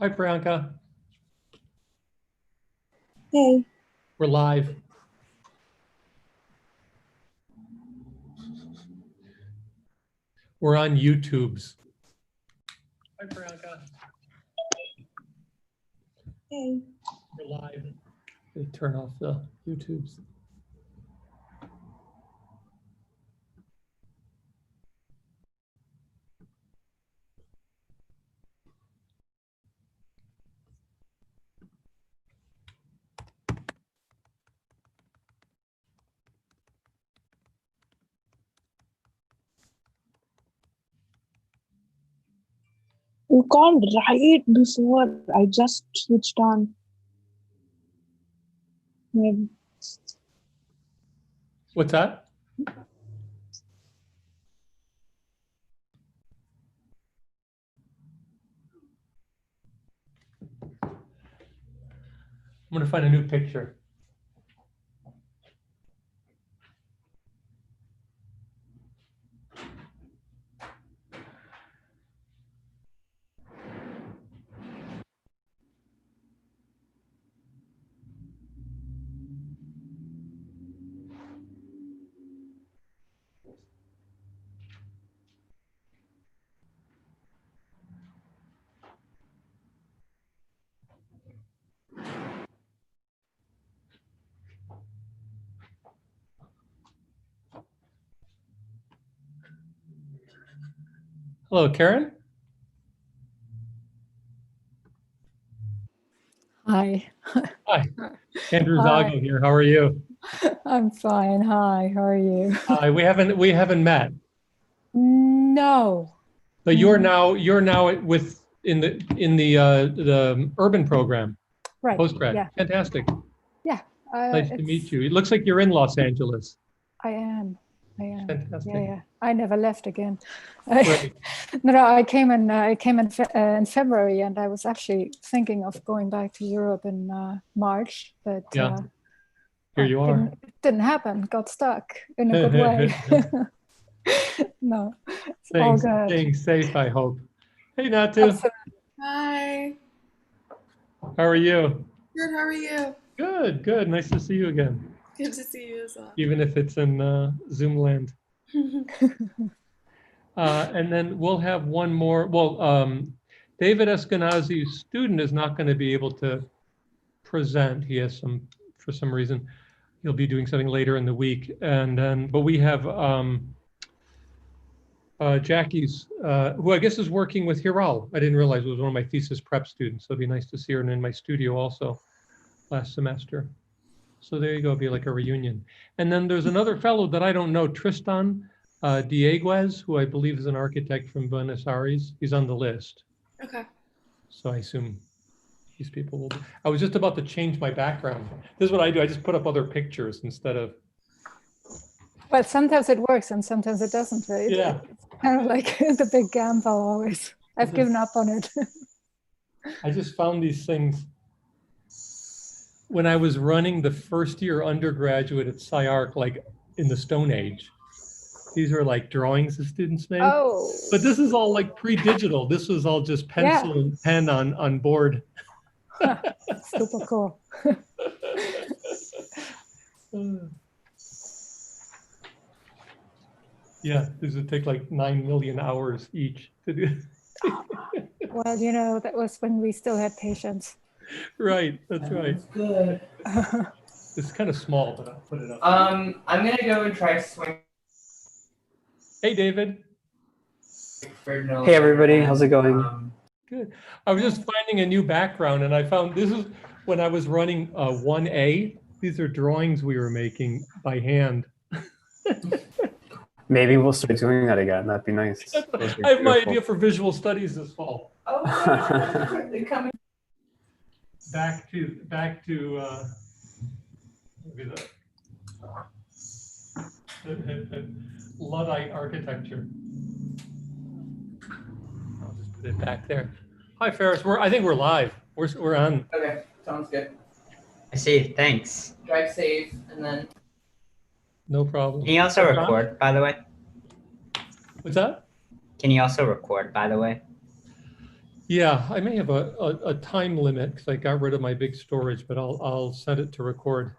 Hi, Priyanka. Hey. We're live. We're on YouTube's. Hi, Priyanka. Hey. We're live. Turn off the YouTube's. You can't write before I just switched on. What's that? I'm going to find a new picture. Hello, Karen. Hi. Hi. Andrew Hi. Zago here. How are you? I'm fine. Hi. How are you? Hi. We haven't met. No. But you're now in the urban program. Right. Postgrad. Yeah. Fantastic. Yeah. Nice to meet you. It looks like you're in Los Angeles. I am. Fantastic. Yeah. I never left again. Right. No, I came in February, and I was actually thinking of going back to Europe in March, but Yeah. Here you are. Didn't happen. Got stuck in a good way. No, it's all good. Staying safe, I hope. Hey, Natou. Hi. How are you? Good, how are you? Good, good. Nice to see you again. Good to see you as well. Even if it's in Zoom land. And then we'll have one more. Well, David Eskenazi's student is not going to be able to present. He has for some reason, he'll be doing something later in the week. And then, but we have Jackie's, who I guess is working with Hiral. I didn't realize it was one of my thesis prep students. So it'd be nice to see her in my studio also last semester. So there you go, it'll be like a reunion. And then there's another fellow that I don't know, Tristan Dieguez, who I believe is an architect from Buenos Aires. He's on the list. Okay. So I assume these people will. I was just about to change my background. This is what I do. I just put up other pictures instead of. But sometimes it works and sometimes it doesn't, right? Yeah. It's kind of like the big gamble always. I've given up on it. I just found these things when I was running the first year undergraduate at SCI-Arc, like in the Stone Age. These are like drawings the students made. Oh. But this is all like pre-digital. This was all just pencil and pen on board. Super cool. Yeah, these would take like 9 million hours each to do. Well, you know, that was when we still had patience. Right, that's right. Good. It's kind of small, but I'll put it up. I'm gonna go and try swing. Hey, David. Hey, everybody. How's it going? Good. I was just finding a new background, and I found this is when I was running 1A. These are drawings we were making by hand. Maybe we'll start doing that again. That'd be nice. I have my idea for visual studies this fall. Oh, they're coming. Back to maybe the Luddite architecture. I'll just put it back there. Hi, Ferris. I think we're live. We're on. Okay, sounds good. I see. Thanks. Drive safe, and then. No problem. Can you also record, by the way? What's that? Can you also record, by the way? Yeah, I may have a time limit because I got rid of my big storage, but I'll set it to record.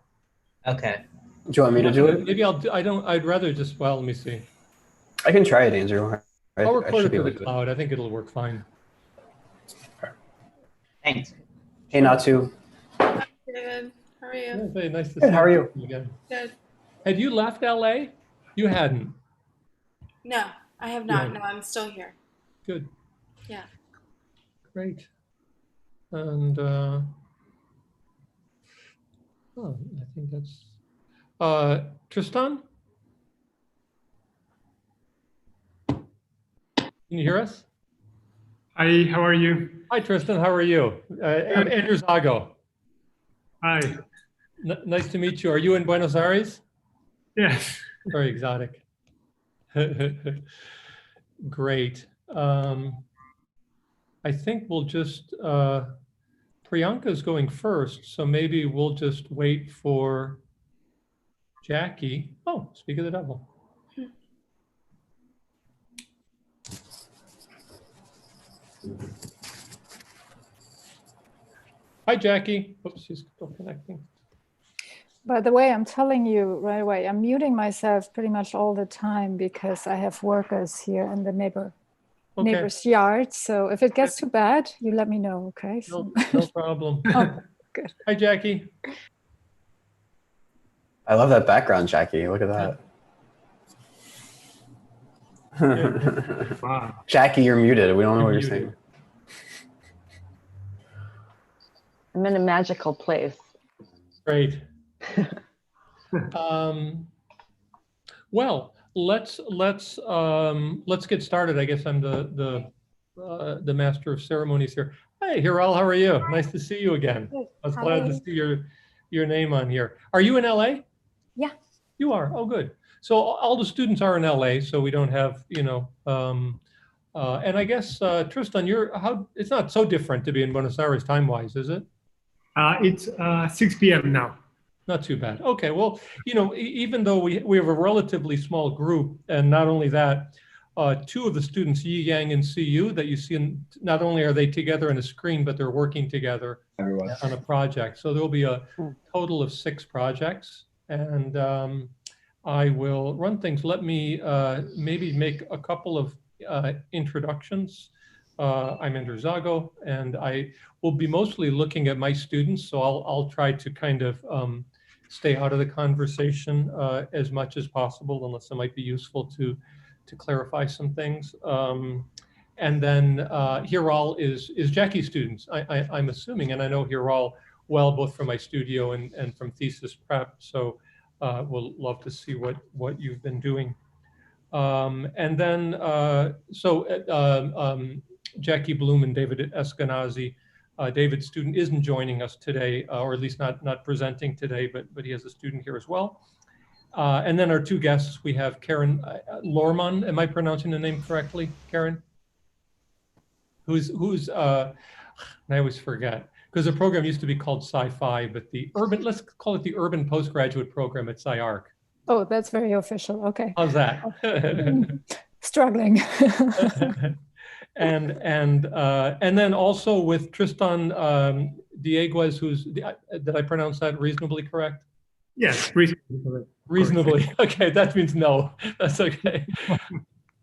Okay. Do you want me to do it? Maybe I'd rather just, well, let me see. I can try it, Andrew. I'll I record should it be to the able to do it. cloud. I think it'll work fine. Thanks. Hey, Natou. David, how are you? Yeah, very nice to see Good, how are you? again. Good. Had you left LA? You hadn't. No, I have not. Yeah. No, I'm still here. Good. Yeah. Great. And oh, I think that's Tristan. Can you hear us? Hi, how are you? Hi, Tristan. How are you? I'm Andrew Zago. Hi. Nice to meet you. Are you in Buenos Aires? Yes. Very exotic. Great. I think we'll just, Priyanka's going first, so maybe we'll just wait for Jackie. Oh, speak of the devil. Hi, Jackie. Oops, she's still connecting. By the way, I'm telling you right away, I'm muting myself pretty much all the time because I have workers here in the neighbor's yard. So if it gets too bad, you let me know, okay? So. No problem. Oh, good. Hi, Jackie. I love that background, Jackie. Look at that. Wow. Jackie, you're muted. We don't know what you're You're saying. I'm in a magical place. Great. Well, let's get started. I guess I'm the master of ceremonies here. Hey, Hiral, how are you? Nice to see you again. I was glad to see your name on here. Are you in LA? Yeah. You are. Oh, good. So all the students are in LA, so we don't have, and I guess Tristan, it's not so different to be in Buenos Aires time-wise, is it? It's 6 p.m. now. Not too bad. Okay, well, even though we have a relatively small group, and not only that, two of the students, Yiyang and Siyu, that you see, not only are they together in a screen, but they're working together on a project. So there'll be a total of 6 projects, and I will run things. Let me maybe make a couple of introductions. I'm Andrew Zago, and I will be mostly looking at my students, so I'll try to kind of stay out of the conversation as much as possible, unless it might be useful to clarify some things. And then Hiral is Jackie's students, I'm assuming, and I know Hiral well, both from my studio and from thesis prep, so we'll love to see what you've been doing. And then, Jackie Blom and David Eskenazi. David's student isn't joining us today, or at least not presenting today, but he has a student here as well. And then our 2 guests, we have Karen Lohrmann. Am I pronouncing the name correctly, Karen? Who's I always forget, because the program used to be called Sci-Fi, but let's call it the Urban Postgraduate Program at SCI-Arc. Oh, that's very official. Okay. How's that? Struggling. And then also with Tristan Dieguez, did I pronounce that reasonably correct? Yes, reasonably. Reasonably. Okay, that means no. That's okay.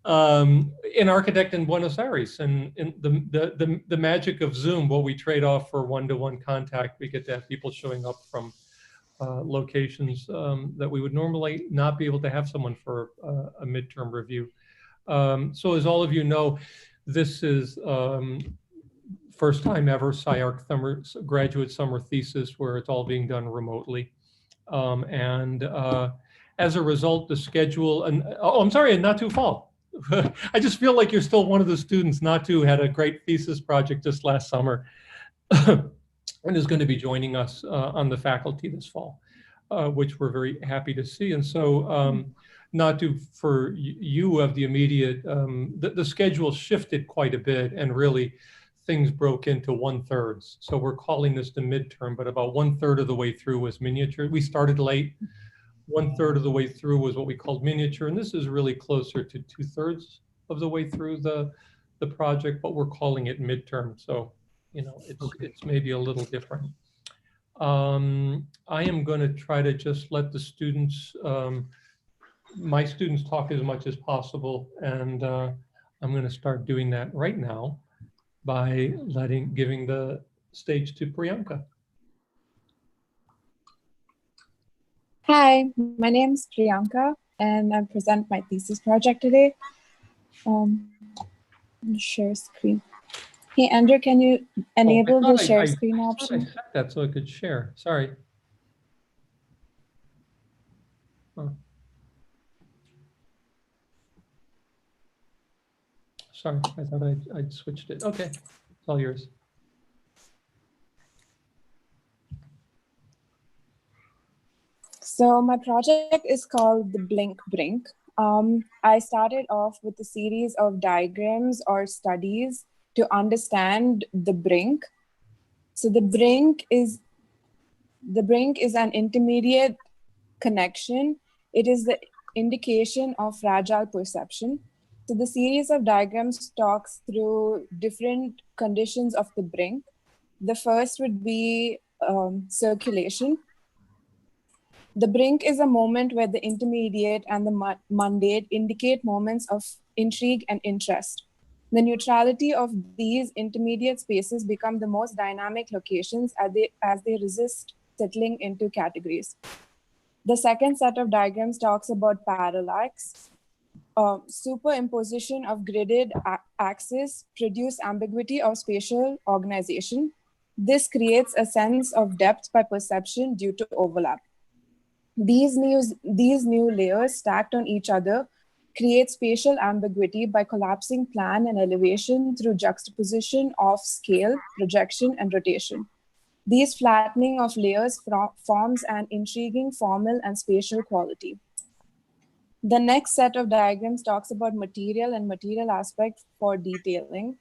An architect in Buenos Aires, and in the magic of Zoom, what we trade off for one-to-one contact, we get to have people showing up from locations that we would normally not be able to have someone for a midterm review. So as all of you know, this is first time ever SCI-Arc graduate summer thesis where it's all being done remotely. As a result, the schedule, and I'm sorry, and Natou Fall. I just feel like you're still one of the students. Natou had a great thesis project just last summer and is going to be joining us on the faculty this fall, which we're very happy to see. And so Natou, for you of the immediate, the schedule shifted quite a bit, and really things broke into 1/3. So we're calling this the midterm, but about 1/3 of the way through was miniature. We started late. 1/3 of the way through was what we called miniature, and this is really closer to 2/3 of the way through the the project, but we're calling it midterm. So, you know, it's maybe a little different. I am going to try to just let the students, my students, talk as much as possible. And I'm going to start doing that right now by giving the stage to Priyanka. Hi, my name is Priyanka, and I present my thesis project today. Share screen. Hey, Andrew, can you enable the share screen option? I set that so I could share. Sorry. Oh. Sorry, I thought I'd switched it. Okay, it's all yours. So my project is called the Blink Brink. I started off with a series of diagrams or studies to understand the brink. So the brink is an intermediate connection. It is the indication of fragile perception. So the series of diagrams talks through different conditions of the brink. The first would be circulation. The brink is a moment where the intermediate and the mundane indicate moments of intrigue and interest. The neutrality of these intermediate spaces become the most dynamic locations as they resist settling into categories. The second set of diagrams talks about parallax. Superimposition of gridded axes produce ambiguity of spatial organization. This creates a sense of depth by perception due to overlap. These new layers stacked on each other create spatial ambiguity by collapsing plan and elevation through juxtaposition of scale, projection, and rotation. These flattening of layers forms an intriguing formal and spatial quality. The next set of diagrams talks about material and material aspect for detailing.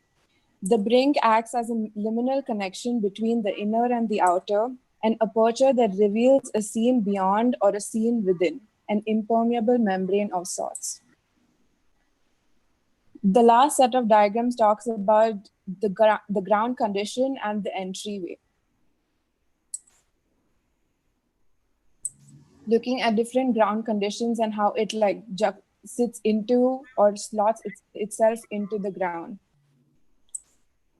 The brink acts as a liminal connection between the inner and the outer, an aperture that reveals a scene beyond or a scene within, an impermeable membrane of sorts. The last set of diagrams talks about the ground condition and the entryway. Looking at different ground conditions and how it sits into or slots itself into the ground.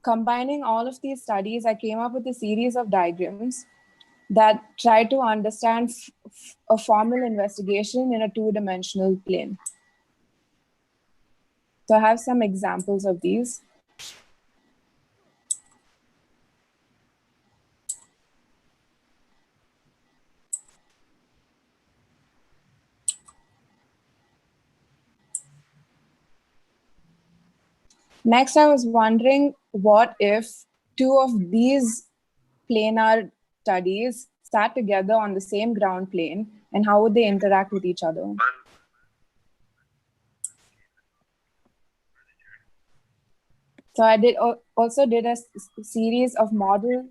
Combining all of these studies, I came up with a series of diagrams that try to understand a formal investigation in a two-dimensional plane. So I have some examples of these. Next, I was wondering, what if two of these planar studies sat together on the same ground plane, and how would they interact with each other? So I also did a series of models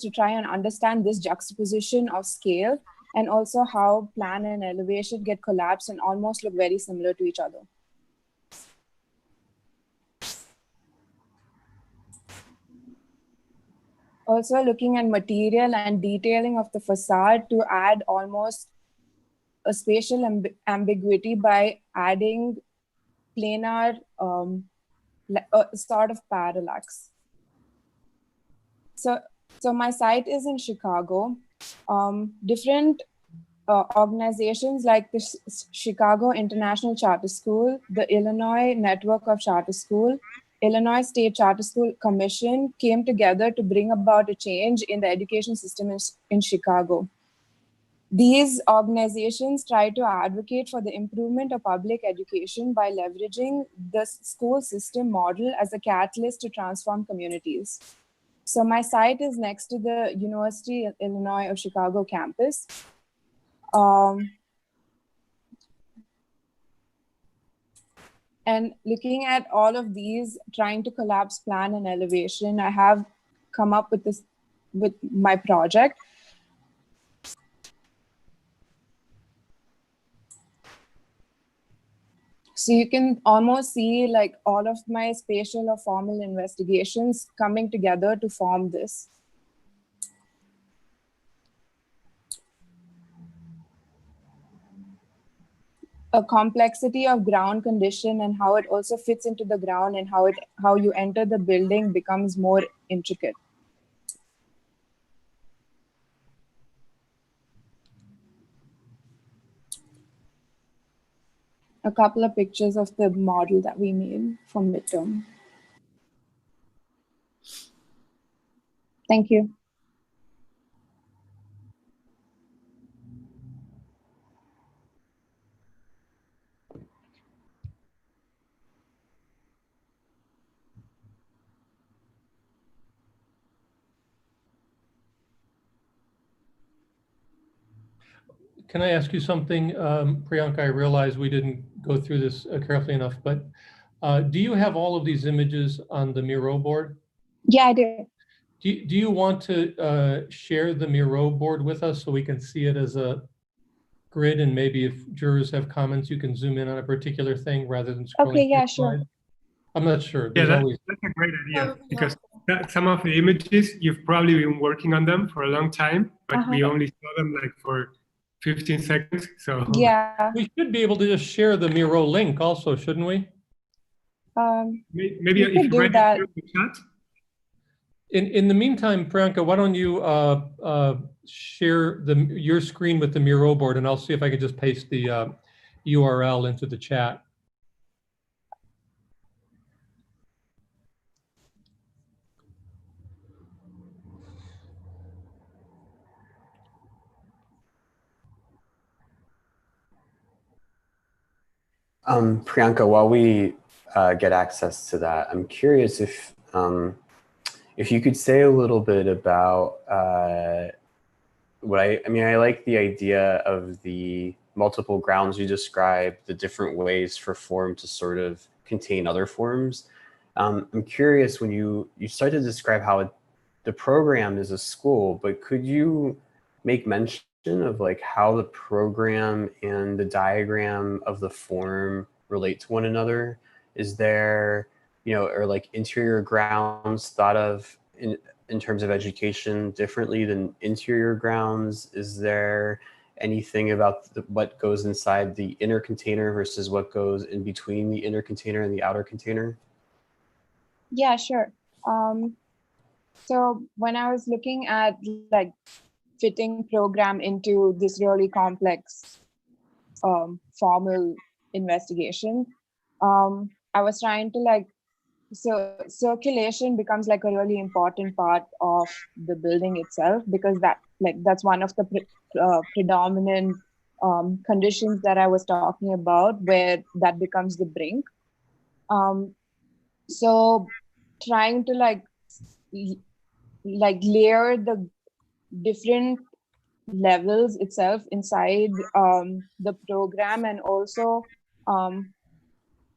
to try and understand this juxtaposition of scale, and also how plan and elevation get collapsed and almost look very similar to each other. Also looking at material and detailing of the facade to add almost a spatial ambiguity by adding planar sort of parallax. So my site is in Chicago. Different organizations like the Chicago International Charter School, the Illinois Network of Charter School, Illinois State Charter School Commission came together to bring about a change in the education system in Chicago. These organizations try to advocate for the improvement of public education by leveraging the school system model as a catalyst to transform communities. So my site is next to the University of Illinois of Chicago campus. And looking at all of these, trying to collapse plan and elevation, I have come up with my project. So you can almost see like all of my spatial or formal investigations coming together to form this. A complexity of ground condition and how it also fits into the ground and how you enter the building becomes more intricate. A couple of pictures of the model that we made from midterm. Thank you. Can I ask you something, Priyanka? I realize we didn't go through this carefully enough, but do you have all of these images on the Miro board? Yeah, I do. Do you want to share the Miro board with us so we can see it as a grid, and maybe if jurors have comments, you can zoom in on a particular thing rather than scrolling. Okay, yeah, through sure. slides? I'm not sure. Yeah, There's always... that's a great idea, would be because helpful. some of the images, you've probably been working on them for a long time, but we only saw them like for 15 seconds. So Yeah. We should be able to just share the Miro link also, shouldn't we? maybe you if could you do write that. it in the chat. In the meantime, Priyanka, why don't you share your screen with the Miro board, and I'll see if I can just paste the URL into the chat. Priyanka, while we get access to that, I'm curious if you could say a little bit about what I mean, I like the idea of the multiple grounds you described, the different ways for form to sort of contain other forms. I'm curious, when you start to describe how the program is a school, but could you make mention of like how the program and the diagram of the form relate to one another? Is there, or like interior grounds thought of in terms of education differently than interior grounds? Is there anything about what goes inside the inner container versus what goes in between the inner container and the outer container? Yeah, sure. So when I was looking at like fitting program into this really complex formal investigation, I was trying to like, so circulation becomes like a really important part of the building itself, because that's one of the predominant conditions that I was talking about, where that becomes the brink. So trying to like layer the different levels itself inside the program, and also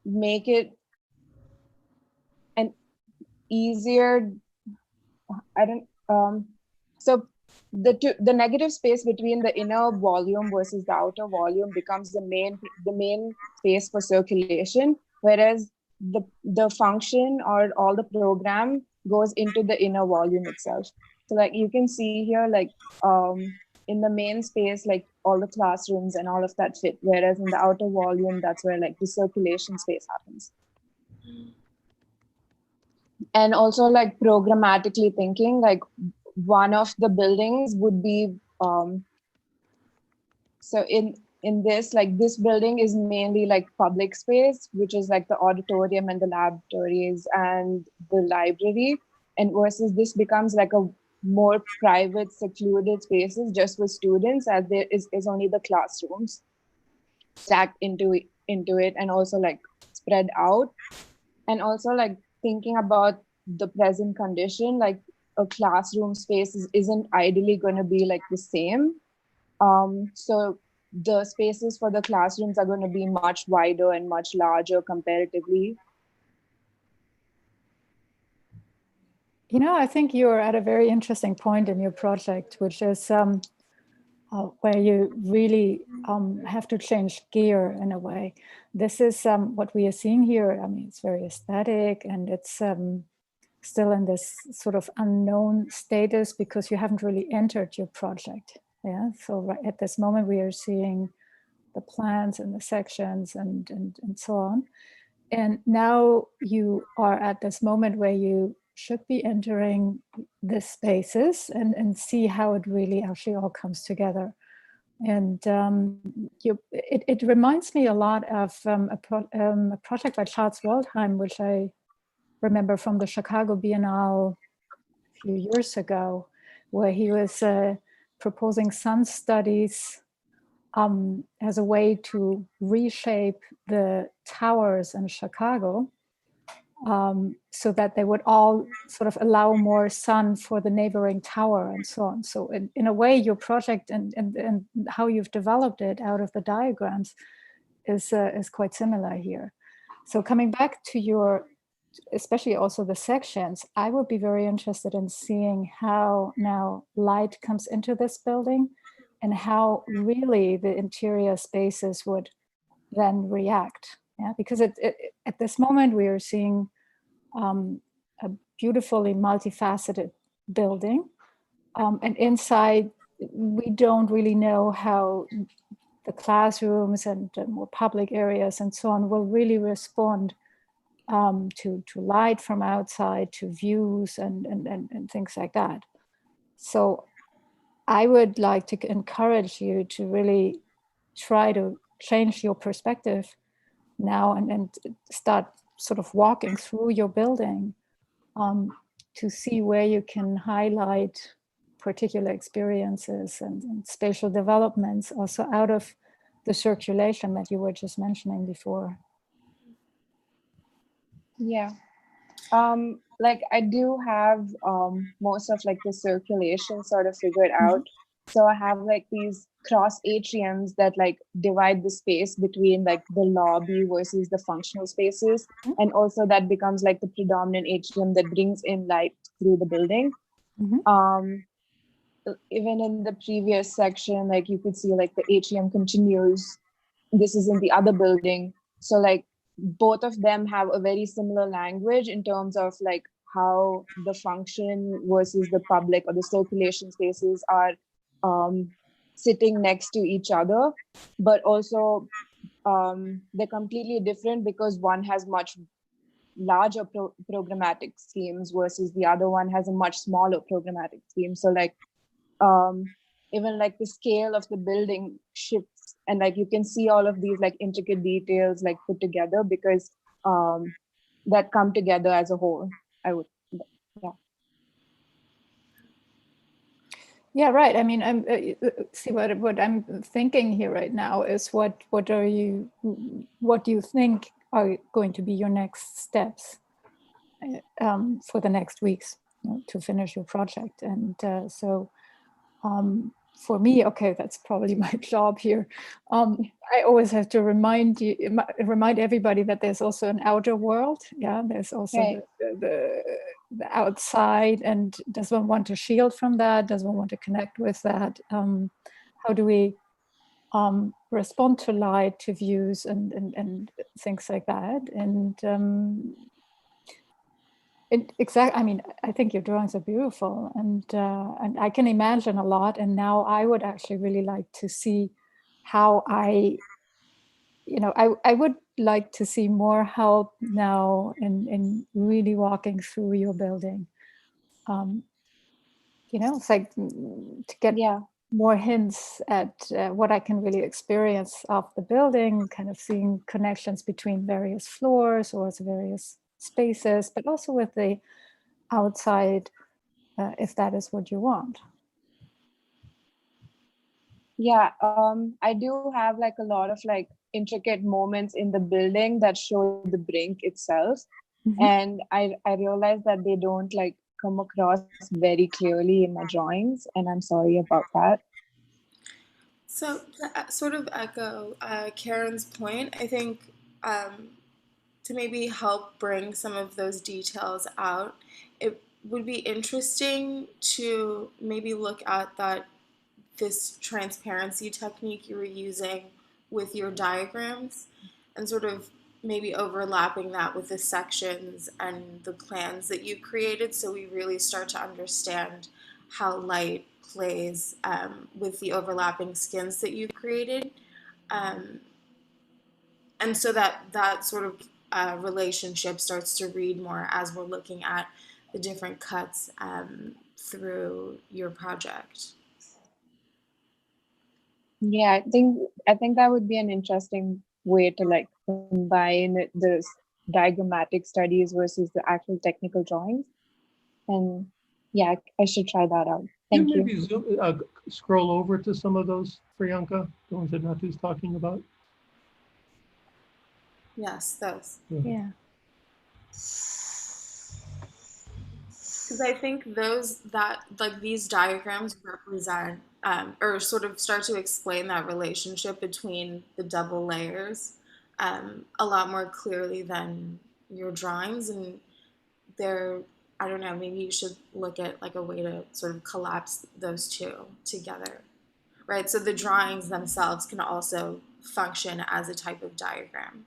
make it an easier, so the negative space between the inner volume versus the outer volume becomes the main space for circulation, whereas the function or all the program goes into the inner volume itself. So like you can see here, like in the main space, like all the classrooms and all of that fit, whereas in the outer volume, that's where like the circulation space happens. And also like programmatically thinking, like one of the buildings would be, so in this, like this building is mainly like public space, which is like the auditorium and the laboratories and the library, and versus this becomes like a more private, secluded spaces just for students, as there is only the classrooms stacked into it, and also like spread out. And also like thinking about the present condition, like a classroom space isn't ideally going to be like the same. So the spaces for the classrooms are going to be much wider and much larger comparatively. I think you're at a very interesting point in your project, which is where you really have to change gear in a way. This is what we are seeing here. I mean, it's very aesthetic, and it's still in this sort of unknown status because you haven't really entered your project. Yeah. So right at this moment, we are seeing the plans and the sections and so on. And now you are at this moment where you should be entering the spaces and see how it really actually all comes together. And it reminds me a lot of a project by Charles Waldheim, which I remember from the Chicago Biennale a few years ago, where he was proposing sun studies as a way to reshape the towers in Chicago so that they would all sort of allow more sun for the neighboring tower and so on. So in a way, your project and how you've developed it out of the diagrams is quite similar here. So coming back to your, especially also the sections, I would be very interested in seeing how now light comes into this building and how really the interior spaces would then react. Yeah, because at this moment we are seeing a beautifully multifaceted building, and inside we don't really know how the classrooms and more public areas and so on will really respond to light from outside, to views and things like that. So I would like to encourage you to really try to change your perspective now and start sort of walking through your building to see where you can highlight particular experiences and spatial developments also out of the circulation that you were just mentioning before. Yeah. Like I do have most of like the circulation sort of figured out. So I have like these cross atriums that like divide the space between like the lobby versus the functional spaces. And also that becomes like the predominant atrium that brings in light through the building. Even in the previous section, like you could see like the atrium continues. This is in the other building. So like both of them have a very similar language in terms of like how the function versus the public or the circulation spaces are sitting next to each other, but also they're completely different because one has much larger programmatic schemes versus the other one has a much smaller programmatic scheme. So like even like the scale of the building shifts, and like you can see all of these like intricate details like put together because that come together as a whole. I would, yeah. Yeah, right. I mean, I'm see what I'm thinking here right now is what do you think are going to be your next steps for the next weeks, you know, to finish your project? And so for me, okay, that's probably my job here. I always have to remind everybody that there's also an outer world. Yeah, there's also right. the outside, and does one want to shield from that? Does one want to connect with that? How do we respond to light, to views, and things like that? And exactly. I mean, I think your drawings are beautiful, and I can imagine a lot. And now I would actually really like to see how I would like to see more help now in really walking through your building. It's like to get more hints at what I can really experience of the building, kind of seeing connections between various floors or various spaces, but also with the outside, if that is what you want. Yeah, I do have like a lot of like intricate moments in the building that show the brink itself. And I realized that they don't like come across very clearly in my drawings, and I'm sorry about that. So to sort of echo Karen's point, I think to maybe help bring some of those details out, it would be interesting to maybe look at that this transparency technique you were using with your diagrams, and sort of maybe overlapping that with the sections and the plans that you created, so we really start to understand how light plays with the overlapping skins that you created. And so that sort of relationship starts to read more as we're looking at the different cuts through your project. Yeah, I think that would be an interesting way to like combine the diagrammatic studies versus the actual technical drawings. And yeah, I should try that out. Thank you. Maybe zoom, scroll over to some of those, Priyanka, the ones that Natou's talking about. Yes, those. Yeah. Because I think these diagrams represent or sort of start to explain that relationship between the double layers a lot more clearly than your drawings. And I don't know, maybe you should look at like a way to sort of collapse those two together, right? So the drawings themselves can also function as a type of diagram.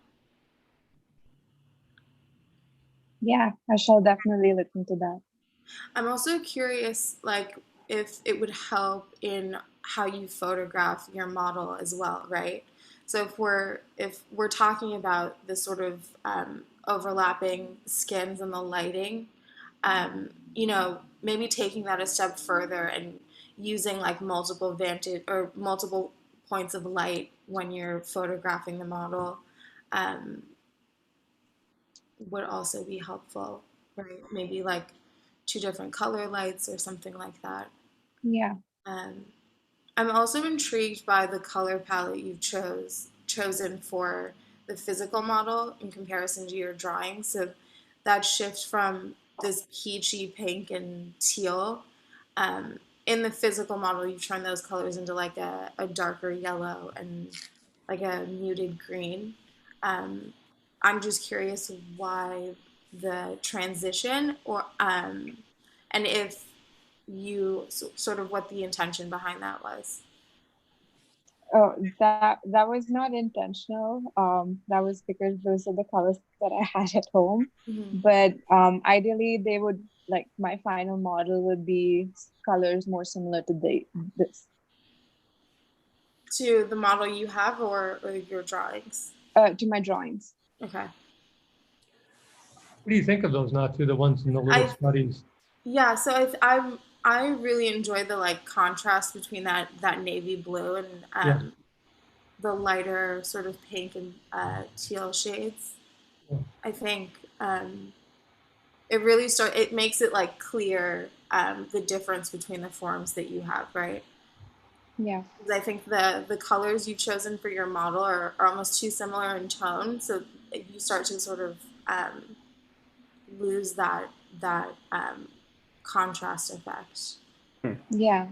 Yeah, I shall definitely look into that. I'm also curious, like, if it would help in how you photograph your model as well, right? So if we're talking about the sort of overlapping skins and the lighting, you know, maybe taking that a step further and using like multiple vantage or multiple points of light when you're photographing the model would also be helpful, right? Maybe like 2 different color lights or something like that. Yeah. I'm also intrigued by the color palette you've chosen for the physical model in comparison to your drawing. So that shift from this peachy pink and teal. In the physical model, you've turned those colors into like a darker yellow and like a muted green. I'm just curious why the transition, or and if you sort of what the intention behind that was. Oh, that was not intentional. That was because those are the colors that I had at home. Mm-hmm. But ideally, they would like my final model would be colors more similar to this. To the model you have, or your drawings? To my drawings. Okay. What do you think of those, Natou, the ones in the little studies? Yeah, so I really enjoy the like contrast between that navy blue and the lighter sort of pink and teal shades. Yeah. I think it makes it like clear the difference between the forms that you have, right? Yeah. I think the colors you've chosen for your model are almost too similar in tone, so you start to sort of lose that contrast effect. Yeah.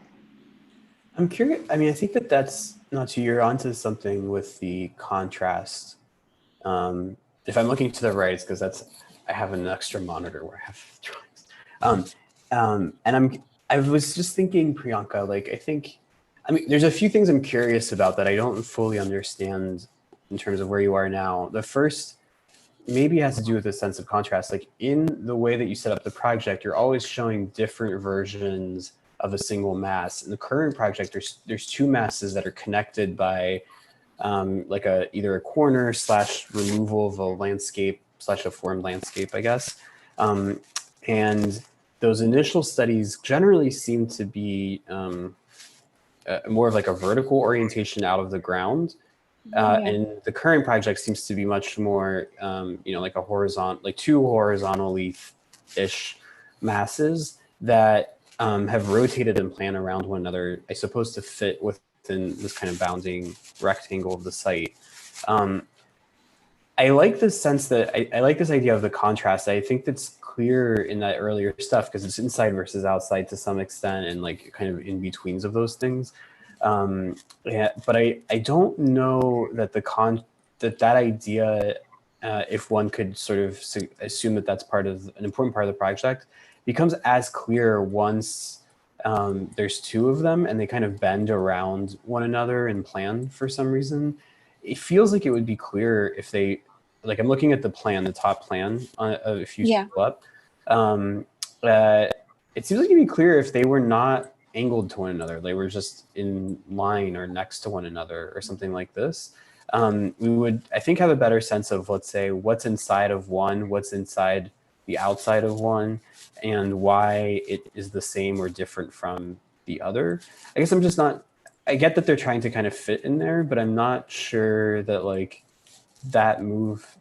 I'm curious. I mean, I think that's Natou, you're onto something with the contrast. If I'm looking to the right, it's because I have an extra monitor where I have drawings. And I was just thinking, Priyanka, like I mean, there's a few things I'm curious about that I don't fully understand in terms of where you are now. The first maybe has to do with a sense of contrast. Like in the way that you set up the project, you're always showing different versions of a single mass. In the current project, there's 2 masses that are connected by like either a corner / removal of a landscape / a formed landscape, I guess. And those initial studies generally seem to be more of like a vertical orientation out of the ground. And the current project seems to be much more, you know, like a horizontal, like 2 horizontally-ish masses that have rotated and plan around one another, I suppose, to fit within this kind of bounding rectangle of the site. I like this sense that I like this idea of the contrast. I think that's clear in that earlier stuff because it's inside versus outside to some extent and like kind of in betweens of those things. Yeah, but I don't know that that idea, if one could sort of assume that that's an important part of the project, becomes as clear once there's two of them and they kind of bend around one another and plan for some reason. It feels like it would be clearer if they, like I'm looking at the plan, the top plan, if you scroll up. It seems like it'd be clearer if they were not angled to one another. They were just in line or next to one another or something like this. We would, I think, have a better sense of, let's say, what's inside of one, what's inside the outside of one, and why it is the same or different from the other. I guess I'm just not, I get that they're trying to kind of fit in there, but I'm not sure that like that move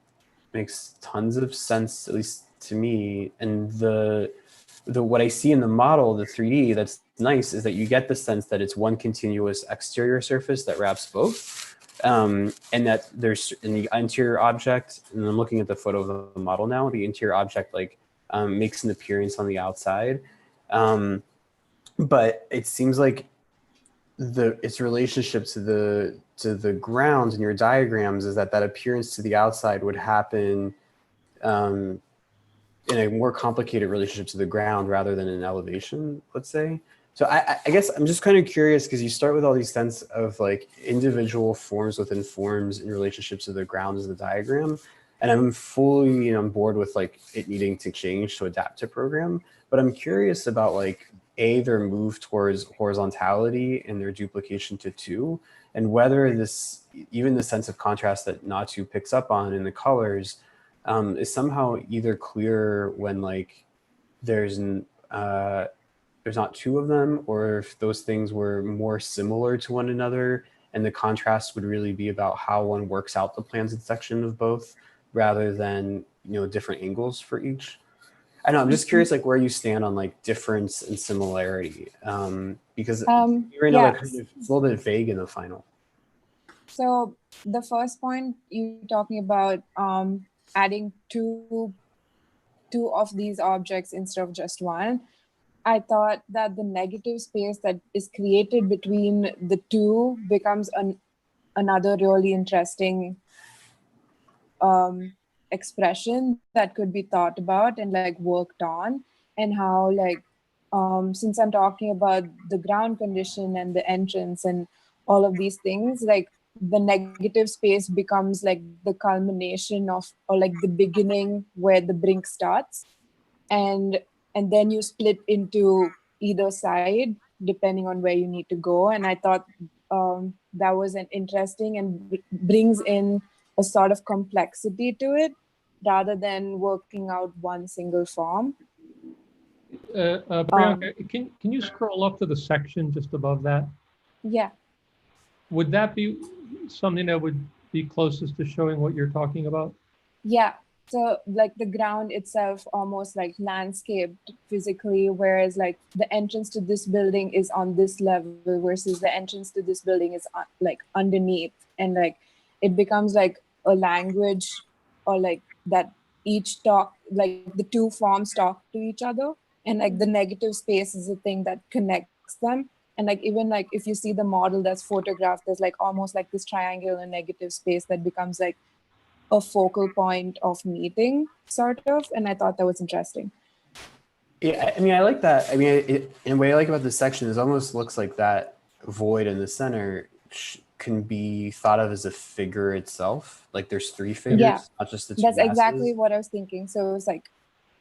makes tons of sense, at least to me. And the what I see in the model, the 3D, that's nice, is that you get the sense that it's one continuous exterior surface that wraps both. And that there's in the interior object, and I'm looking at the photo of the model now, the interior object like makes an appearance on the outside. But it seems like its relationship to the ground in your diagrams is that appearance to the outside would happen in a more complicated relationship to the ground rather than an elevation, let's say. So I guess I'm just kind of curious, because you start with all these sense of like individual forms within forms in relationship to the ground as the diagram. And I'm fully on board with like it needing to change to adapt to program. But I'm curious about like, their move towards horizontality and their duplication to 2, and whether this, even the sense of contrast that Natou picks up on in the colors, is somehow either clear when like there's not two of them, or if those things were more similar to one another, and the contrast would really be about how one works out the plans and section of both, rather than different angles for each. I know, I'm just curious, like where you stand on like difference and similarity, because right now it's a little bit vague in the final. So the first point you're talking about, adding two of these objects instead of just one, I thought that the negative space that is created between the two becomes another really interesting expression that could be thought about and like worked on, and how like since I'm talking about the ground condition and the entrance and all of these things, like the negative space becomes like the culmination of, or like the beginning where the brink starts, and then you split into either side depending on where you need to go. And I thought that was an interesting and brings in a sort of complexity to it rather than working out one single form. Priyanka, can you scroll up to the section just above that? Yeah. Would that be something that would be closest to showing what you're talking about? Yeah. So like the ground itself almost like landscaped physically, whereas like the entrance to this building is on this level versus the entrance to this building is like underneath, and like it becomes like a language, or like that each talk, like the two forms talk to each other, and like the negative space is the thing that connects them. And like even like if you see the model that's photographed, there's like almost like this triangular negative space that becomes like a focal point of meeting, sort of. And I thought that was interesting. Yeah, I mean, I like that. I mean, and what I like about this section is it almost looks like that void in the center can be thought of as a figure itself. Like there's three figures, not just the two. That's exactly what I was thinking. So it was like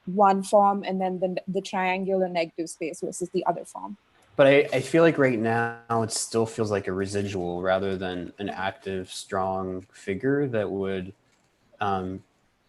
one form and then the triangular negative space versus the other form. But I feel like right now it still feels like a residual rather than an active, strong figure that would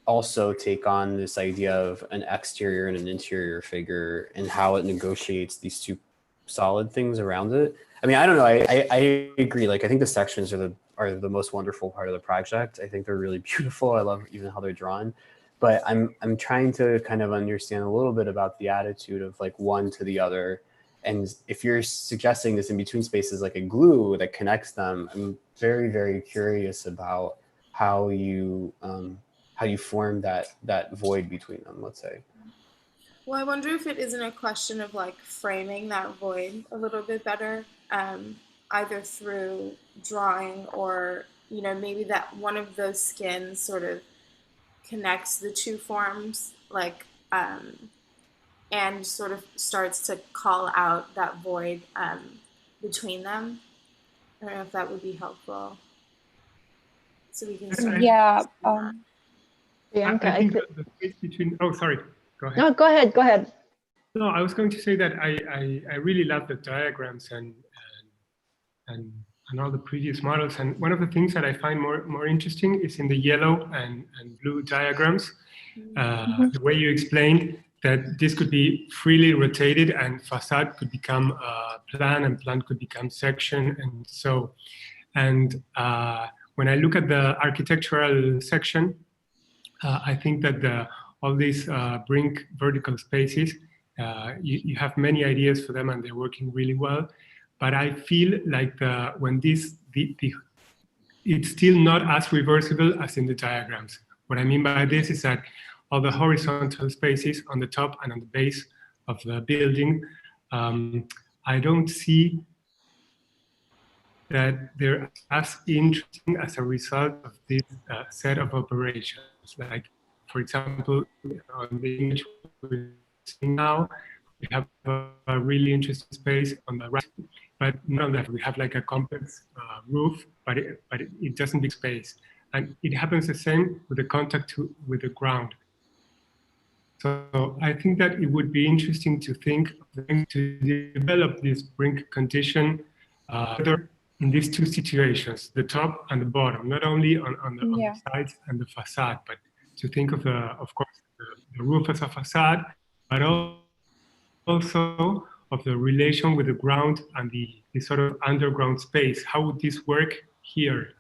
also take on this idea of an exterior and an interior figure and how it negotiates these two solid things around it. I mean, I don't know. I agree. Like, I think the sections are the most wonderful part of the project. I think they're really beautiful. I love even how they're drawn. But I'm trying to kind of understand a little bit about the attitude of like one to the other. And if you're suggesting this in between spaces like a glue that connects them, I'm very, very curious about how you form that void between them, let's say. Well, I wonder if it isn't a question of like framing that void a little bit better, either through drawing or, you know, maybe that one of those skins sort of connects the two forms, like and sort of starts to call out that void between them. I don't know if that would be helpful. So we can start. Yeah. Priyanka, I think the space between, oh, sorry, go ahead. No, go ahead, go ahead. No, I was going to say that I really love the diagrams and all the previous models. And one of the things that I find more interesting is in the yellow and blue diagrams, the way you explained that this could be freely rotated and facade could become plan and plan could become section and so. And when I look at the architectural section, I think that all these brink vertical spaces, you have many ideas for them and they're working really well. But I feel like when it's still not as reversible as in the diagrams. What I mean by this is that all the horizontal spaces on the top and on the base of the building, I don't see that they're as interesting as a result of this set of operations. Like, for example, on the image we're seeing now, we have a really interesting space on the right, but not on that. We have like a complex roof, but it doesn't be space. And it happens the same with the contact with the ground. So I think that it would be interesting to think to develop this brink condition in these two situations, the top and the bottom, not only on the sides and the facade, but to think of course, the roof as a facade, but also of the relation with the ground and the sort of underground space. How would this work here?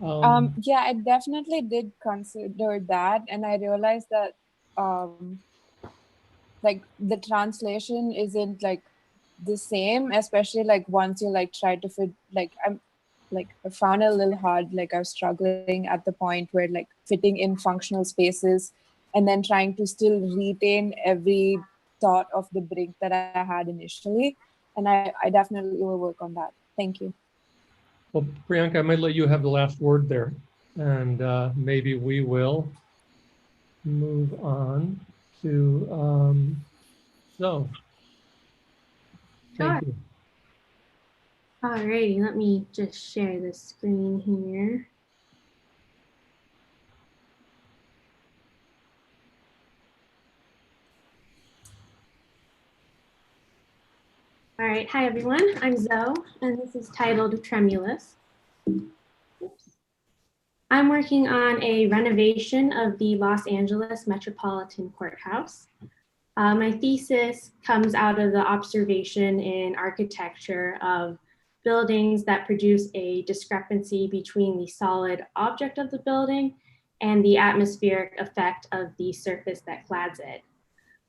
Yeah, I definitely did consider that, and I realized that like the translation isn't like the same, especially like once you like try to fit, like I found it a little hard, like I was struggling at the point where like fitting in functional spaces and then trying to still retain every thought of the brink that I had initially. And I definitely will work on that. Thank you. Well, Priyanka, I might let you have the last word there, and maybe we will move on to Zoe. Thank you. Alrighty, let me just share the screen here. All right, hi everyone, I'm Zoe, and this is titled Tremulous. Oops. I'm working on a renovation of the Los Angeles Metropolitan Courthouse. My thesis comes out of the observation in architecture of buildings that produce a discrepancy between the solid object of the building and the atmospheric effect of the surface that clads it.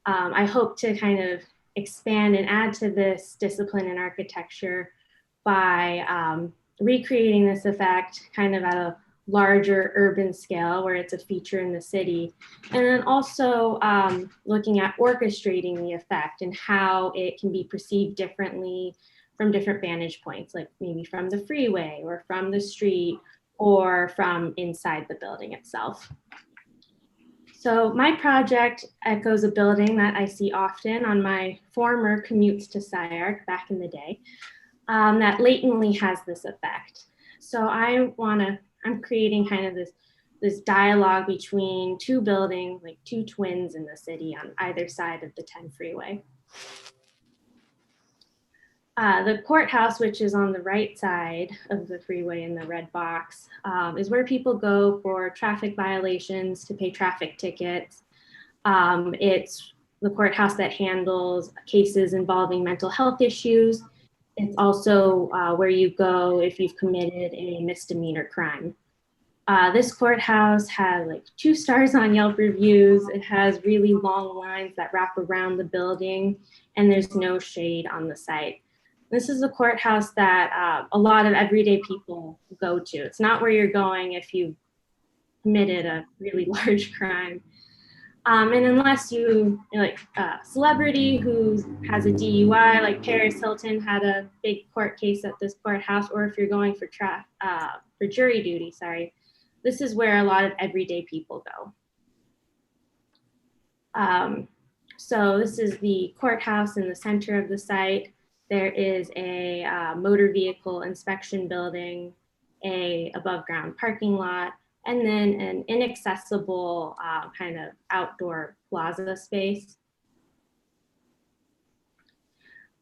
I hope to kind of expand and add to this discipline in architecture by recreating this effect kind of at a larger urban scale where it's a feature in the city. And then also looking at orchestrating the effect and how it can be perceived differently from different vantage points, like maybe from the freeway or from the street or from inside the building itself. So my project echoes a building that I see often on my former commutes to SCI-Arc back in the day that latently has this effect. So I'm creating kind of this dialogue between two buildings, like two twins in the city on either side of the 10 freeway. The courthouse, which is on the right side of the freeway in the red box, is where people go for traffic violations, to pay traffic tickets. It's the courthouse that handles cases involving mental health issues. It's also where you go if you've committed a misdemeanor crime. This courthouse has like 2 stars on Yelp reviews. It has really long lines that wrap around the building, and there's no shade on the site. This is a courthouse that a lot of everyday people go to. It's not where you're going if you committed a really large crime. And unless you're like a celebrity who has a DUI, like Paris Hilton had a big court case at this courthouse, or if you're going for jury duty, sorry, this is where a lot of everyday people go. So this is the courthouse in the center of the site. There is a motor vehicle inspection building, a above ground parking lot, and then an inaccessible kind of outdoor plaza space.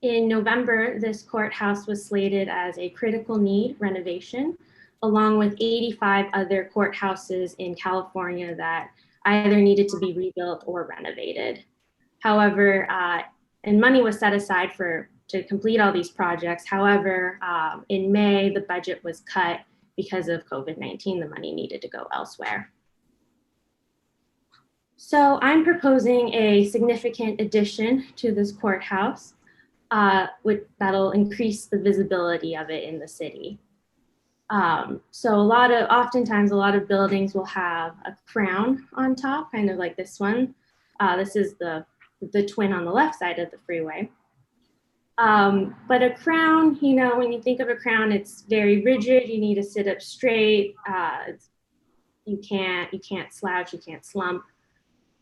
In November, this courthouse was slated as a critical need renovation, along with 85 other courthouses in California that either needed to be rebuilt or renovated. However, and money was set aside to complete all these projects. However, in May, the budget was cut because of COVID-19. The money needed to go elsewhere. So I'm proposing a significant addition to this courthouse that'll increase the visibility of it in the city. So oftentimes a lot of buildings will have a crown on top, kind of like this one. This is the twin on the left side of the freeway. But a crown, you know, when you think of a crown, it's very rigid. You need to sit up straight. You can't slouch, you can't slump.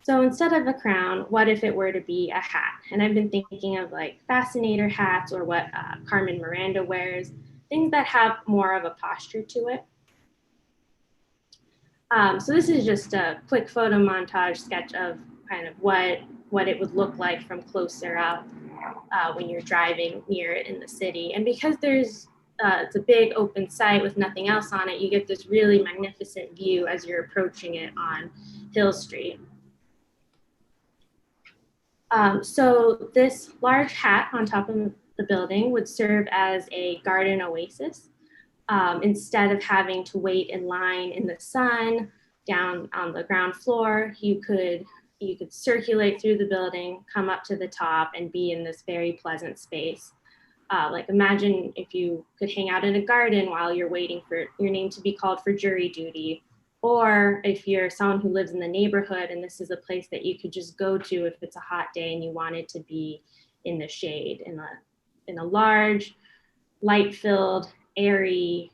So instead of a crown, what if it were to be a hat? And I've been thinking of like fascinator hats or what Carmen Miranda wears, things that have more of a posture to it. So this is just a quick photo montage sketch of kind of what it would look like from closer up when you're driving near it in the city. And because it's a big open site with nothing else on it, you get this really magnificent view as you're approaching it on Hill Street. So this large hat on top of the building would serve as a garden oasis. Instead of having to wait in line in the sun down on the ground floor, you could circulate through the building, come up to the top, and be in this very pleasant space. Like imagine if you could hang out in a garden while you're waiting for your name to be called for jury duty, or if you're someone who lives in the neighborhood and this is a place that you could just go to if it's a hot day and you wanted to be in the shade, in a large, light-filled, airy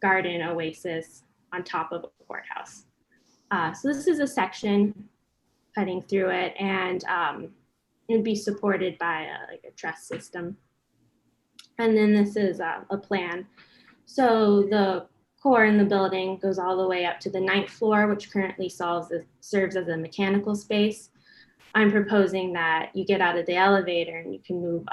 garden oasis on top of a courthouse. So this is a section cutting through it, and it'd be supported by a truss system. And then this is a plan. So the core in the building goes all the way up to the 9th floor, which currently serves as a mechanical space. I'm proposing that you get out of the elevator and you can move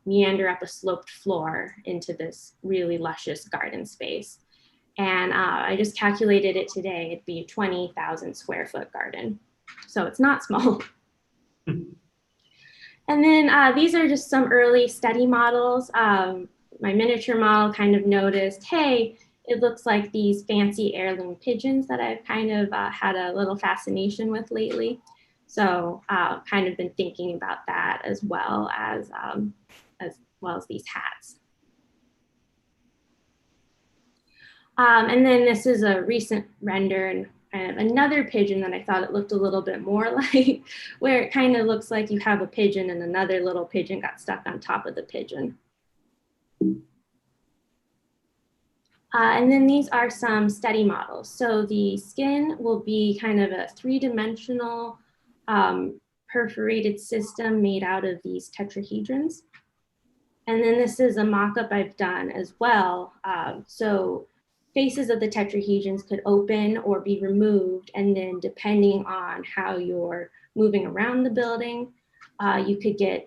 meander up a sloped floor into this really luscious garden space. And I just calculated it today. It'd be a 20,000 square foot garden. So it's not small. And then these are just some early study models. My miniature model kind of noticed, hey, it looks like these fancy heirloom pigeons that I've kind of had a little fascination with lately. So kind of been thinking about that as well as these hats. And then this is a recent render and kind of another pigeon that I thought it looked a little bit more like, where it kind of looks like you have a pigeon and another little pigeon got stuck on top of the pigeon. And then these are some study models. So the skin will be kind of a 3-dimensional perforated system made out of these tetrahedrons. And then this is a mock-up I've done as well. So faces of the tetrahedrons could open or be removed, and then depending on how you're moving around the building, you could get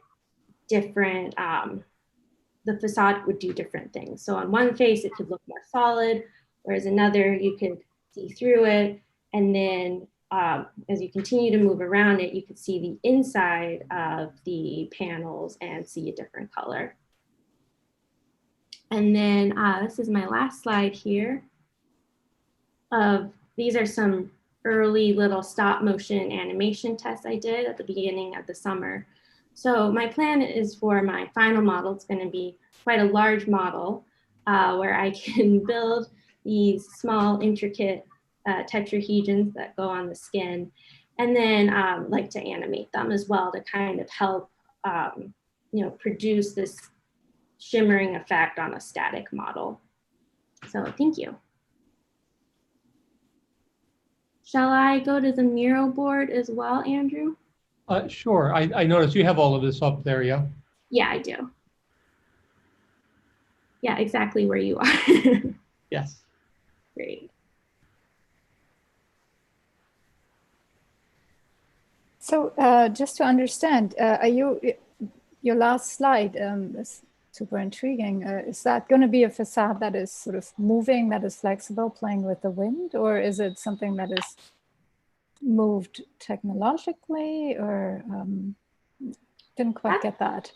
different, the facade would do different things. So on one face, it could look more solid, whereas another, you could see through it. And then as you continue to move around it, you could see the inside of the panels and see a different color. And then this is my last slide here. These are some early little stop motion animation tests I did at the beginning of the summer. So my plan is for my final model, it's going to be quite a large model where I can build these small intricate tetrahedrons that go on the skin, and then like to animate them as well to kind of help produce this shimmering effect on a static model. So thank you. Shall I go to the mural board as well, Andrew? Sure. I noticed you have all of this up there, yeah? Yeah, I do. Yeah, exactly where you are. Yes. Great. So just to understand, your last slide is super intriguing. Is that going to be a facade that is sort of moving, that is flexible, playing with the wind, or is it something that is moved technologically, or didn't quite get that?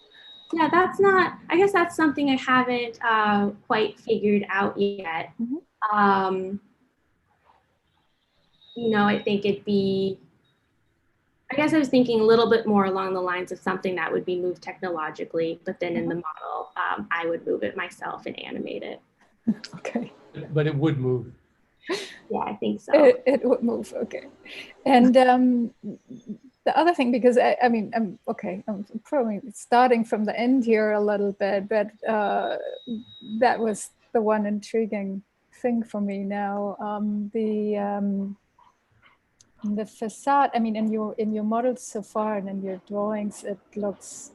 Yeah, that's not, I guess that's something I haven't quite figured out yet. Mm-hmm. You know, I think it'd be, I guess I was thinking a little bit more along the lines of something that would be moved technologically, but then in the model, I would move it myself and animate it. Okay. But it would move. Yeah, I think so. It would move, okay. And the other thing, because I mean, I'm probably starting from the end here a little bit, but that was the one intriguing thing for me now. The facade, I mean, in your models so far and in your drawings, it looks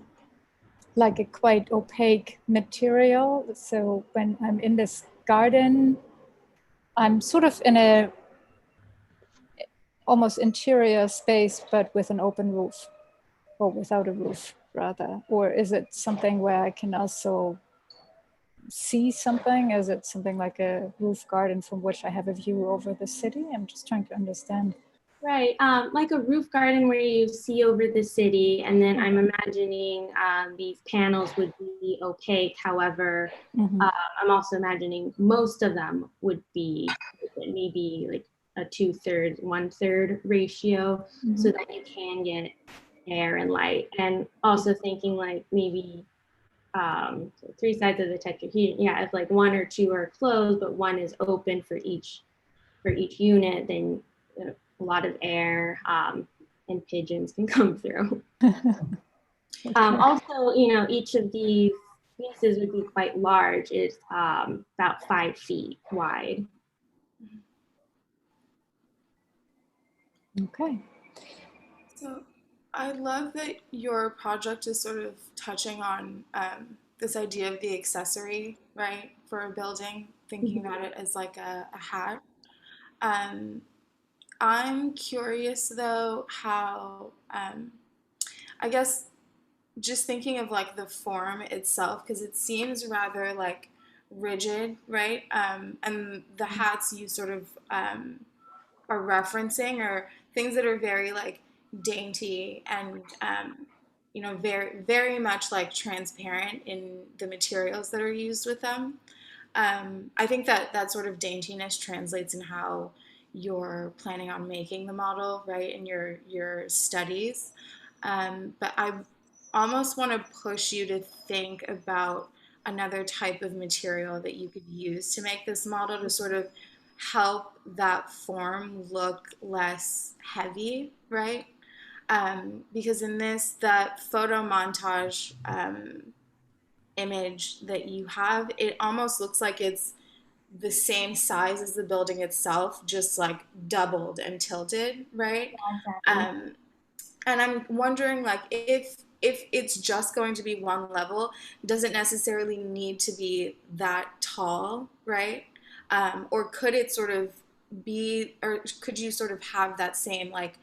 like a quite opaque material. So when I'm in this garden, I'm sort of in a almost interior space, but with an open roof, or without a roof rather. Or is it something where I can also see something? Is it something like a roof garden from which I have a view over the city? I'm just trying to understand. Right, like a roof garden where you see over the city, and then I'm imagining these panels would be opaque. However, I'm also imagining most of them would be maybe like a 2/3, 1/3 ratio, so that you can get air and light. And also thinking like maybe so 3 sides of the tetrahedron. Yeah, if like 1 or 2 are closed, but 1 is open for each unit, then a lot of air and pigeons can come through. Okay. Also, you know, each of these pieces would be quite large. It's about 5 feet wide. Okay. So I love that your project is sort of touching on this idea of the accessory, right, for a building, thinking about it as like a hat. I'm curious though how, I guess just thinking of like the form itself, because it seems rather like rigid, right? And the hats you sort of are referencing are things that are very like dainty and you know, very very much like transparent in the materials that are used with them. I think that that sort of daintiness translates in how you're planning on making the model, right, in your studies. But I almost want to push you to think about another type of material that you could use to make this model to sort of help that form look less heavy, right? Because in this, that photo montage image that you have, it almost looks like it's the same size as the building itself, just like doubled and tilted, right? Yeah, exactly. And I'm wondering, like, if it's just going to be one level, does it necessarily need to be that tall, right? Or could it sort of be, or could you sort of have that same like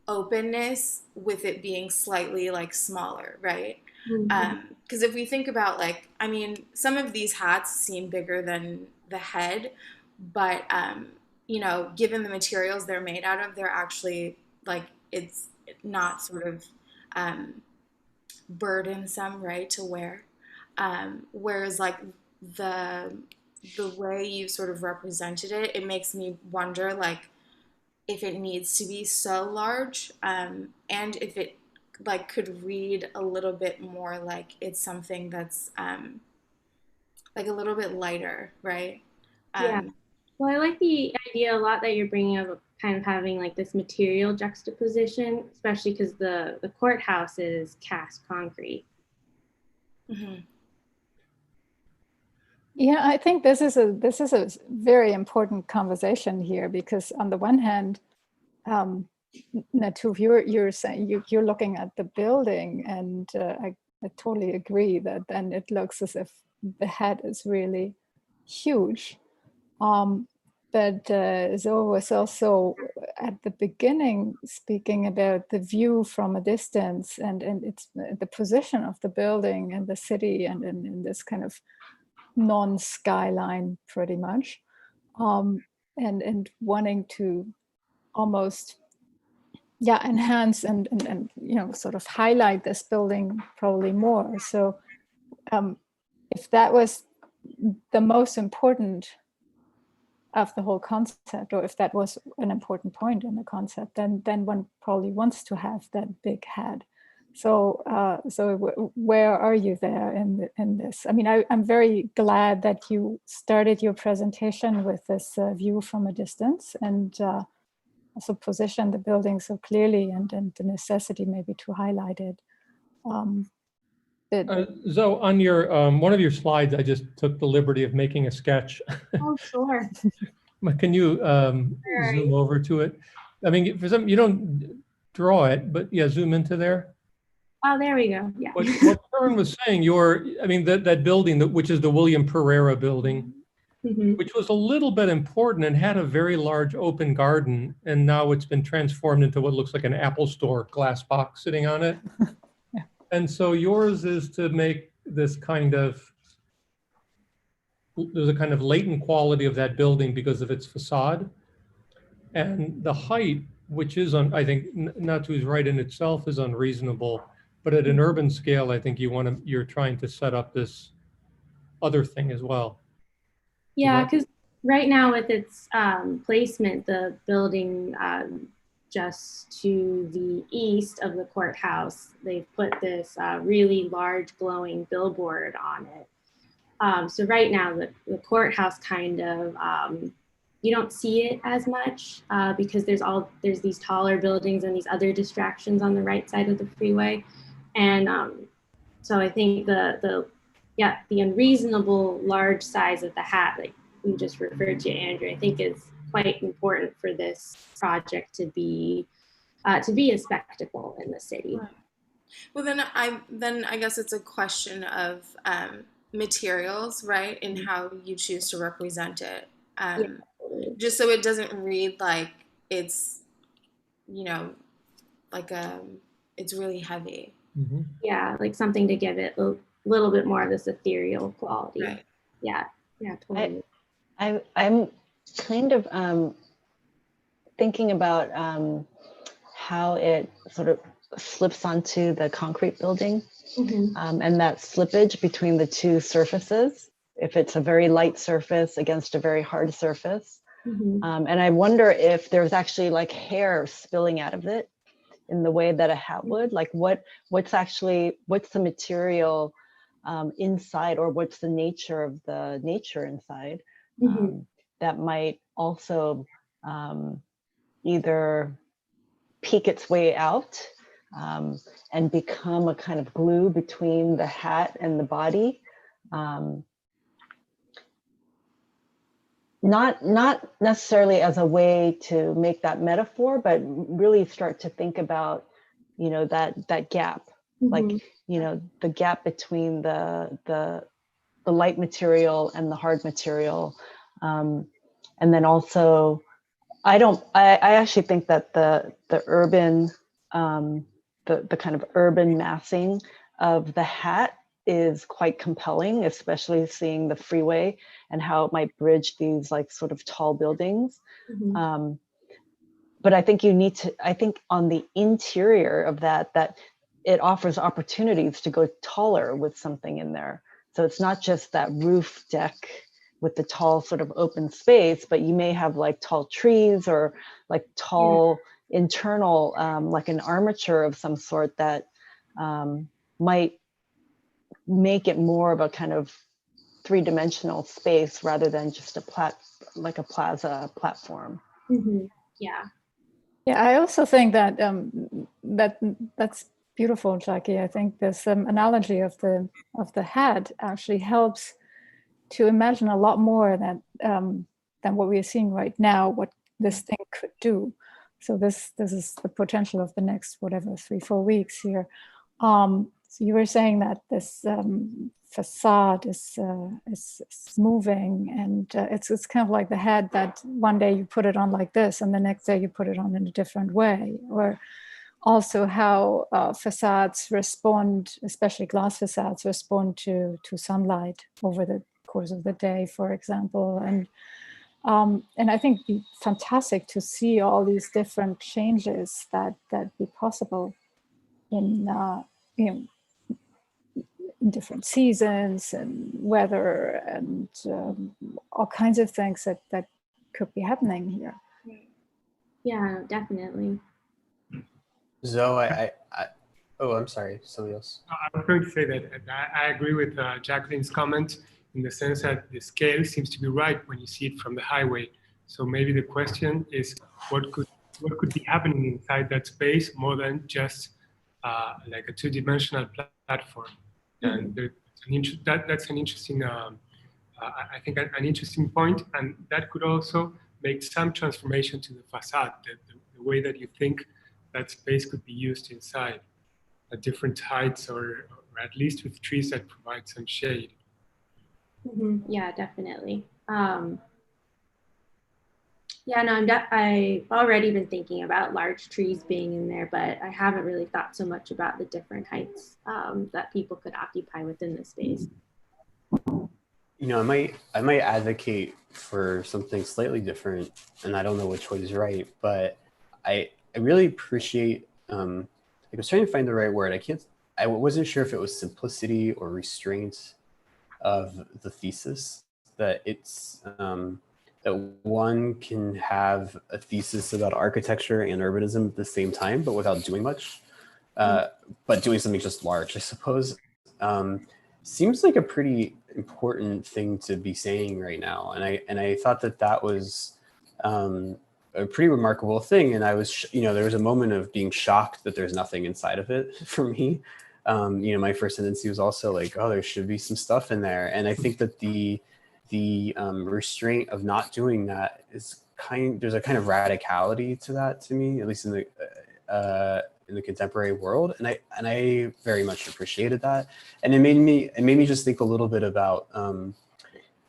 openness with it being slightly like smaller, right? Because if we think about like, I mean, some of these hats seem bigger than the head, but you know, given the materials they're made out of, they're actually like, it's not sort of burdensome, right, to wear. Whereas like the way you sort of represented it, it makes me wonder like if it needs to be so large, and if it like could read a little bit more like it's something that's like a little bit lighter, right? Yeah. Well, I like the idea a lot that you're bringing up of kind of having like this material juxtaposition, especially because the courthouse is cast concrete. Yeah, I think this is a very important conversation here, because on the one hand, Natou, you're saying you're looking at the building, and I totally agree that then it looks as if the head is really huge. But Zoe was also at the beginning speaking about the view from a distance, and it's the position of the building and the city, and in this kind of non-skyline pretty much, and wanting to almost enhance and sort of highlight this building probably more. So if that was the most important of the whole concept, or if that was an important point in the concept, then one probably wants to have that big head. So where are you there in this? I mean, I'm very glad that you started your presentation with this view from a distance, and also position the building so clearly, and the necessity maybe to highlight it. So on your one of your slides, I just took the liberty of making a sketch. Oh, sure. Can you zoom over to it? I mean, for some, you don't draw it, but yeah, zoom into there. Oh, there we go. Yeah. What Karen was saying, that building, which is the William Pereira building, which was a little bit important and had a very large open garden, and now it's been transformed into what looks like an Apple Store glass box sitting on it. Yeah. And so yours is to make this kind of, there's a kind of latent quality of that building because of its facade. And the height, which is, I think Natou is right in itself, is unreasonable. But at an urban scale, I think you're trying to set up this other thing as well. Yeah, because right now with its placement, the building just to the east of the courthouse, they've put this really large glowing billboard on it. So right now the courthouse kind of, you don't see it as much because there's these taller buildings and these other distractions on the right side of the freeway. And so I think the unreasonable large size of the hat, like you just referred to, Andrew, I think is quite important for this project to be a spectacle in the city. Right. Well, then I guess it's a question of materials, right, and how you choose to represent it. Just so it doesn't read like it's, like it's really heavy. Mm-hmm. Yeah, like something to give it a little bit more of this ethereal quality. Right. Yeah, totally. I'm kind of thinking about how it sort of slips onto the concrete building, and that slippage between the two surfaces, if it's a very light surface against a very hard surface. And I wonder if there's actually like hair spilling out of it in the way that a hat would, like what's the material inside, or what's the nature of the nature inside that might also either peek its way out and become a kind of glue between the hat and the body. Not necessarily as a way to make that metaphor, but really start to think about, that gap, like, the gap between the light material and the hard material. And then also, I actually think that the urban, the kind of urban massing of the hat is quite compelling, especially seeing the freeway and how it might bridge these like sort of tall buildings. But I think I think on the interior of that it offers opportunities to go taller with something in there. So it's not just that roof deck with the tall sort of open space, but you may have like tall trees or like tall internal, like an armature of some sort that might make it more of a kind of three-dimensional space rather than just a plaza platform. Yeah, I also think that that's beautiful, Jackie. I think this analogy of the hat actually helps to imagine a lot more than what we're seeing right now, what this thing could do. So this is the potential of the next, whatever, 3-4 weeks here. So you were saying that this facade is moving, and it's kind of like the head that one day you put it on like this, and the next day you put it on in a different way. Or also how facades respond, especially glass facades, respond to sunlight over the course of the day, for example. And I think it'd be fantastic to see all these different changes that be possible in in different seasons and weather and all kinds of things that could be happening here. Yeah, definitely. Zoe, oh, I'm sorry, somebody else. I was going to say that I agree with Jacqueline's comment in the sense that the scale seems to be right when you see it from the highway. So maybe the question is, what could be happening inside that space more than just like a two-dimensional platform? And that's an interesting, I think, an interesting point, and that could also make some transformation to the facade, the way that you think that space could be used inside at different heights, or at least with trees that provide some shade. Mm-hmm. Yeah, definitely. Yeah, no, I've already been thinking about large trees being in there, but I haven't really thought so much about the different heights that people could occupy within the space. You know, I might advocate for something slightly different, and I don't know which way is right, but I really appreciate, I was trying to find the right word. I wasn't sure if it was simplicity or restraint of the thesis, that it's, that one can have a thesis about architecture and urbanism at the same time, but without doing much, but doing something just large, I suppose. Seems like a pretty important thing to be saying right now. And I thought that was a pretty remarkable thing. And I was, there was a moment of being shocked that there's nothing inside of it for me. My first tendency was also like, oh, there should be some stuff in there. And I think that the restraint of not doing that is there's a kind of radicality to that, to me, at least in the contemporary world, and I very much appreciated that. And it made me just think a little bit about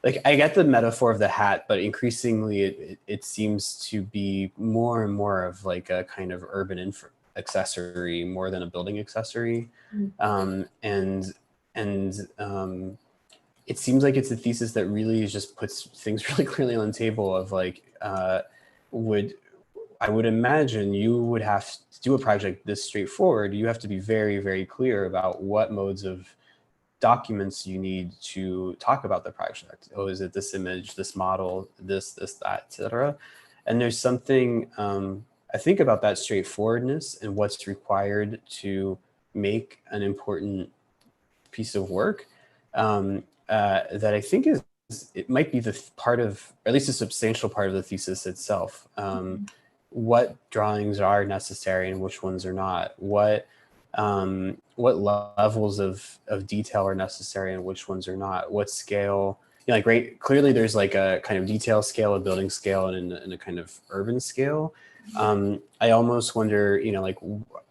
like, I get the metaphor of the hat, but increasingly it seems to be more and more of like a kind of urban accessory more than a building accessory. It seems like it's a thesis that really just puts things really clearly on the table of like, I would imagine you would have to do a project this straightforward. You have to be very, very clear about what modes of documents you need to talk about the project. Oh, is it this image, this model, this, that, etc. And there's something, I think, about that straightforwardness and what's required to make an important piece of work that I think it might be the part of, or at least a substantial part of the thesis itself. What drawings are necessary and which ones are not. What levels of detail are necessary and which ones are not. What scale, clearly there's like a kind of detail scale, a building scale, and a kind of urban scale. I almost wonder, like,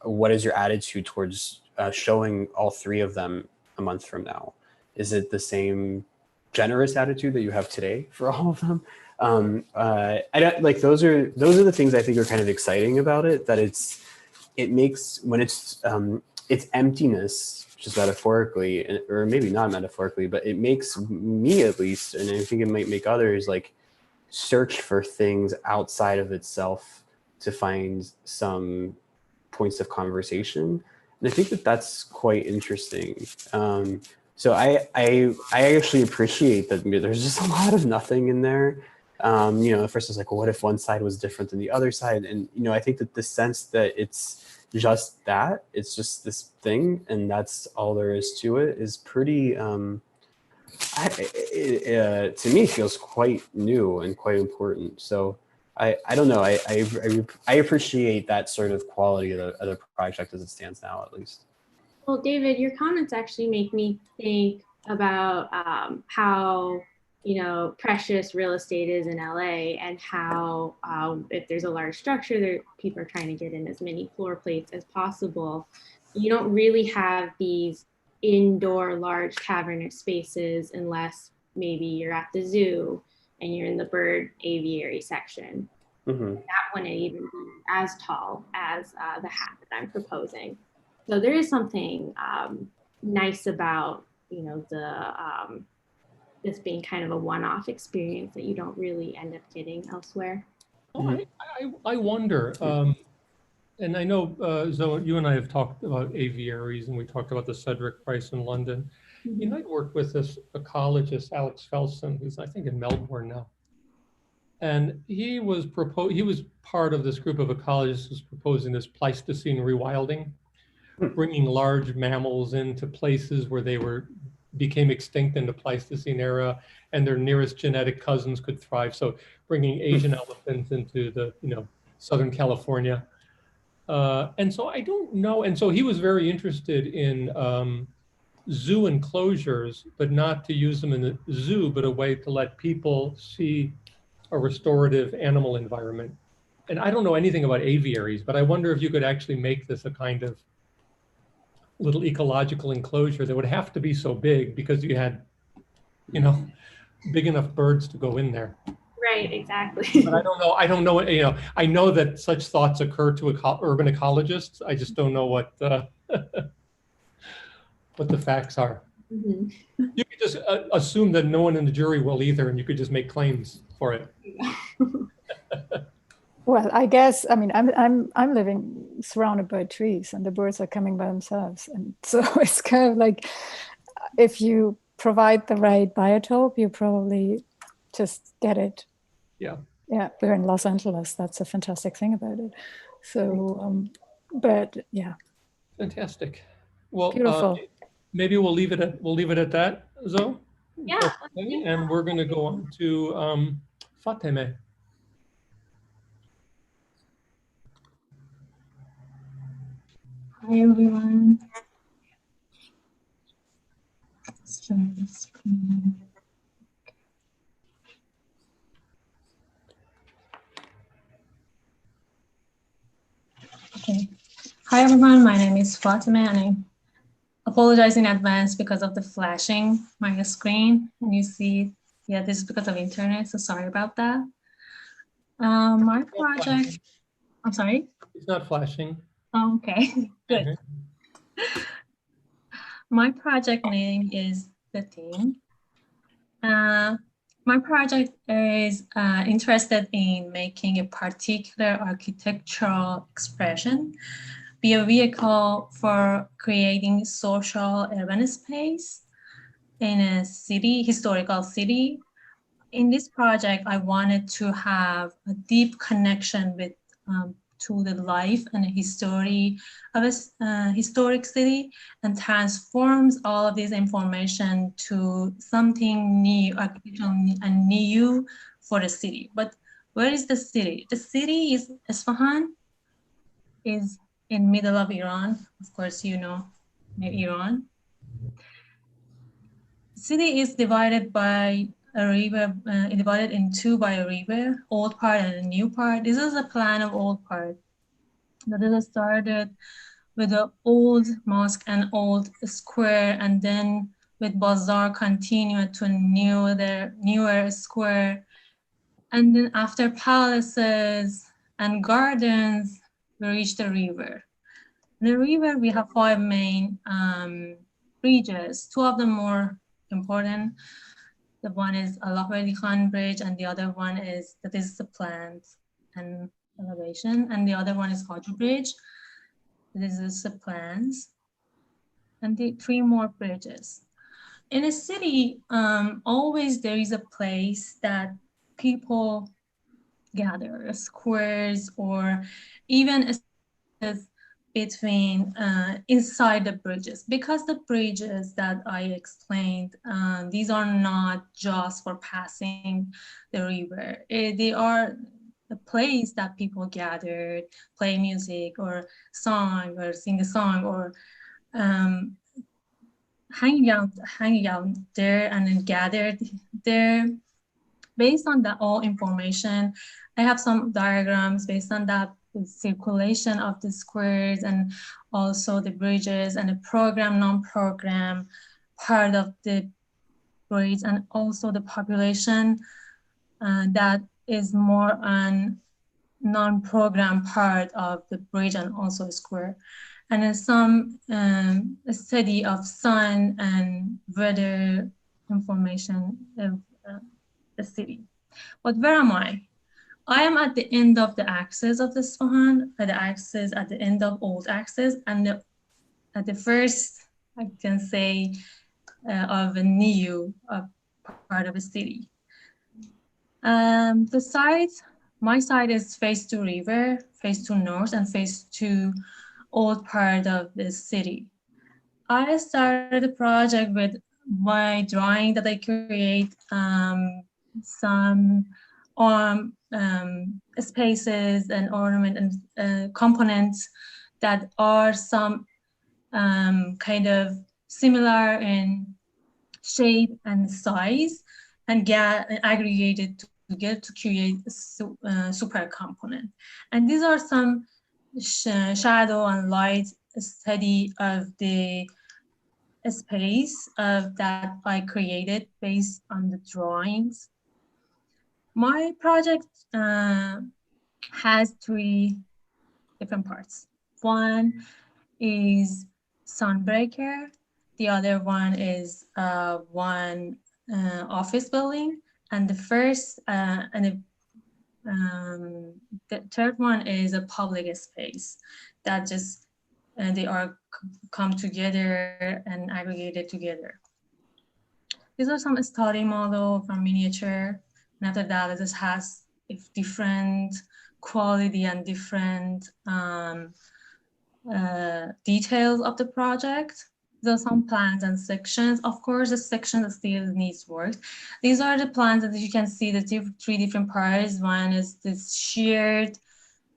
what is your attitude towards showing all three of them a month from now? Is it the same generous attitude that you have today for all of them? I don't, like, those are the things I think are kind of exciting about it, that it makes, when it's emptiness, just metaphorically, or maybe not metaphorically, but it makes me, at least, and I think it might make others, like, search for things outside of itself to find some points of conversation. And I think that that's quite interesting. So I actually appreciate that there's just a lot of nothing in there. At first I was like, well, what if one side was different than the other side? And, I think that the sense that it's just that, it's just this thing, and that's all there is to it, is pretty, to me, feels quite new and quite important. So I don't know, I appreciate that sort of quality of the project as it stands now, at least. Well, David, your comments actually make me think about how precious real estate is in LA, and how if there's a large structure there, people are trying to get in as many floor plates as possible. You don't really have these indoor large cavernous spaces unless maybe you're at the zoo and you're in the bird aviary section. Mm-hmm. That wouldn't even be as tall as the hat that I'm proposing. So there is something nice about this being kind of a one-off experience that you don't really end up getting elsewhere. Oh, I wonder, and I know, Zoe, you and I have talked about aviaries, and we talked about the Cedric Price in London. Mm-hmm. You know, I'd worked with this ecologist, Alex Felson, who's I think in Melbourne now. And he was part of this group of ecologists who's proposing this Pleistocene rewilding, bringing large mammals into places where they became extinct in the Pleistocene era, and their nearest genetic cousins could thrive. So bringing Asian elephants into the Southern California. And so I don't know. And so he was very interested in zoo enclosures, but not to use them in the zoo, but a way to let people see a restorative animal environment. And I don't know anything about aviaries, but I wonder if you could actually make this a kind of little ecological enclosure that would have to be so big because you had, big enough birds to go in there. Right, exactly. But I don't know, I know that such thoughts occur to urban ecologists. I just don't know what the facts are. Mm-hmm. You could just assume that no one in the jury will either, and you could just make claims for it. Well, I guess, I'm living surrounded by trees, and the birds are coming by themselves. And so it's kind of like, if you provide the right biotope, you probably just get it. Yeah. Yeah, we're in Los Angeles. That's a fantastic thing about it. So, but yeah. Fantastic. Well, beautiful. Maybe we'll leave it at that, Zoe. Yeah. Okay. And we're going to go on to Fatemeh. Hi everyone. Let's share the screen. Okay. Hi everyone, my name is Fatemeh, and I apologize in advance because of the flashing my screen. And you see, yeah, this is because of internet, so sorry about that. My project, I'm sorry? It's not flashing. Oh, okay, good. My project name is The Theme. My project is interested in making a particular architectural expression be a vehicle for creating social urban space in a city, historical city. In this project, I wanted to have a deep connection with to the life and history of a historic city, and transforms all of this information to something new, architectural and new for the city. But where is the city? The city is Isfahan, is in middle of Iran. Of course, you know Iran. The city is divided by a river, divided in two by a river, old part and a new part. This is a plan of old part. That is started with the old mosque and old square, and then with bazaar continued to newer square. And then after palaces and gardens, we reach the river. The river, we have 5 main bridges, 2 of them more important. The one is Allahwali Khan Bridge, and the other one is, that is the plant and elevation, and the other one is Haji Bridge. This is the plans, and the 3 more bridges. In a city, always there is a place that people gather, squares, or even between inside the bridges, because the bridges that I explained, these are not just for passing the river. They are a place that people gathered, play music or song, or sing a song, or hanging out there and then gathered there. Based on that all information, I have some diagrams based on that, the circulation of the squares and also the bridges and the program, non-program part of the bridge, and also the population that is more on non-program part of the bridge and also square. And then some study of sun and weather information of the city. But where am I? I am at the end of the axis of the Isfahan, at the axis at the end of old axis, and at the first, I can say, of a new part of the city. The side, my side is face to river, face to north, and face to old part of the city. I started the project with my drawing that I create some spaces and ornament and components that are some kind of similar in shape and size, and get aggregated together to create a super component. And these are some shadow and light study of the space that I created based on the drawings. My project has 3 different parts. One is Sunbreaker. The other one is one office building. And the first and the third one is a public space that just they are come together and aggregated together. These are some study model from miniature. And after that, this has different quality and different details of the project. There are some plans and sections. Of course, the section still needs work. These are the plans that you can see the 3 different parts. One is this shared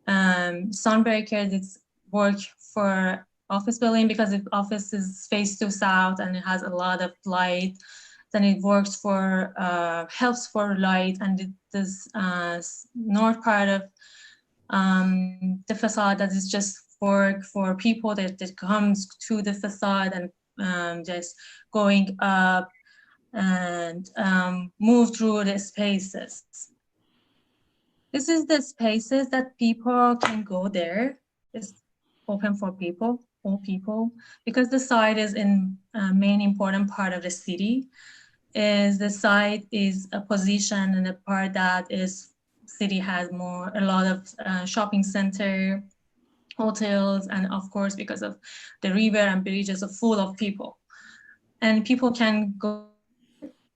sunbreaker that's work for office building, because the office is face to south and it has a lot of light. Then it works for, helps for light, and this north part of the facade that is just work for people that comes to the facade and just going up and move through the spaces. This is the spaces that people can go there. It's open for people, all people, because the site is in main important part of the city. Is the site is a position in the part that is city has a lot of shopping center, hotels, and of course because of the river and bridges are full of people, and people can go,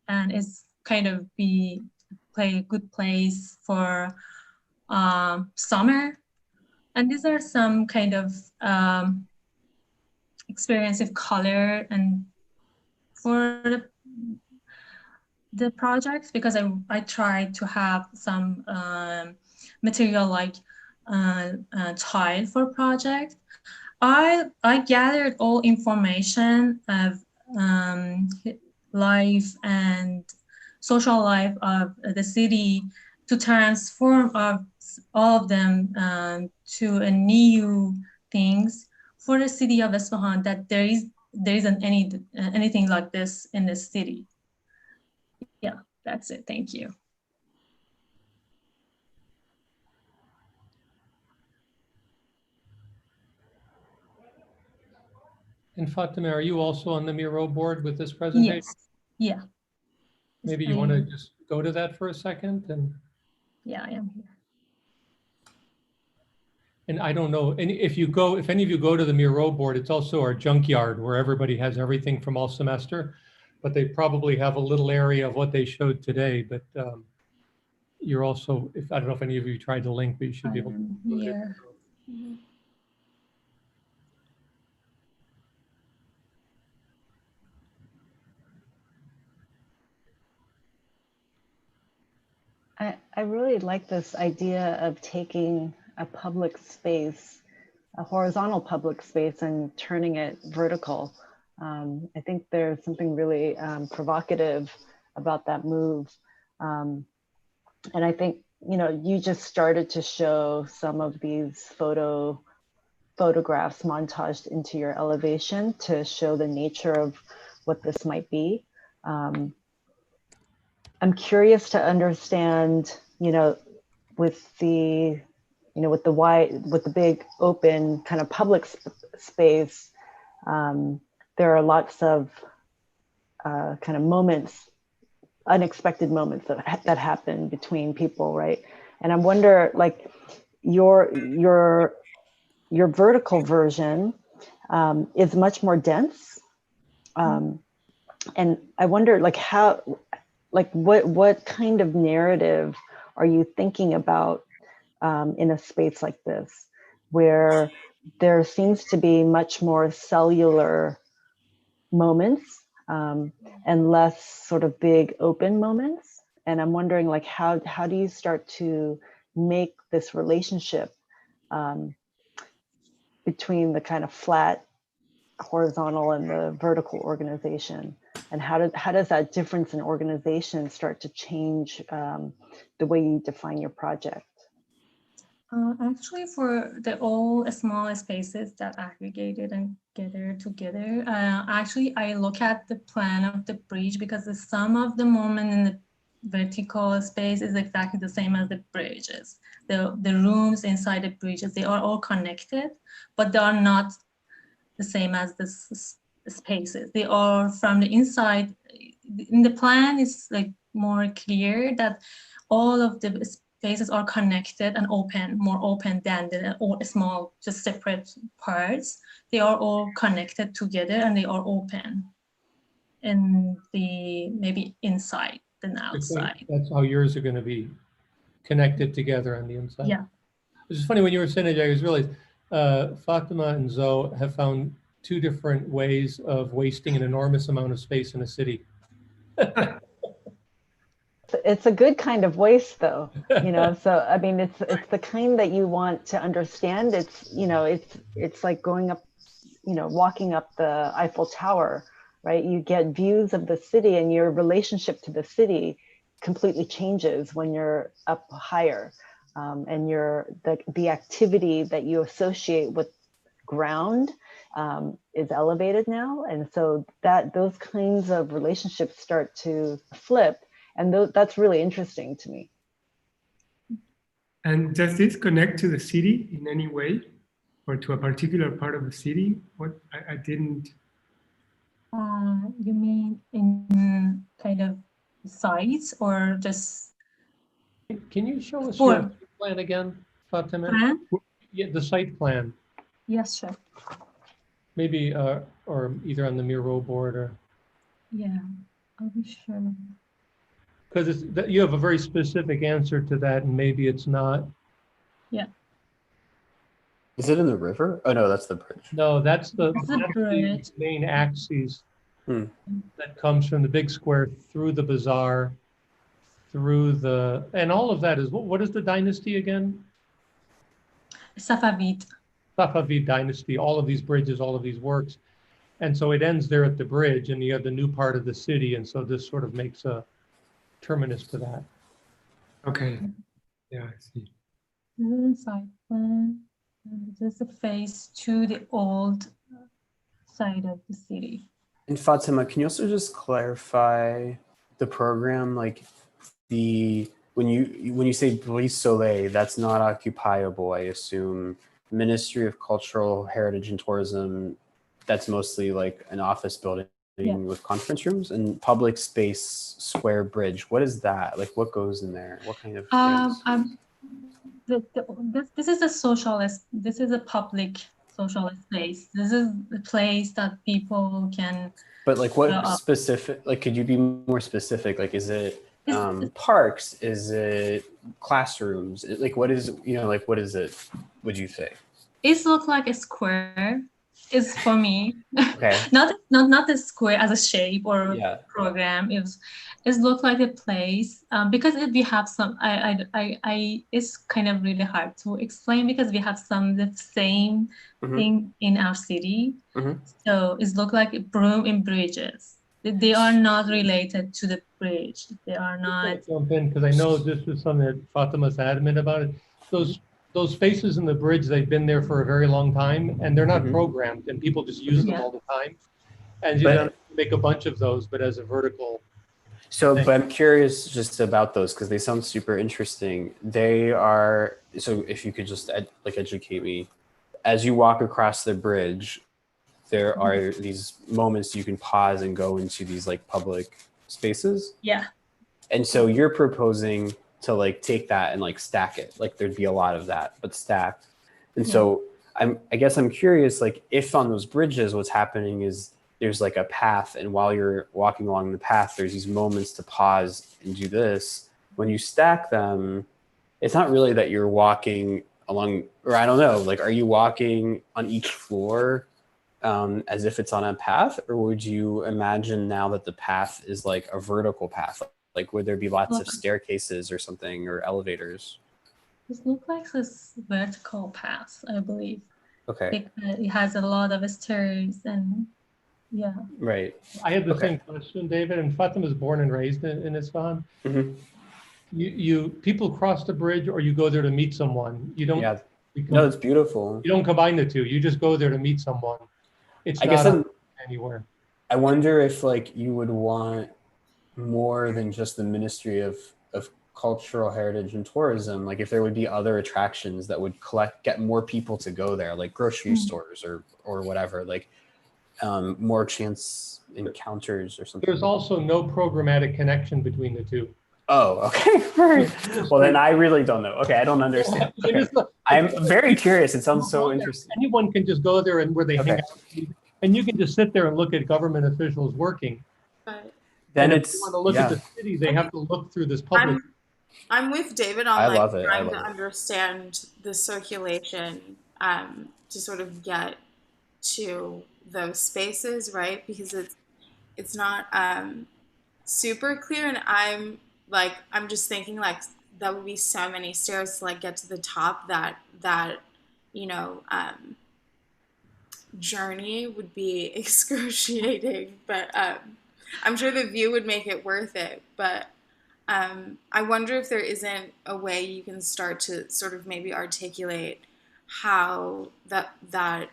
and it's kind of play a good place for summer. And these are some kind of experience of color and for the projects, because I tried to have some material like tile for project. I gathered all information of life and social life of the city to transform all of them to a new things for the city of Isfahan, that there isn't anything like this in the city. Yeah, that's it. Thank you. And Fatemeh, are you also on the Miro board with this presentation? Yes. Yeah. Maybe you want to just go to that for a second. And yeah, I am here. And I don't know, and if any of you go to the Miro board, it's also our junkyard where everybody has everything from all semester, but they probably have a little area of what they showed today. But you're also, I don't know if any of you tried the link, but you should be able to go there. I really like this idea of taking a public space, a horizontal public space, and turning it vertical. I think there's something really provocative about that move. And I think, you know, you just started to show some of these photographs montaged into your elevation to show the nature of what this might be. I'm curious to understand, you know, with the, you know, with the big open kind of public space, there are lots of kind of moments, unexpected moments that happen between people, right? And I wonder, like, your vertical version is much more dense, and I wonder, like, how, like, what kind of narrative are you thinking about in a space like this, where there seems to be much more cellular moments and less sort of big open moments? And I'm wondering, like, how do you start to make this relationship between the kind of flat horizontal and the vertical organization? And how does that difference in organization start to change the way you define your project? Actually, for the all small spaces that aggregated and gathered together, actually, I look at the plan of the bridge, because the sum of the moment in the vertical space is exactly the same as the bridges. The rooms inside the bridges, they are all connected, but they are not the same as the spaces. They are from the inside. In the plan, it's like more clear that all of the spaces are connected and open, more open than the small, just separate parts. They are all connected together and they are open. And the maybe inside than outside. That's how yours are going to be connected together on the inside. Yeah. It's funny, when you were saying it, I just realized Fatemeh and Zoe have found two different ways of wasting an enormous amount of space in a city. It's a good kind of waste, though, you know. So I mean, it's the kind that you want to understand. It's, you know, it's like going up, you know, walking up the Eiffel Tower, right? You get views of the city, and your relationship to the city completely changes when you're up higher, and the activity that you associate with ground is elevated now, and so those kinds of relationships start to flip. And that's really interesting to me. And does this connect to the city in any way, or to a particular part of the city? What I didn't. You mean in kind of sites, or just? Can you show us your plan again, Fatemeh? Plan? Yeah, the site plan. Yes, sure. Maybe, or either on the Miro board or. Yeah, I'll be sure. Because you have a very specific answer to that, and maybe it's not. Yeah. Is it in the river? Oh no, that's the bridge. No, that's the bridge. main axis that comes from the big square through the bazaar, and all of that is, what is the dynasty again? Safavid. Safavid dynasty, all of these bridges, all of these works. And so it ends there at the bridge, and you have the new part of the city, and so this sort of makes a terminus to that. Okay. Yeah, I see. This is the site plan. This is the face to the old side of the city. And Fatemeh, can you also just clarify the program? Like when you say Brise Soleil, that's not occupiable, I assume. Ministry of Cultural Heritage and Tourism, that's mostly like an office building with conference rooms. And public space square bridge, what is that? Like, what goes in there? What kind of things? This is a socialist. This is a public socialist space. This is the place that people can. But like, what specific? Like, could you be more specific? Like, is it parks? Is it classrooms? Like, what is, you know, like, what is it? Would you say? It looks like a square. Is for me. Okay. not the square as a shape or program. it looks like a place because we have some. It's kind of really hard to explain because we have some the same thing in our city. So it looks like a broom in bridges. They are not related to the bridge. They are not. Jump in because I know this was something that Fatima's adamant about it. Those spaces in the bridge, they've been there for a very long time, and they're not programmed, and people just use them all the time. And you don't make a bunch of those, but as a vertical. So, but I'm curious just about those because they sound super interesting. They are, so if you could just educate me, as you walk across the bridge, there are these moments you can pause and go into these like public spaces. Yeah. And so you're proposing to like take that and like stack it. Like there'd be a lot of that, but stacked. And so I guess I'm curious, like if on those bridges, what's happening is there's like a path, and while you're walking along the path, there's these moments to pause and do this. When you stack them, it's not really that you're walking along, or I don't know, like, are you walking on each floor as if it's on a path, or would you imagine now that the path is like a vertical path? Like, would there be lots of staircases or something, or elevators? It looks like this vertical path, I believe. Okay. It has a lot of stairs and yeah. Right. I had the same question, David, and Fatima was born and raised in Isfahan. People cross the bridge or you go there to meet someone. You don't. Yeah. No, it's beautiful. You don't combine the two. You just go there to meet someone. It's not anywhere. I wonder if like you would want more than just the Ministry of Cultural Heritage and Tourism. Like if there would be other attractions that would get more people to go there, like grocery stores or whatever, like more chance encounters or something. There's also no programmatic connection between the two. Oh, okay. Well, then I really don't know. Okay, I don't understand. Okay. I'm very curious. It sounds so interesting. Anyone can just go there and where they hang out, and you can just sit there and look at government officials working. Then if you want to look at the city, they have to look through this public. I'm with David on trying to understand the circulation to sort of get to those spaces, right? Because it's not super clear, and I'm just thinking like that would be so many stairs to like get to the top that journey would be excruciating, but I'm sure the view would make it worth it. But I wonder if there isn't a way you can start to sort of maybe articulate how that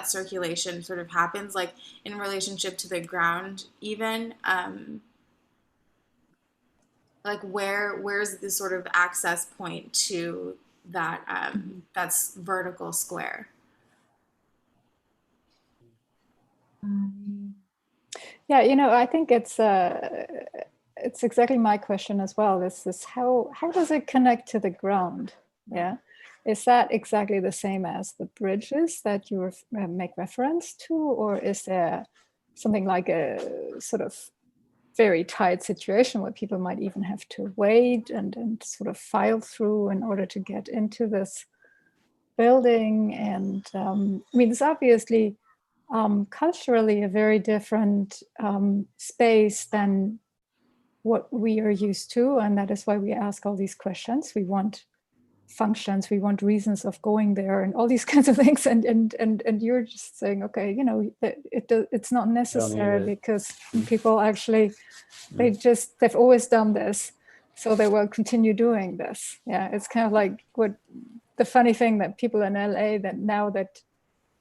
circulation sort of happens, like in relationship to the ground, even like where's the sort of access point to that that's vertical square. Yeah, I think it's exactly my question as well. This is how does it connect to the ground? Yeah, is that exactly the same as the bridges that you make reference to, or is there something like a sort of very tight situation where people might even have to wait and sort of file through in order to get into this building? And I mean, it's obviously culturally a very different space than what we are used to, and that is why we ask all these questions. We want functions, we want reasons of going there, and all these kinds of things. And you're just saying, okay, it's not necessary because people actually they've always done this, so they will continue doing this. Yeah, it's kind of like what the funny thing that people in LA that now that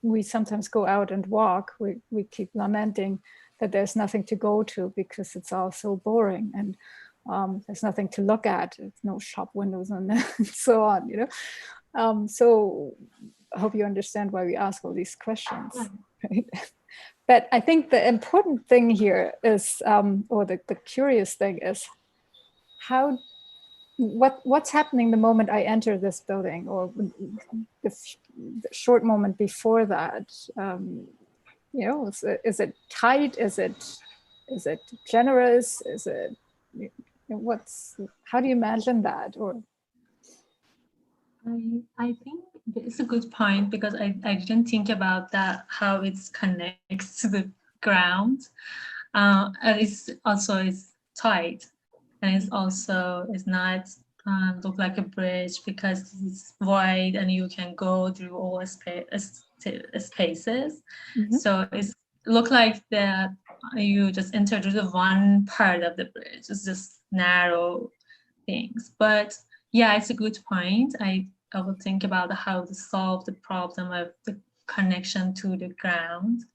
we sometimes go out and walk, we keep lamenting that there's nothing to go to because it's all so boring and there's nothing to look at. There's no shop windows and so on, so I hope you understand why we ask all these questions. Right? But I think the important thing here is, or the curious thing is, what's happening the moment I enter this building, or the short moment before that? Is it tight? Is it generous? Is it how do you imagine that? Or I think it's a good point because I didn't think about that, how it connects to the ground. And it's tight, and it's not look like a bridge because it's wide and you can go through all spaces. Mm-hmm. So it's look like that you just enter through the one part of the bridge. It's just narrow things. But yeah, it's a good point. I will think about how to solve the problem of the connection to the ground,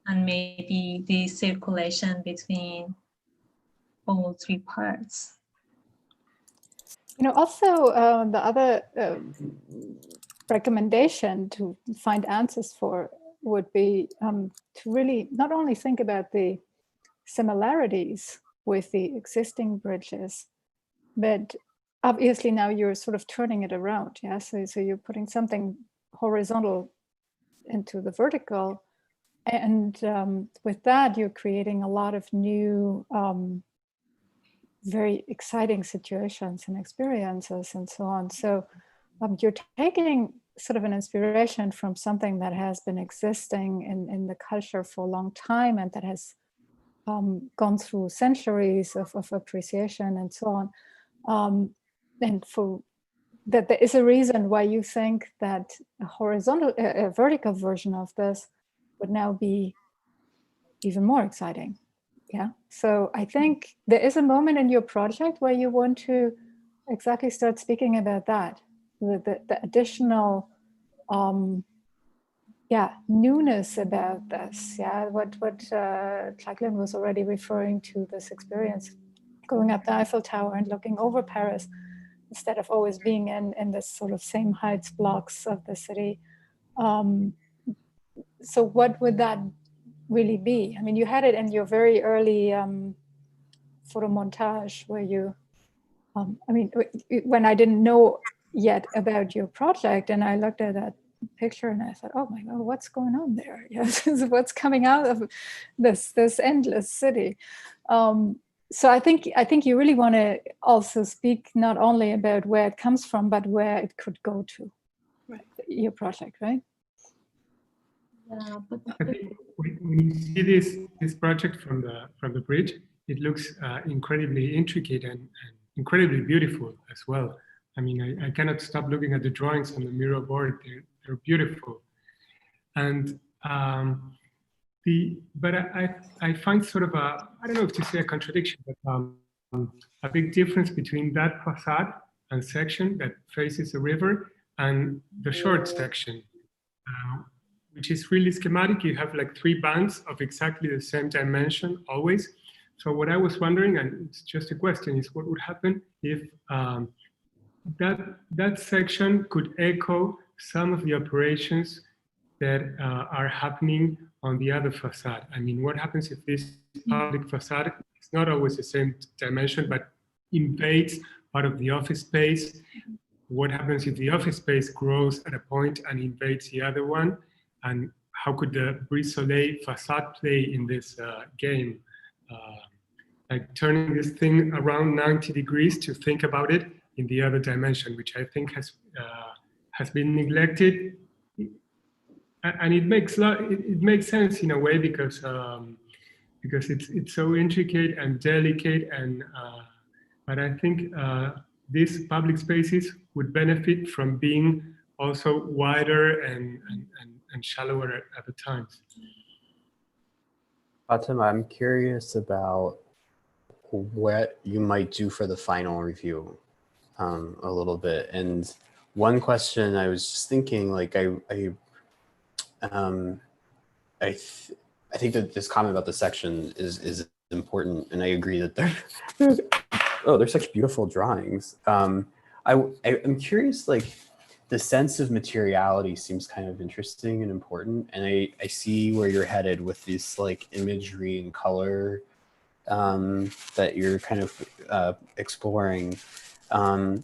and maybe the circulation between all three parts. Also the other recommendation to find answers for would be to really not only think about the similarities with the existing bridges, but obviously now you're sort of turning it around. Yeah, so you're putting something horizontal into the vertical, and with that you're creating a lot of new very exciting situations and experiences and so on. So you're taking sort of an inspiration from something that has been existing in the culture for a long time and that has gone through centuries of appreciation and so on. And for that, there is a reason why you think that a vertical version of this would now be even more exciting. Yeah, so I think there is a moment in your project where you want to exactly start speaking about that, the additional, newness about this. Yeah, what Jackilin was already referring to, this experience, going up the Eiffel Tower and looking over Paris instead of always being in this sort of same heights blocks of the city. So what would that really be? I mean, you had it in your very early photo montage where you, when I didn't know yet about your project and I looked at that picture and I thought, oh my God, what's going on there? Yes, what's coming out of this endless city? So I think you really want to also speak not only about where it comes from, but where it could go to. Right. Your project, right? Yeah, but I think when you see this project from the bridge, it looks incredibly intricate and incredibly beautiful as well. I mean, I cannot stop looking at the drawings on the mural board. They're beautiful, and but I find sort of I don't know if to say a contradiction, but a big difference between that facade and section that faces the river and the short section. Which is really schematic. You have like 3 bands of exactly the same dimension always. So what I was wondering, and it's just a question, is what would happen if that section could echo some of the operations that are happening on the other facade? I mean, what happens if this public facade is not always the same dimension, but invades part of the office space? What happens if the office space grows at a point and invades the other one? And how could the Brise Soleil facade play in this game? Like turning this thing around 90 degrees to think about it in the other dimension, which I think has been neglected. And it makes sense in a way because it's so intricate and delicate, and but I think these public spaces would benefit from being also wider and shallower at the times. Fatemeh, I'm curious about what you might do for the final review a little bit. And one question I was just thinking, like I think that this comment about the section is important, and I agree that they're such beautiful drawings. I'm curious, like, the sense of materiality seems kind of interesting and important, and I see where you're headed with this like imagery and color that you're kind of exploring. I'm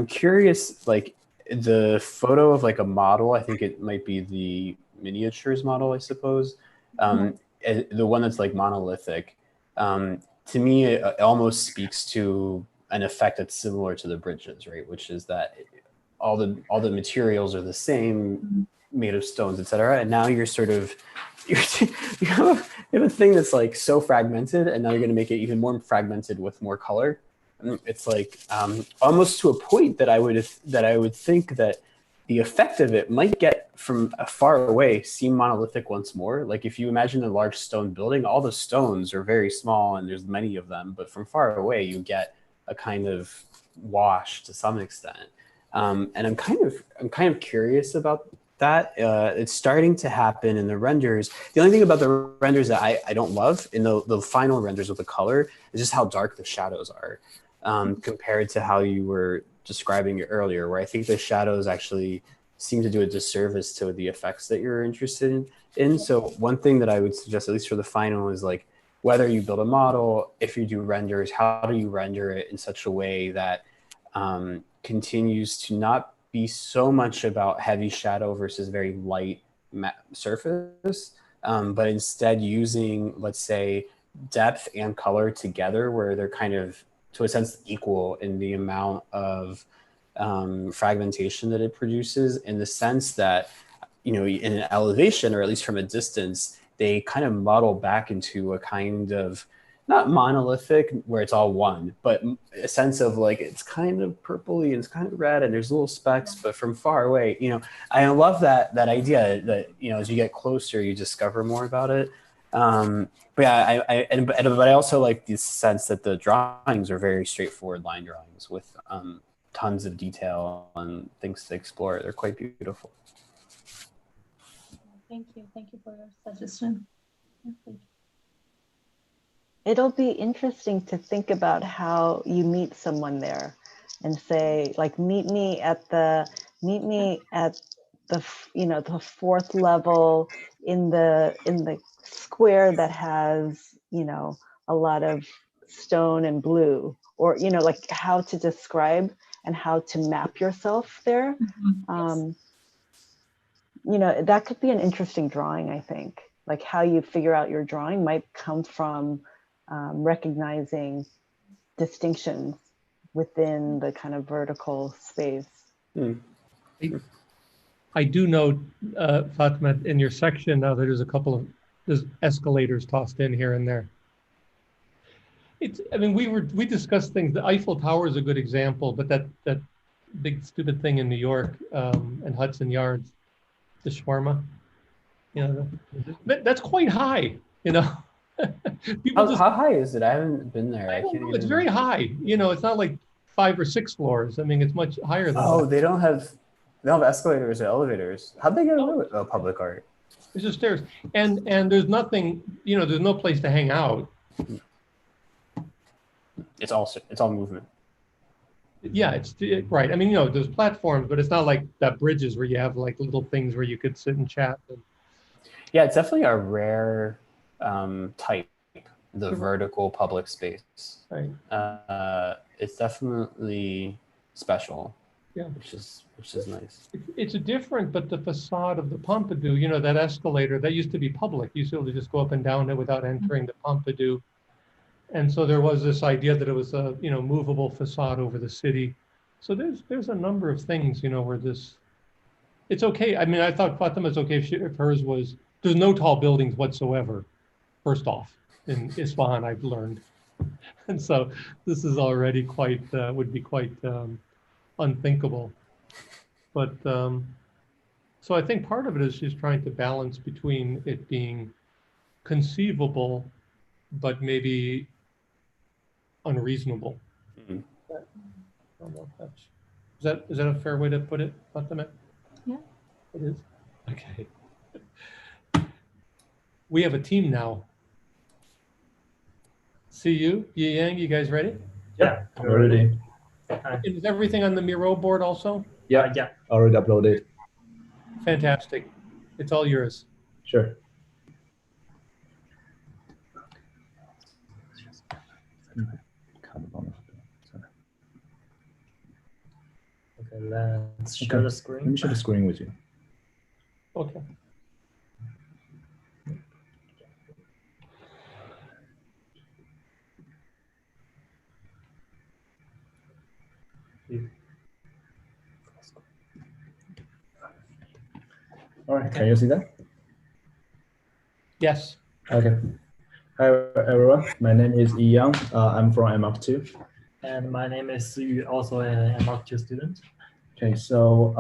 curious, like the photo of like a model. I think it might be the miniatures model, I suppose. The one that's like monolithic. To me, it almost speaks to an effect that's similar to the bridges, right? Which is that all the materials are the same, made of stones, etc. And now you're sort of you have a thing that's like so fragmented, and now you're going to make it even more fragmented with more color. It's like almost to a point that I would think that the effect of it might get from far away seem monolithic once more. Like if you imagine a large stone building, all the stones are very small and there's many of them, but from far away you get a kind of wash to some extent. And I'm kind of curious about that. It's starting to happen in the renders. The only thing about the renders that I don't love in the final renders with the color is just how dark the shadows are compared to how you were describing it earlier, where I think the shadows actually seem to do a disservice to the effects that you're interested in. So one thing that I would suggest, at least for the final, is like whether you build a model, if you do renders, how do you render it in such a way that continues to not be so much about heavy shadow versus very light surface, but instead using, let's say, depth and color together, where they're kind of, to a sense, equal in the amount of fragmentation that it produces, in the sense that, you know, in an elevation, or at least from a distance, they kind of model back into a kind of, not monolithic where it's all one, but a sense of like it's kind of purpley and it's kind of red and there's little specks, but from far away, you know, I love that idea that, you know, as you get closer, you discover more about it. But yeah, but I also like the sense that the drawings are very straightforward line drawings with tons of detail and things to explore. They're quite beautiful. Thank you for your suggestion. It'll be interesting to think about how you meet someone there and say, like, meet me at the you know, the fourth level in the square that has, you know, a lot of stone and blue, or, you know, like how to describe and how to map yourself there. You know, that could be an interesting drawing, I think. Like how you figure out your drawing might come from recognizing distinctions within the kind of vertical space. I do know, Fatemeh, in your section now, there's a couple of escalators tossed in here and there. I mean, we discussed things. The Eiffel Tower is a good example, but that big stupid thing in New York and Hudson Yards, the shawarma, you know, that's quite high, you know. How high is it? I haven't been there. I can't. It's very high. You know, it's not like 5 or 6 floors. I mean, it's much higher than that. They don't have escalators or elevators. How'd they get away with public art? There's just stairs, and there's nothing. You know, there's no place to hang out. It's all movement. Yeah, it's right. I mean, you know, there's platforms, but it's not like that bridges where you have like little things where you could sit and chat. Yeah, it's definitely a rare type, the vertical public space. Right. It's definitely special. Yeah, which is nice. It's different, but the facade of the Pompidou, you know, that escalator that used to be public. You used to be able to just go up and down it without entering the Pompidou. And so there was this idea that it was a, you know, movable facade over the city. So there's a number of things, you know, where it's okay. I mean, I thought Fatemeh's okay if hers was, there's no tall buildings whatsoever, first off, in Isfahan, I've learned. And so this is already quite, would be quite unthinkable. But, so I think part of it is she's trying to balance between it being conceivable, but maybe unreasonable. I don't know if that's, is that a fair way to put it, Fatemeh? Yeah. It is? Okay. We have a team now. Siyu, Yiyang, you guys ready? Yeah, we're ready. Is everything on the Miro board also? Yeah, already uploaded. Fantastic. It's all yours. Sure. Okay, let's share the screen. Let me share the screen with you. Okay. All right, can you see that? Yes. Okay. Hi, everyone. My name is Yiyang. I'm from MARC2. And my name is Siyu, also an MARC2 student. Okay, so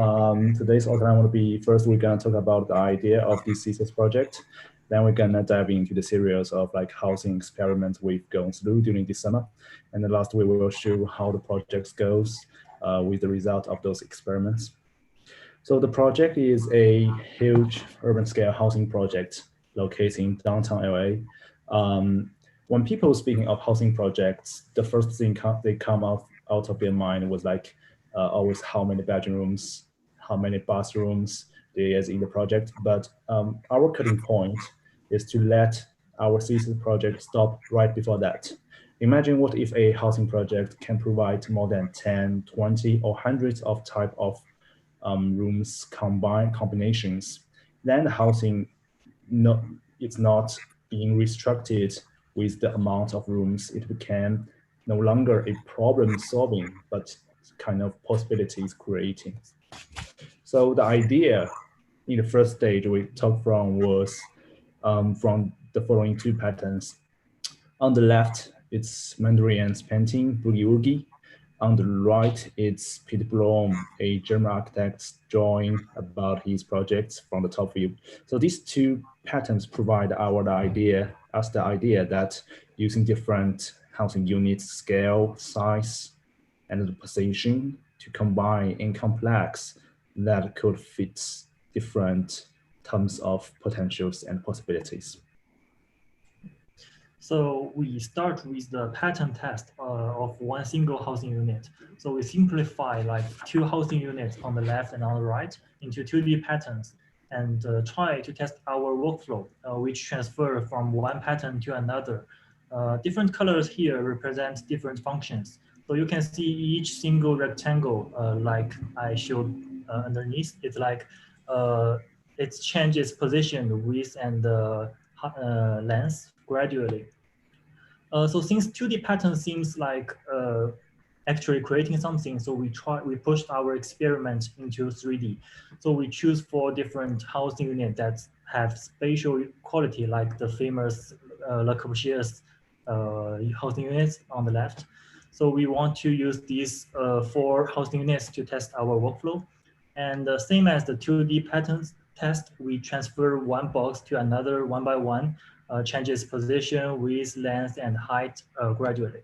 today's outline will be, first we're gonna talk about the idea of this thesis project. Then we're gonna dive into the series of like housing experiments we've gone through during this summer. And then last we will show how the project goes with the result of those experiments. So the project is a huge urban scale housing project located in downtown LA. When people speaking of housing projects, the first thing they come out of their mind was like always how many bedrooms, how many bathrooms there is in the project. But our cutting point is to let our thesis project stop right before that. Imagine what if a housing project can provide more than 10, 20, or hundreds of type of rooms combinations. Then the housing, it's not being restricted with the amount of rooms. It became no longer a problem solving, but kind of possibilities creating. So the idea in the first stage we talked from was from the following two patterns. On the left, it's Mandarin's painting, Boogie Woogie. On the right, it's Peter Blom, a German architect's drawing about his projects from the top view. So these two patterns provide the idea that using different housing units, scale, size, and the position to combine in complex that could fit different terms of potentials and possibilities. So we start with the pattern test of one single housing unit. So we simplify like two housing units on the left and on the right into 2D patterns and try to test our workflow, which transfer from one pattern to another. Different colors here represent different functions. So you can see each single rectangle, like I showed underneath, it's like it changes position, width, and length gradually. So since 2D pattern seems like actually creating something, so we pushed our experiment into 3D. So we choose 4 different housing units that have spatial quality, like the famous Le Corbusier's housing units on the left. So we want to use these 4 housing units to test our workflow. And same as the 2D patterns test, we transfer one box to another one by one, changes position, width, length, and height gradually.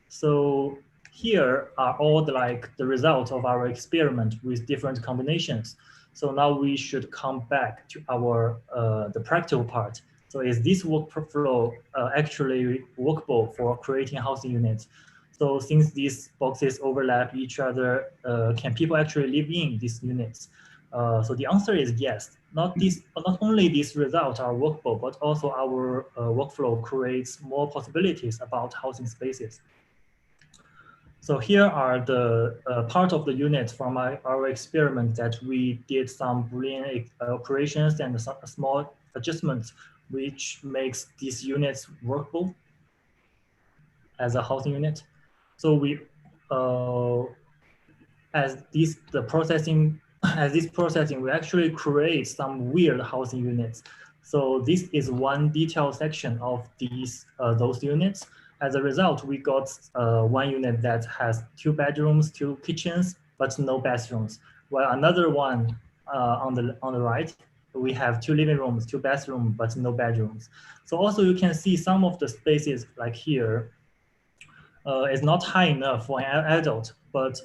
So here are all the results of our experiment with different combinations. So now we should come back to our the practical part. So is this workflow actually workable for creating housing units? So since these boxes overlap each other, can people actually live in these units? So the answer is yes. Not only these results are workable, but also our workflow creates more possibilities about housing spaces. So here are the part of the units from our experiment that we did some Boolean operations and some small adjustments, which makes these units workable as a housing unit. So we, as this processing, we actually create some weird housing units. So this is one detailed section of those units. As a result, we got one unit that has 2 bedrooms, 2 kitchens, but no bathrooms. While another one on the right, we have 2 living rooms, 2 bathrooms, but no bedrooms. So also you can see some of the spaces like here is not high enough for an adult, but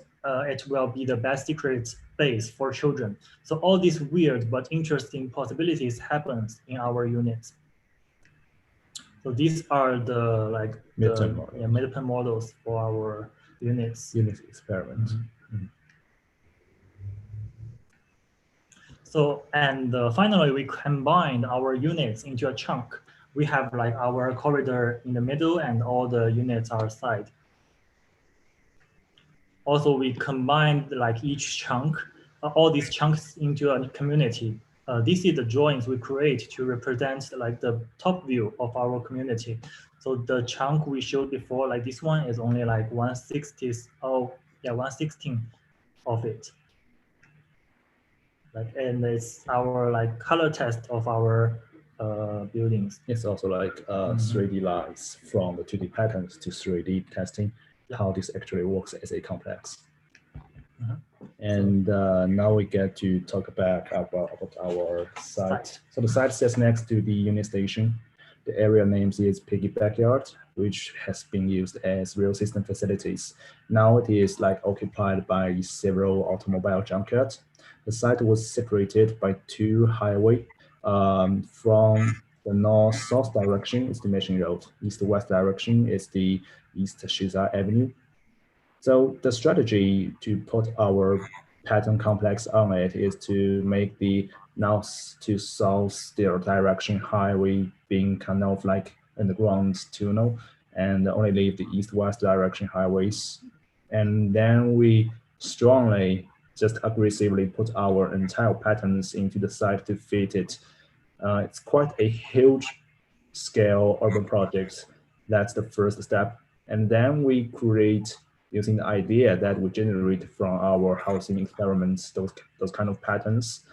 it will be the best secret space for children. So all these weird but interesting possibilities happens in our units. So these are the midterm models for our units. Unit experiment. Mm-hmm. So, and finally, we combined our units into a chunk. We have like our corridor in the middle and all the units are side. Also, we combined like each chunk, all these chunks into a community. This is the drawings we create to represent like the top view of our community. So the chunk we showed before, like this one is only like 1/16 of it. Like, and it's our like color test of our buildings. It's also like 3D lines from the 2D patterns to 3D testing, how this actually works as a complex. And now we get to talk about our site. So the site sits next to the unit station. The area name is Piggy Backyard, which has been used as rail system facilities. Now it is like occupied by several automobile junkyards. The site was separated by two highways. From the north-south direction is the Mission Road. East-west direction is the East Shiza Avenue. So the strategy to put our pattern complex on it is to make the north to south direction highway being kind of like underground tunnel, and only leave the east-west direction highways. And then we strongly, just aggressively put our entire patterns into the site to fit it. It's quite a huge scale urban project. That's the first step. And then we create, using the idea that we generate from our housing experiments, those kind of patterns.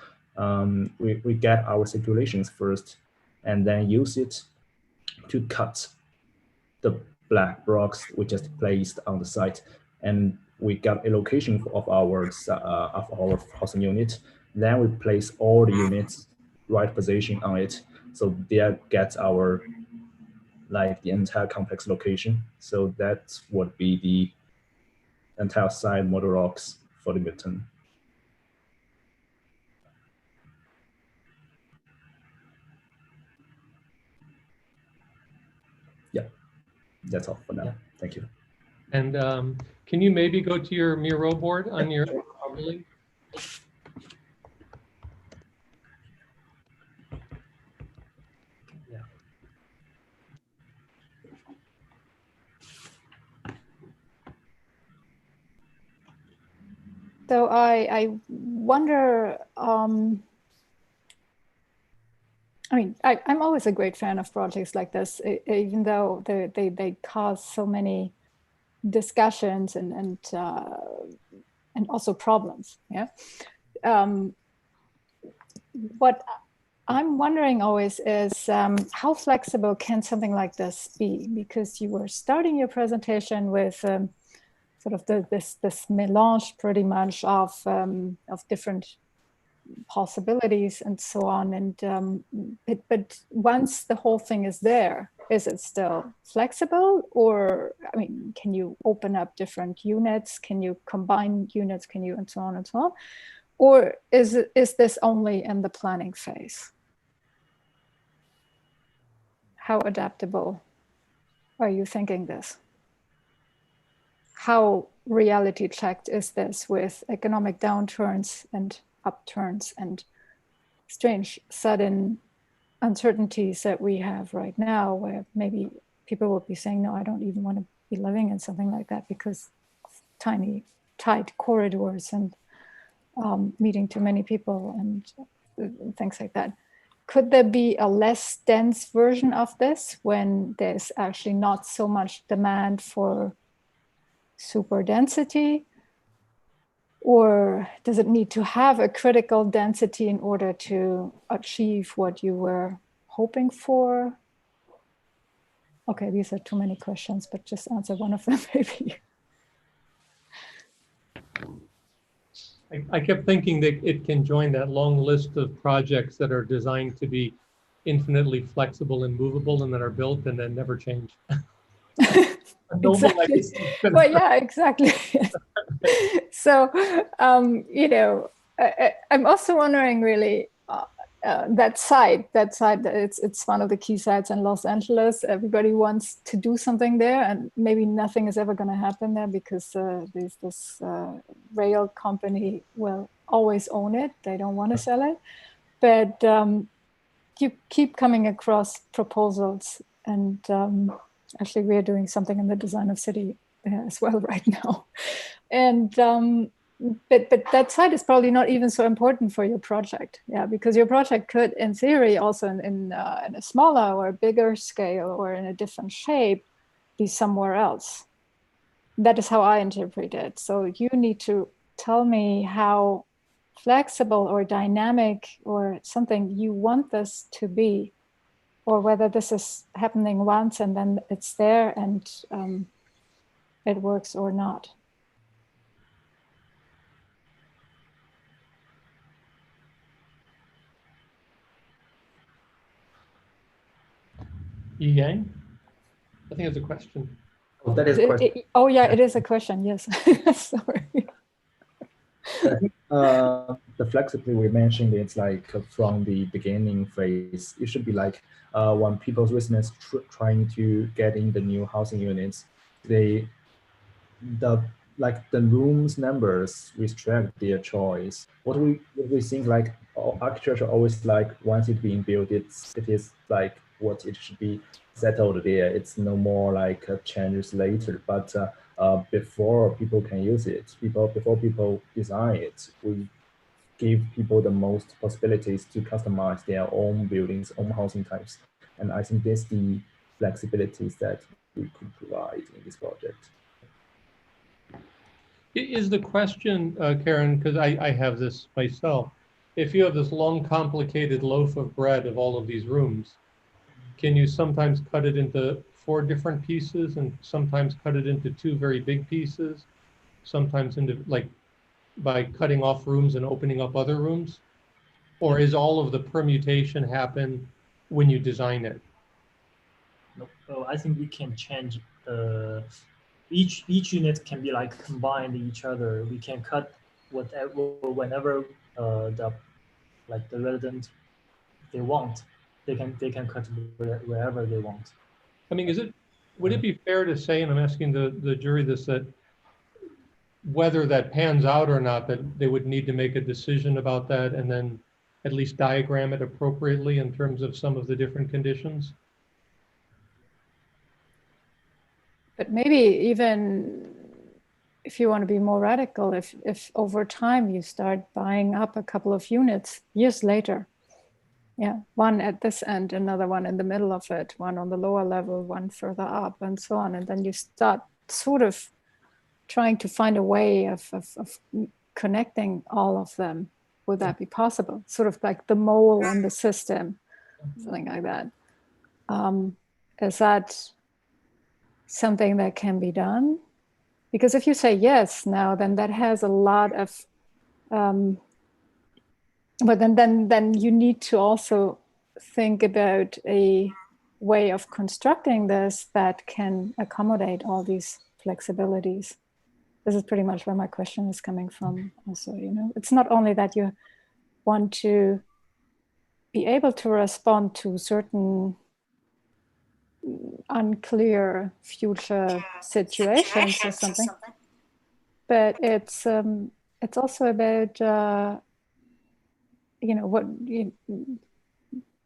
We get our circulations first, and then use it to cut the black blocks we just placed on the site. And we got a location of our housing unit. Then we place all the units right position on it. So that gets our, like the entire complex location. So that would be the entire side model rocks for the midterm. Yeah, that's all for now. Yeah. Thank you. And can you maybe go to your Miro board on your link? Yeah. So I wonder, I mean, I'm always a great fan of projects like this, even though they cause so many discussions and also problems. Yeah. What I'm wondering always is how flexible can something like this be? Because you were starting your presentation with sort of this melange pretty much of different possibilities and so on. And but once the whole thing is there, is it still flexible? Or, I mean, can you open up different units? Can you combine units? Can you, and so on and so on? Or is this only in the planning phase? How adaptable are you thinking this? How reality checked is this with economic downturns and upturns and strange sudden uncertainties that we have right now, where maybe people will be saying, no, I don't even want to be living in something like that because of tiny, tight corridors and meeting too many people and things like that. Could there be a less dense version of this when there's actually not so much demand for super density? Or does it need to have a critical density in order to achieve what you were hoping for? Okay, these are too many questions, but just answer one of them maybe. I kept thinking that it can join that long list of projects that are designed to be infinitely flexible and movable and that are built and then never change. Exactly. Well, yeah, exactly. So, you know, I'm also wondering really that site, it's one of the key sites in Los Angeles. Everybody wants to do something there, and maybe nothing is ever going to happen there because this rail company will always own it. They don't want to sell it. But you keep coming across proposals, and actually we are doing something in the design of city as well right now. And but that site is probably not even so important for your project, yeah, because your project could, in theory, also in a smaller or a bigger scale or in a different shape, be somewhere else. That is how I interpret it. So you need to tell me how flexible or dynamic or something you want this to be, or whether this is happening once and then it's there and it works or not. Yiyang? I think it's a question. Oh, that is a question. Oh yeah, it is a question, yes. Sorry. I think the flexibility we mentioned, it's like from the beginning phase, it should be like when people's residents trying to get in the new housing units, the rooms numbers restrict their choice. What we think, like architecture always, like once it's being built, it is like what it should be settled there. It's no more like changes later. But before people can use it, before people design it, we give people the most possibilities to customize their own buildings, own housing types. And I think that's the flexibilities that we could provide in this project. Is the question, Karen, because I have this myself, if you have this long, complicated loaf of bread of all of these rooms, can you sometimes cut it into 4 different pieces and sometimes cut it into 2 very big pieces, sometimes into like by cutting off rooms and opening up other rooms? Or is all of the permutation happen when you design it? No, I think we can change each unit can be like combined each other. We can cut whatever whenever the resident they want. They can cut wherever they want. I mean, would it be fair to say, and I'm asking the jury this, that whether that pans out or not, that they would need to make a decision about that and then at least diagram it appropriately in terms of some of the different conditions? But maybe even if you want to be more radical, if over time you start buying up a couple of units years later, yeah, one at this end, another one in the middle of it, one on the lower level, one further up, and so on. And then you start sort of trying to find a way of connecting all of them. Would that be possible? Sort of like the mole in the system, something like that. Is that something that can be done? Because if you say yes now, then that has a lot of, but then you need to also think about a way of constructing this that can accommodate all these flexibilities. This is pretty much where my question is coming from also, you know. It's not only that you want to be able to respond to certain unclear future situations or something, but it's also about you know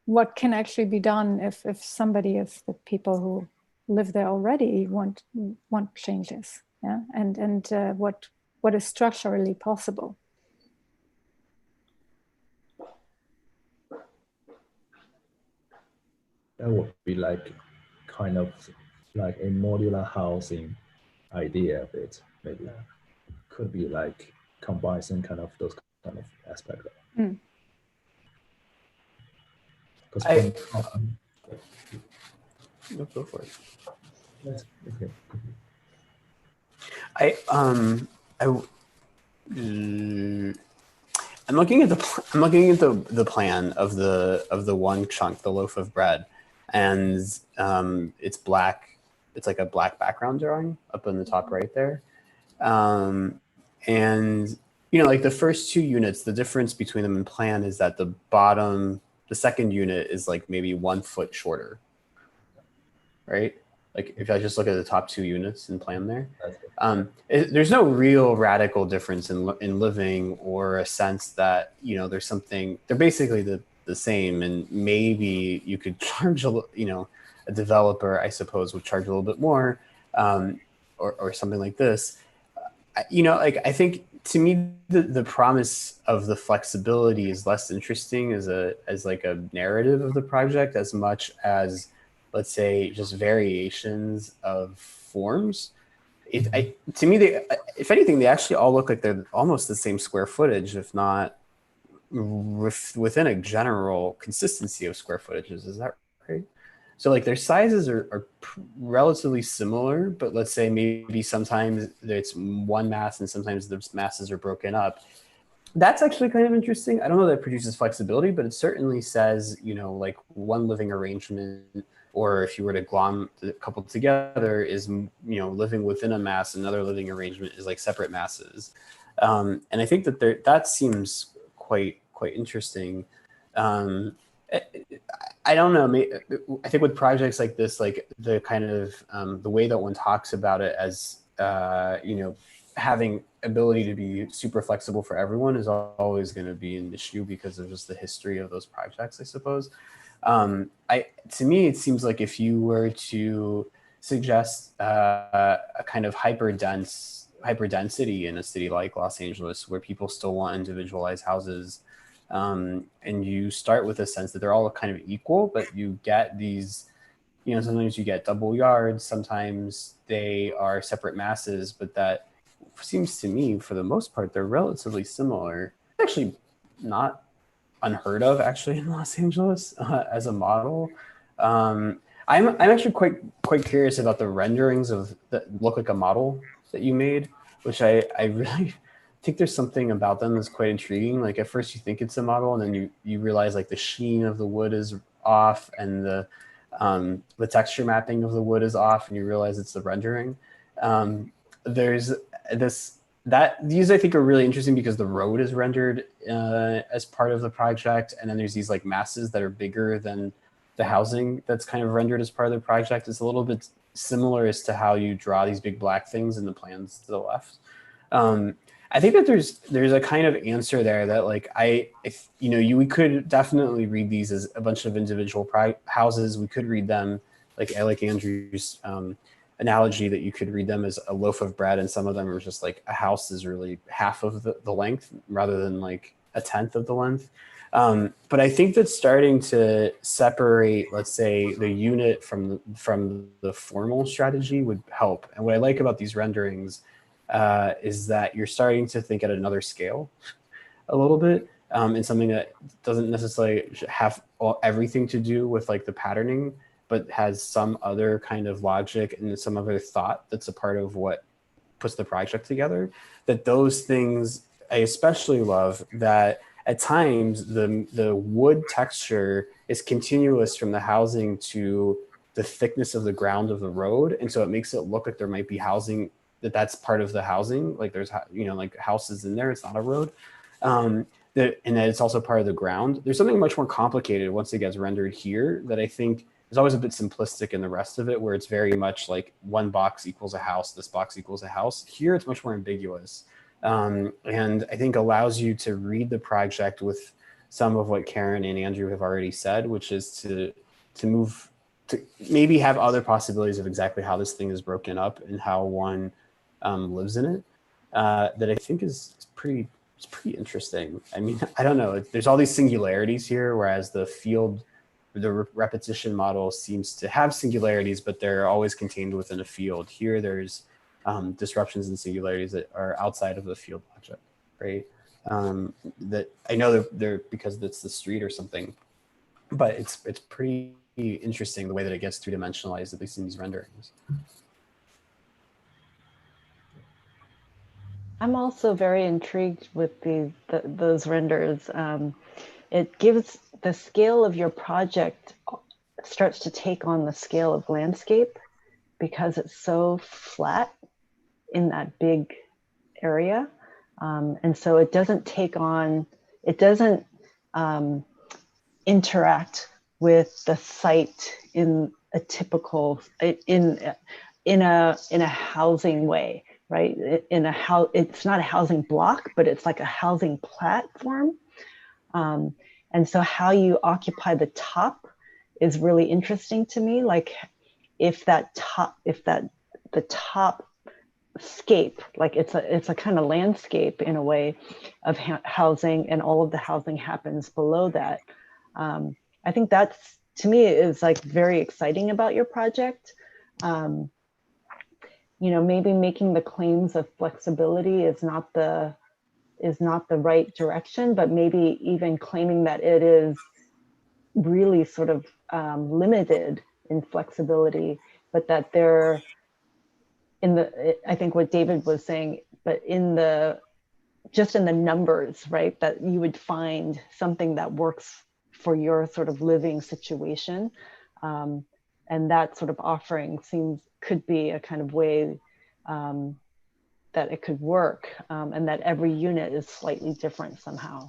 what can actually be done if the people who live there already want changes, yeah, and what is structurally possible. That would be like kind of like a modular housing idea of it. Maybe could be like combine some kind of those kind of aspects. Mm. Go for it. Yes, okay. I'm looking at the plan of the one chunk, the loaf of bread, and it's black. It's like a black background drawing up in the top right there, and you know, like the first 2 units, the difference between them in plan is that the second unit is like maybe 1 foot shorter, right? Like if I just look at the top 2 units in plan there, there's no real radical difference in living or a sense that, you know, there's something, they're basically the same, and maybe you could charge a developer, I suppose, would charge a little bit more, or something like this. You know, like I think to me the promise of the flexibility is less interesting as like a narrative of the project as much as, let's say, just variations of forms. To me, if anything, they actually all look like they're almost the same square footage, if not within a general consistency of square footages. Is that right? So like their sizes are relatively similar, but let's say maybe sometimes it's one mass and sometimes those masses are broken up. That's actually kind of interesting. I don't know that it produces flexibility, but it certainly says, you know, like one living arrangement, or if you were to glom the couple together, is, you know, living within a mass, another living arrangement is like separate masses. And I think that that seems quite interesting. I don't know. I think with projects like this, like the kind of the way that one talks about it as you know, having ability to be super flexible for everyone is always going to be an issue because of just the history of those projects, I suppose. To me, it seems like if you were to suggest a kind of hyperdensity in a city like Los Angeles, where people still want individualized houses, and you start with a sense that they're all kind of equal, but you get these, you know, sometimes you get double yards, sometimes they are separate masses, but that seems to me, for the most part, they're relatively similar. Actually, not unheard of actually in Los Angeles as a model. I'm actually quite curious about the renderings of that look like a model that you made, which I really think there's something about them that's quite intriguing. Like at first you think it's a model, and then you realize like the sheen of the wood is off, and the texture mapping of the wood is off, and you realize it's the rendering. There's these I think are really interesting because the road is rendered as part of the project, and then there's these like masses that are bigger than the housing that's kind of rendered as part of the project. It's a little bit similar as to how you draw these big black things in the plans to the left. I think that there's a kind of answer there that like if you know, we could definitely read these as a bunch of individual houses. We could read them like I like Andrew's analogy that you could read them as a loaf of bread, and some of them are just like a house is really half of the length rather than like a tenth of the length. But I think that starting to separate, let's say, the unit from the formal strategy would help. And what I like about these renderings is that you're starting to think at another scale a little bit, and something that doesn't necessarily have everything to do with like the patterning, but has some other kind of logic and some other thought that's a part of what puts the project together. That those things, I especially love that at times the wood texture is continuous from the housing to the thickness of the ground of the road. And so it makes it look like there might be housing, that's part of the housing. Like there's, you know, like houses in there, it's not a road. And that it's also part of the ground. There's something much more complicated once it gets rendered here that I think is always a bit simplistic in the rest of it, where it's very much like one box equals a house, this box equals a house. Here it's much more ambiguous. And I think allows you to read the project with some of what Karen and Andrew have already said, which is to move to maybe have other possibilities of exactly how this thing is broken up and how one lives in it. That I think is pretty interesting. I mean, I don't know. There's all these singularities here, whereas the field, the repetition model seems to have singularities, but they're always contained within a field. Here, there's disruptions and singularities that are outside of the field logic, right? That I know they're because it's the street or something, but it's pretty interesting the way that it gets three-dimensionalized, at least in these renderings. I'm also very intrigued with those renders. It gives the scale of your project starts to take on the scale of landscape because it's so flat in that big area. And so it doesn't take on, it doesn't interact with the site in a typical, in a housing way, right? It's not a housing block, but it's like a housing platform. And so how you occupy the top is really interesting to me. Like if the top scape, like it's a kind of landscape in a way of housing, and all of the housing happens below that. I think that's, to me, is like very exciting about your project. You know, maybe making the claims of flexibility is not is not the right direction, but maybe even claiming that it is really sort of limited in flexibility, but that they're I think what David was saying, but just in the numbers, right? That you would find something that works for your sort of living situation. And that sort of offering could be a kind of way that it could work, and that every unit is slightly different somehow.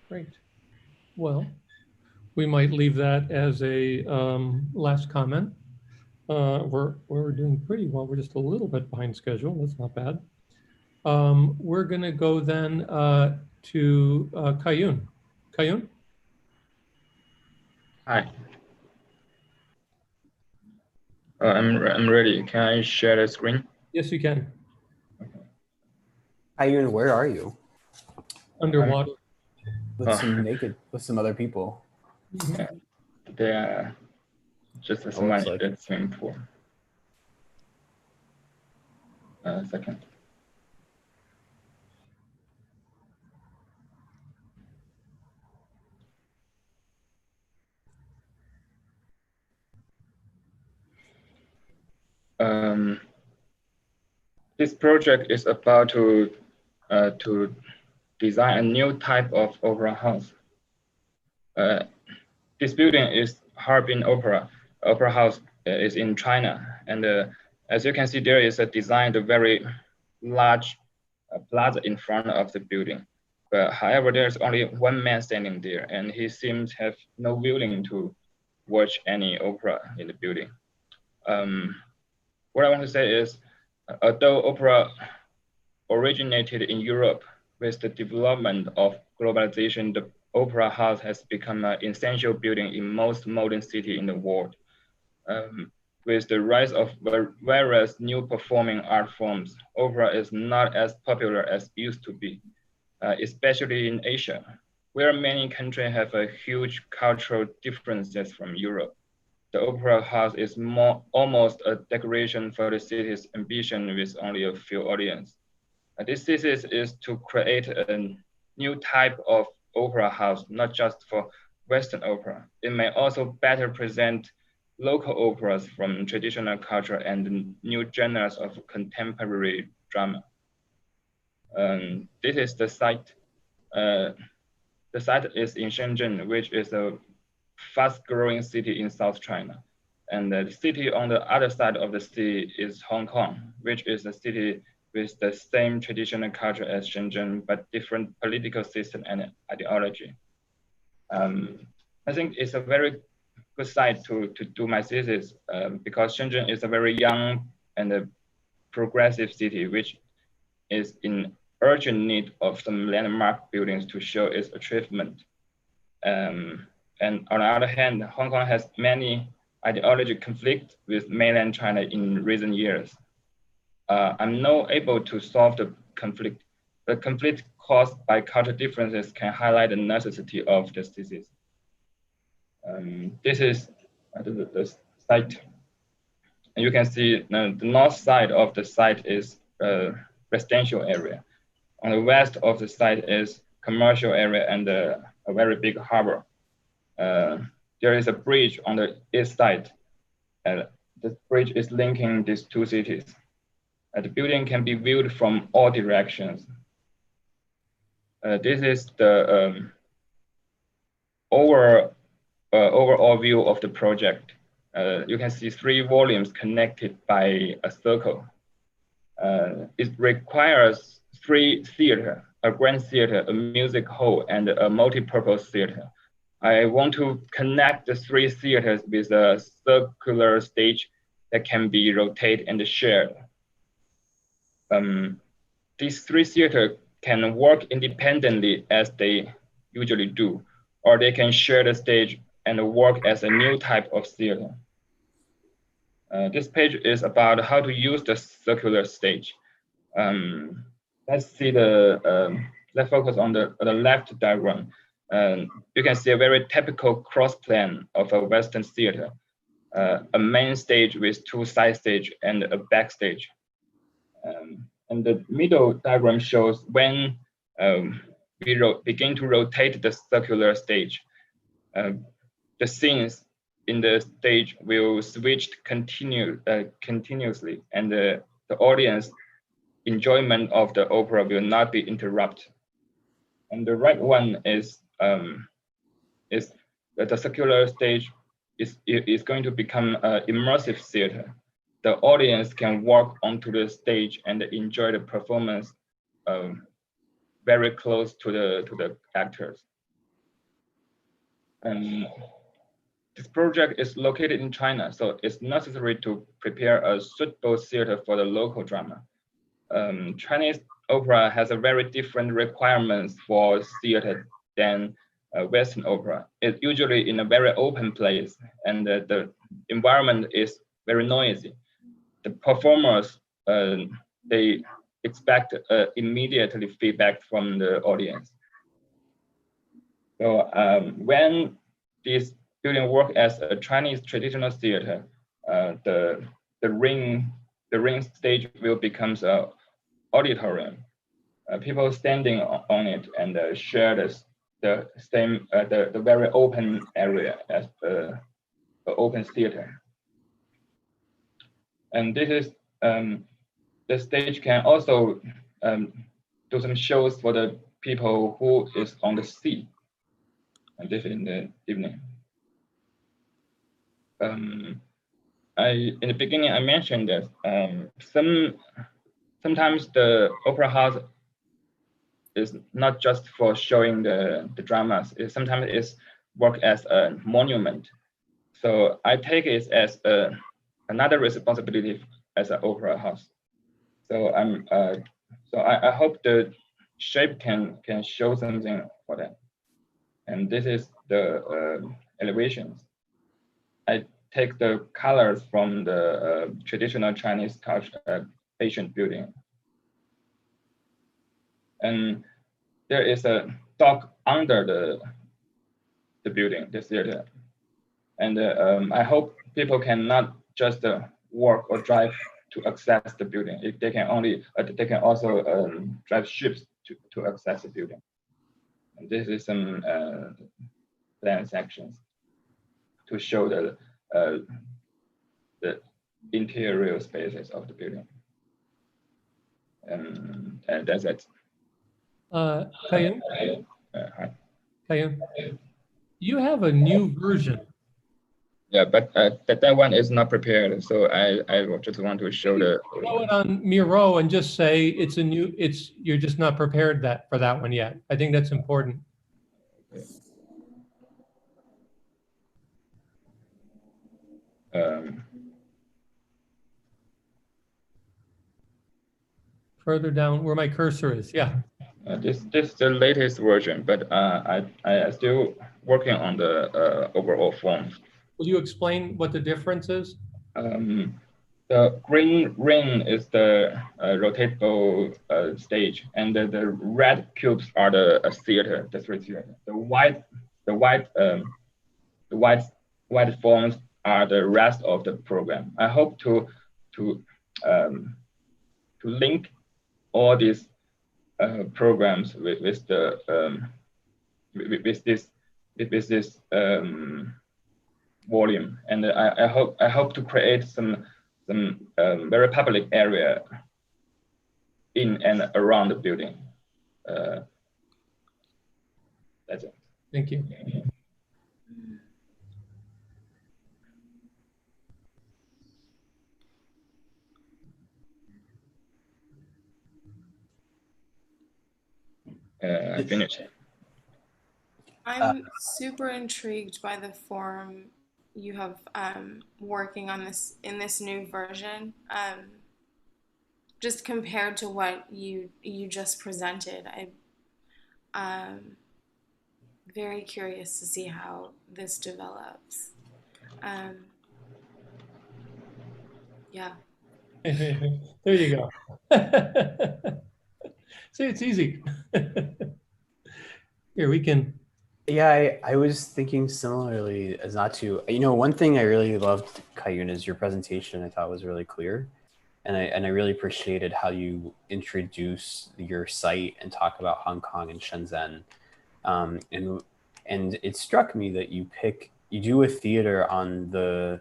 Great. Well, we might leave that as a last comment. We're doing pretty well. We're just a little bit behind schedule. That's not bad. We're going to go then to Kaiyun. Kaiyun? Hi. I'm ready. Can I share the screen? Yes, you can. Kaiyun, where are you? Underwater. With some other people. Yeah, they are just as much in the swimming pool. A second. This project is about to design a new type of opera house. This building is Harbin Opera House is in China, and as you can see, there is a designed very large plaza in front of the building. But however, there's only one man standing there, and he seems to have no willing to watch any opera in the building. What I want to say is, although opera originated in Europe, with the development of globalization, the opera house has become an essential building in most modern cities in the world. With the rise of various new performing art forms, opera is not as popular as it used to be, especially in Asia, where many countries have a huge cultural differences from Europe. The opera house is almost a decoration for the city's ambition with only a few audience. This thesis is to create a new type of opera house, not just for Western opera. It may also better present local operas from traditional culture and new genres of contemporary drama. This is the site. The site is in Shenzhen, which is a fast-growing city in South China. And the city on the other side of the sea is Hong Kong, which is a city with the same traditional culture as Shenzhen, but different political system and ideology. I think it's a very good site to do my thesis because Shenzhen is a very young and a progressive city, which is in urgent need of some landmark buildings to show its achievement. And on the other hand, Hong Kong has many ideology conflicts with mainland China in recent years. I'm not able to solve the conflict. The conflict caused by cultural differences can highlight the necessity of this thesis. This is the site. And you can see the north side of the site is a residential area. On the west of the site is commercial area and a very big harbor. There is a bridge on the east side. The bridge is linking these two cities. The building can be viewed from all directions. This is the overall view of the project. You can see 3 volumes connected by a circle. It requires 3 theaters, a grand theater, a music hall, and a multi-purpose theater. I want to connect the 3 theaters with a circular stage that can be rotated and shared. These 3 theaters can work independently as they usually do, or they can share the stage and work as a new type of theater. This page is about how to use the circular stage. Let's see let's focus on the left diagram. you can see a very typical cross plan of a Western theater, a main stage with 2 side stage and a backstage. And the middle diagram shows when we begin to rotate the circular stage, the scenes in the stage will switch continuously, and the audience enjoyment of the opera will not be interrupted. And the right one is that the circular stage is going to become an immersive theater. The audience can walk onto the stage and enjoy the performance very close to the actors. And this project is located in China, so it's necessary to prepare a suitable theater for the local drama. Chinese opera has a very different requirements for theater than Western opera. It's usually in a very open place, and the environment is very noisy. The performers, they expect immediately feedback from the audience. So when this building work as a Chinese traditional theater, the ring stage will become an auditorium. People standing on it and share the very open area as the open theater. And this is the stage can also do some shows for the people who is on the sea, and this in the evening. In the beginning, I mentioned that sometimes the opera house is not just for showing the dramas. Sometimes it's work as a monument. So I take it as another responsibility as an opera house. So I hope the shape can show something for that. And this is the elevations. I take the colors from the traditional Chinese culture, ancient building. And there is a dock under the building, the theater. And I hope people cannot just walk or drive to access the building. If they can only, they can also drive ships to access the building. And this is some plan sections to show the interior spaces of the building. And that's it. Kaiyun? Hi. Kaiyun, you have a new version. Yeah, but that one is not prepared, so I just want to show the. Show it on Miro and just say it's a new. You're just not prepared for that one yet. I think that's important. Further down where my cursor is, yeah. This is the latest version, but I still working on the overall form. Will you explain what the difference is? The green ring is the rotatable stage, and the red cubes are the theater, the three theater. The white forms are the rest of the program. I hope to link all these programs with this volume, and I hope to create some very public area in and around the building. That's it. Thank you. I finished. I'm super intrigued by the form you have working on this in this new version. Just compared to what you just presented, I'm very curious to see how this develops. Yeah. There you go. See, it's easy. Here we can Yeah, I was thinking similarly as Natou. You know, one thing I really loved, Kaiyun, is your presentation. I thought was really clear, and I really appreciated how you introduce your site and talk about Hong Kong and Shenzhen. And it struck me that you do a theater on the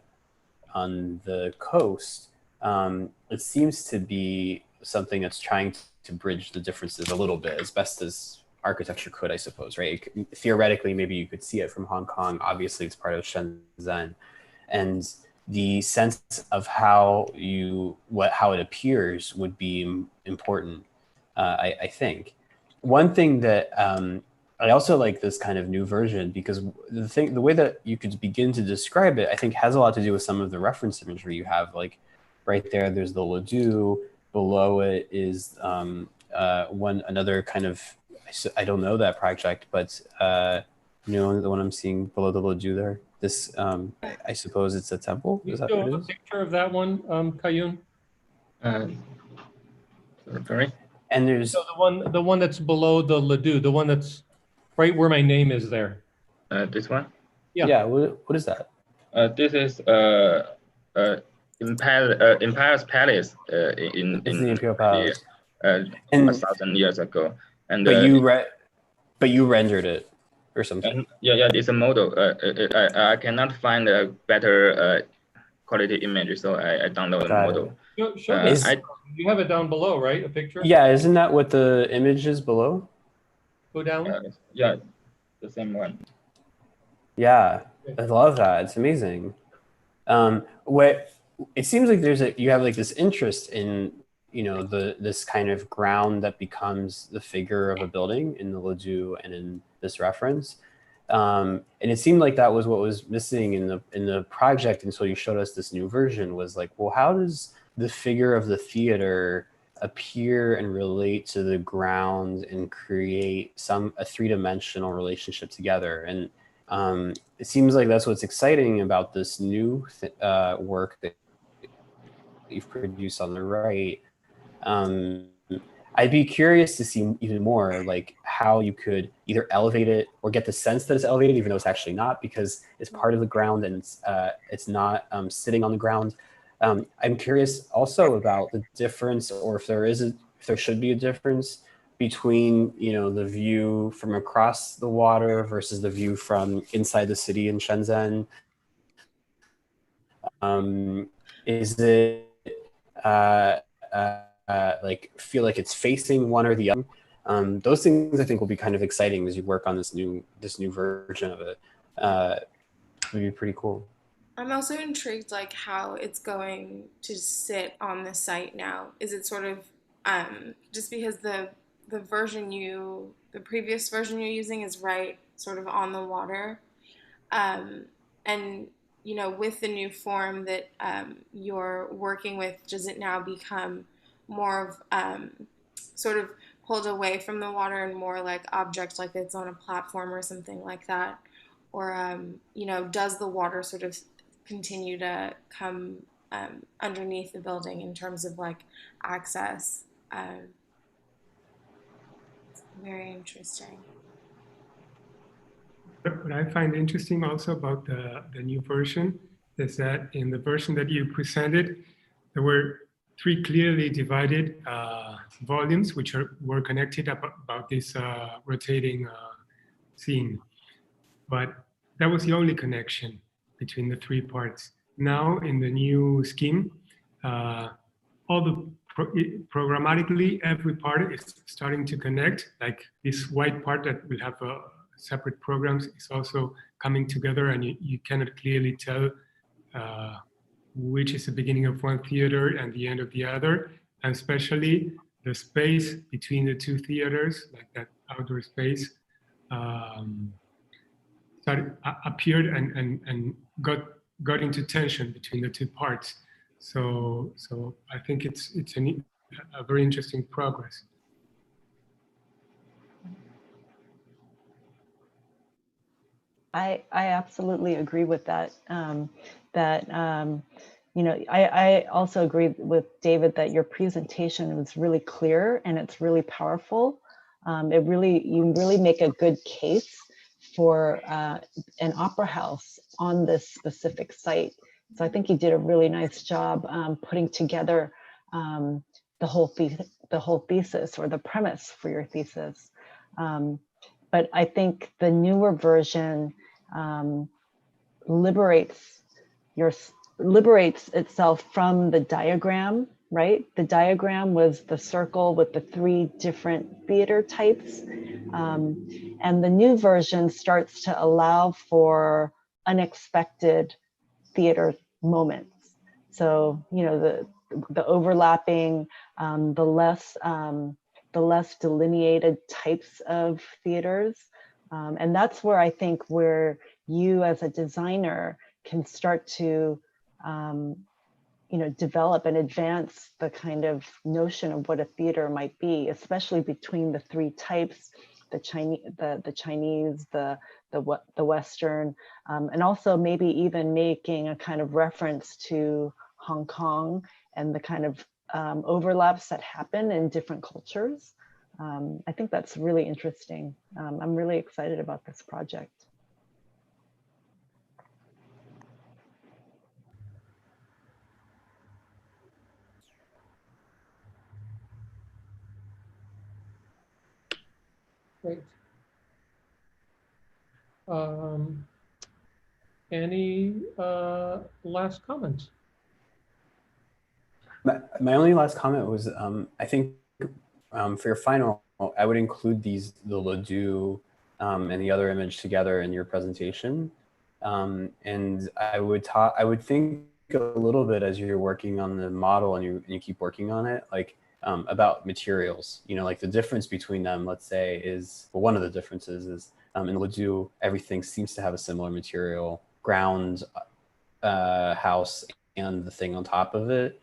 coast. It seems to be something that's trying to bridge the differences a little bit as best as architecture could, I suppose, right? Theoretically, maybe you could see it from Hong Kong. Obviously, it's part of Shenzhen. And the sense of how it appears would be important, I think. One thing that I also like this kind of new version because the way that you could begin to describe it, I think, has a lot to do with some of the reference imagery you have. Like right there, there's the Ledoux. Below it is another kind of, I don't know that project, but you know, the one I'm seeing below the Ledoux there. This, I suppose it's a temple. Is that what it is? A picture of that one, Kaiyun? Sorry. And there's the one that's below the Ledoux, the one that's right where my name is there. This one? Yeah. Yeah. What is that? This is Empire's Palace in the Imperial Palace. 1,000 years ago. And but you rendered it or something. Yeah, it's a model. I cannot find a better quality image, so I downloaded the model. You have it down below, right? A picture? Yeah, isn't that what the image is below? Go down. Yeah, the same one. Yeah, I love that. It's amazing. It seems like you have like this interest in, you know, this kind of ground that becomes the figure of a building in the Ledoux and in this reference. And it seemed like that was what was missing in the project until you showed us this new version. Was like, well, how does the figure of the theater appear and relate to the ground and create a three-dimensional relationship together? And it seems like that's what's exciting about this new work that you've produced on the right. I'd be curious to see even more like how you could either elevate it or get the sense that it's elevated, even though it's actually not, because it's part of the ground and it's not sitting on the ground. I'm curious also about the difference, or if there should be a difference between, you know, the view from across the water versus the view from inside the city in Shenzhen. Is it like feel like it's facing one or the other? Those things I think will be kind of exciting as you work on this new version of it. It would be pretty cool. I'm also intrigued like how it's going to sit on the site now. Is it sort of just because the previous version you're using is right sort of on the water, and you know, with the new form that you're working with, does it now become more of sort of pulled away from the water and more like object, like it's on a platform or something like that? Or, you know, does the water sort of continue to come underneath the building in terms of like access? Very interesting. What I find interesting also about the new version is that in the version that you presented, there were 3 clearly divided volumes which were connected about this rotating scene. But that was the only connection between the 3 parts. Now in the new scheme, programmatically every part is starting to connect. Like this white part that will have separate programs is also coming together, and you cannot clearly tell which is the beginning of one theater and the end of the other. And especially the space between the 2 theaters, like that outdoor space, appeared and got into tension between the 2 parts. So I think it's a very interesting progress. I absolutely agree with that. You know, I also agree with David that your presentation was really clear and it's really powerful. You really make a good case for an opera house on this specific site. So I think you did a really nice job putting together the whole thesis or the premise for your thesis. But I think the newer version liberates itself from the diagram, right? The diagram was the circle with the 3 different theater types. And the new version starts to allow for unexpected theater moments. So, you know, the overlapping, the less delineated types of theaters. And that's where I think where you as a designer can start to, you know, develop and advance the kind of notion of what a theater might be, especially between the 3 types, the Chinese, the Western, and also maybe even making a kind of reference to Hong Kong and the kind of overlaps that happen in different cultures. I think that's really interesting. I'm really excited about this project. Great. Any last comments? My only last comment was, I think for your final, I would include the Natou and the other image together in your presentation. And I would think a little bit as you're working on the model and you keep working on it, like about materials, you know, like the difference between them, let's say is, well, one of the differences is in Natou, everything seems to have a similar material, ground, house, and the thing on top of it.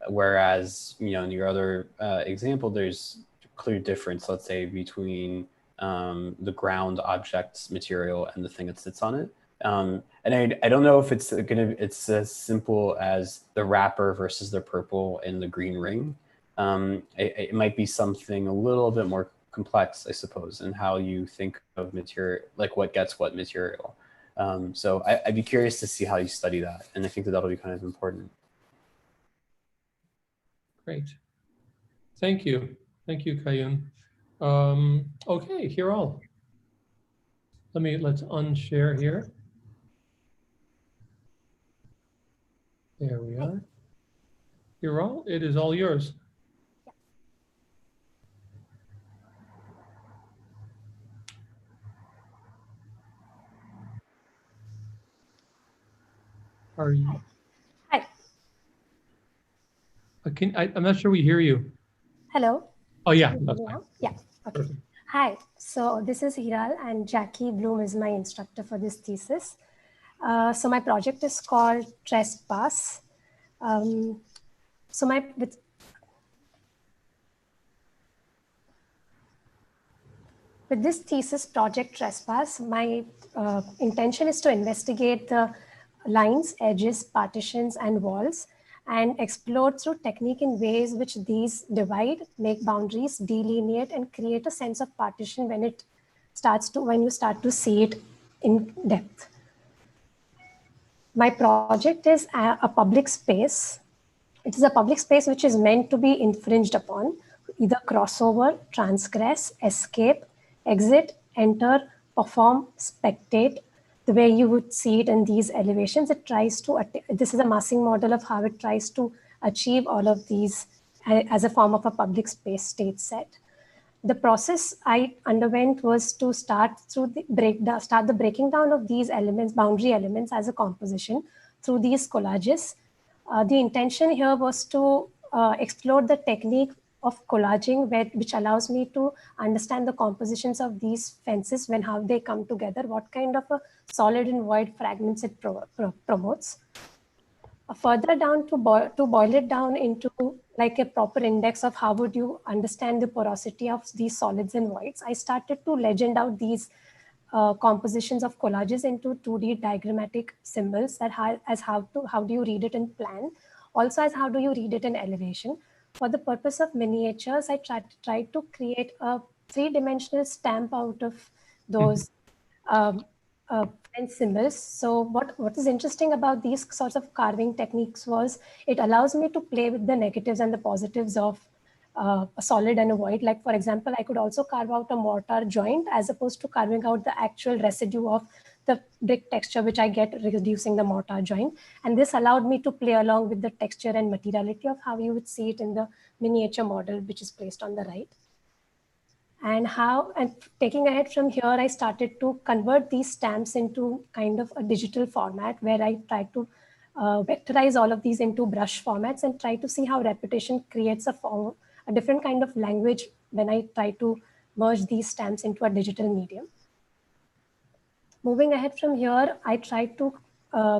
Whereas, you know, in your other example, there's clear difference, let's say, between the ground object's material and the thing that sits on it. And I don't know if it's as simple as the wrapper versus the purple and the green ring. It might be something a little bit more complex, I suppose, in how you think of material, like what gets what material. So I'd be curious to see how you study that. And I think that that'll be kind of important. Great. Thank you. Thank you, Kaiyun. Okay, Hiral. Let's unshare here. There we are. Hiral, it is all yours. Are you? Hi. I'm not sure we hear you. Hello. Oh, yeah. Yeah. Okay. Perfect. Hi. So this is Hiral, and Jackie Blom is my instructor for this thesis. So my project is called Trespass. With this thesis project Trespass, my intention is to investigate the lines, edges, partitions, and walls, and explore through technique in ways which these divide, make boundaries, delineate, and create a sense of partition when you start to see it in depth. My project is a public space. It is a public space which is meant to be infringed upon, either crossover, transgress, escape, exit, enter, perform, spectate, the way you would see it in these elevations. It tries to, this is a massing model of how it tries to achieve all of these as a form of a public space state set. The process I underwent was to start the breaking down of these elements, boundary elements as a composition through these collages. The intention here was to explore the technique of collaging, which allows me to understand the compositions of these fences when how they come together, what kind of a solid and void fragments it promotes. Further down, to boil it down into like a proper index of how would you understand the porosity of these solids and voids, I started to legend out these compositions of collages into 2D diagrammatic symbols that how do you read it in plan, also as how do you read it in elevation. For the purpose of miniatures, I tried to create a 3-dimensional stamp out of those fence symbols. So what is interesting about these sorts of carving techniques was it allows me to play with the negatives and the positives of a solid and a void. Like for example, I could also carve out a mortar joint as opposed to carving out the actual residue of the brick texture, which I get reducing the mortar joint. And this allowed me to play along with the texture and materiality of how you would see it in the miniature model, which is placed on the right. And taking ahead from here, I started to convert these stamps into kind of a digital format where I tried to vectorize all of these into brush formats and try to see how repetition creates a different kind of language when I try to merge these stamps into a digital medium. Moving ahead from here, I tried to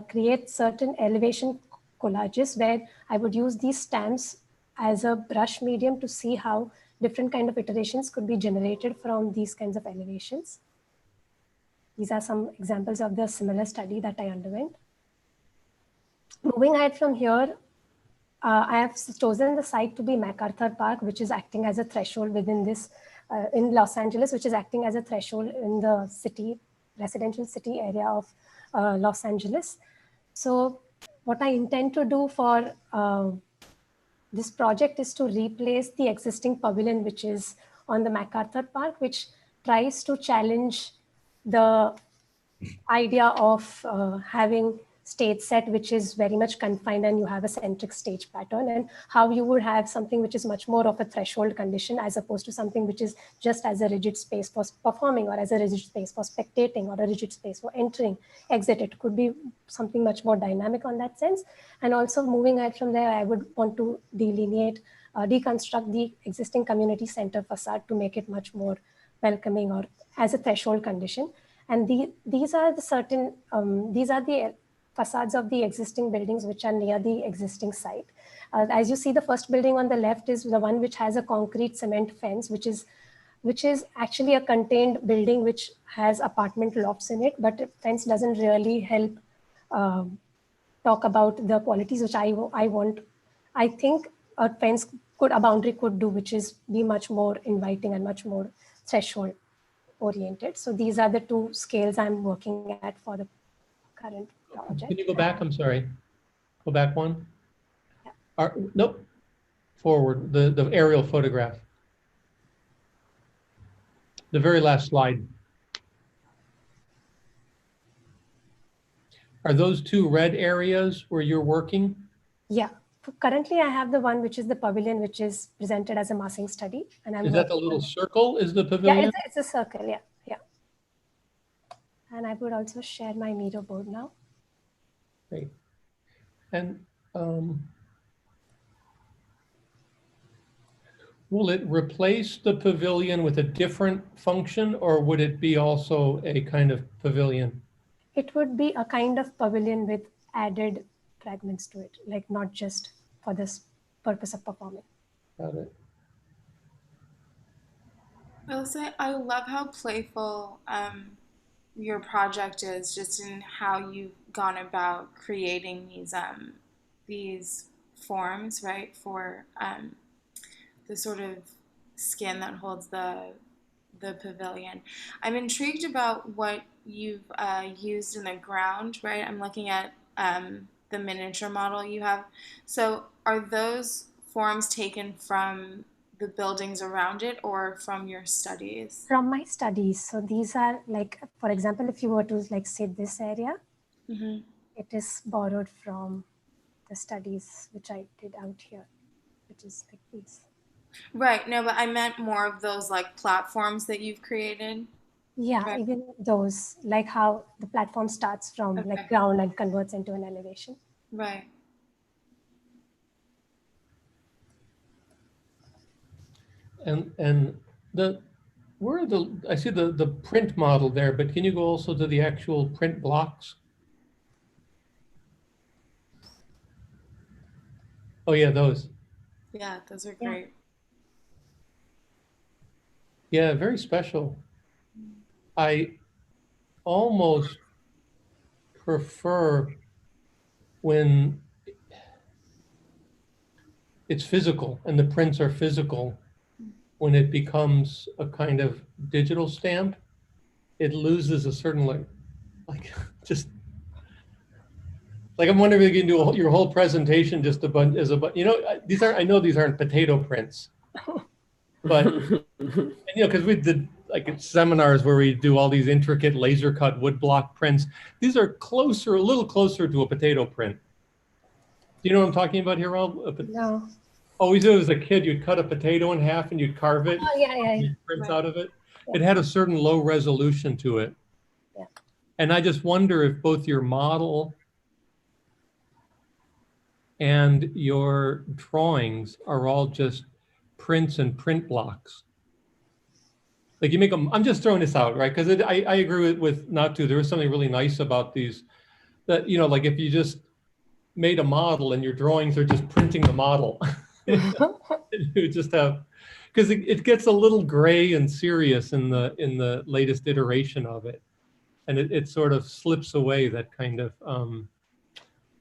create certain elevation collages where I would use these stamps as a brush medium to see how different kind of iterations could be generated from these kinds of elevations. These are some examples of the similar study that I underwent. Moving ahead from here, I have chosen the site to be MacArthur Park, which is acting as a threshold within this, in Los Angeles, which is acting as a threshold in the city, residential city area of Los Angeles. So what I intend to do for this project is to replace the existing pavilion, which is on the MacArthur Park, which tries to challenge the idea of having stage set, which is very much confined and you have a centric stage pattern, and how you would have something which is much more of a threshold condition as opposed to something which is just as a rigid space for performing or as a rigid space for spectating or a rigid space for entering, exit. It could be something much more dynamic on that sense. And also moving ahead from there, I would want to delineate, deconstruct the existing community center facade to make it much more welcoming or as a threshold condition. And these are the facades of the existing buildings which are near the existing site. As you see, the first building on the left is the one which has a concrete cement fence, which is actually a contained building which has apartment lofts in it, but the fence doesn't really help talk about the qualities which I want. I think a boundary could do, which is be much more inviting and much more threshold oriented. So these are the two scales I'm working at for the current project. Can you go back? I'm sorry. Go back one. Yeah. Nope. Forward. The aerial photograph. The very last slide. Are those two red areas where you're working? Yeah. Currently, I have the one which is the pavilion, which is presented as a massing study. And I'm is that the little circle? Is the pavilion? Yeah, it's a circle. Yeah, yeah. And I would also share my Miro board now. Great. And will it replace the pavilion with a different function, or would it be also a kind of pavilion? It would be a kind of pavilion with added fragments to it, like not just for this purpose of performing. Got it. I'll say I love how playful your project is, just in how you've gone about creating these forms, right, for the sort of skin that holds the pavilion. I'm intrigued about what you've used in the ground, right? I'm looking at the miniature model you have. So are those forms taken from the buildings around it or from your studies? From my studies. So these are like, for example, if you were to like say this area, it is borrowed from the studies which I did out here, which is like these. Right. No, but I meant more of those like platforms that you've created. Yeah, right. Even those, like how the platform starts from like ground and converts into an elevation. Right. And I see the print model there, but can you go also to the actual print blocks? Oh yeah, those. Yeah, those are great. Yeah, very special. I almost prefer when it's physical and the prints are physical, when it becomes a kind of digital stamp. it loses a certain like just like I'm wondering if you can do your whole presentation just a bunch as a, you know, these aren't, I know these aren't potato prints, but you know, because we did like seminars where we do all these intricate laser cut woodblock prints. These are closer, a little closer to a potato print. Do you know what I'm talking about here, Hiral? No. Oh, we did it as a kid. You'd cut a potato in half and you'd carve it. Oh, yeah, yeah. Make prints Right. out of it. Yeah. It had a certain low resolution to it. Yeah. And I just wonder if both your model and your drawings are all just prints and print blocks. Like you make them, I'm just throwing this out, right? Because I agree with Natou. There was something really nice about these that, you know, like if you just made a model and your drawings are just printing the model, you just have, because it gets a little gray and serious in the latest iteration of it. And it sort of slips away that kind of,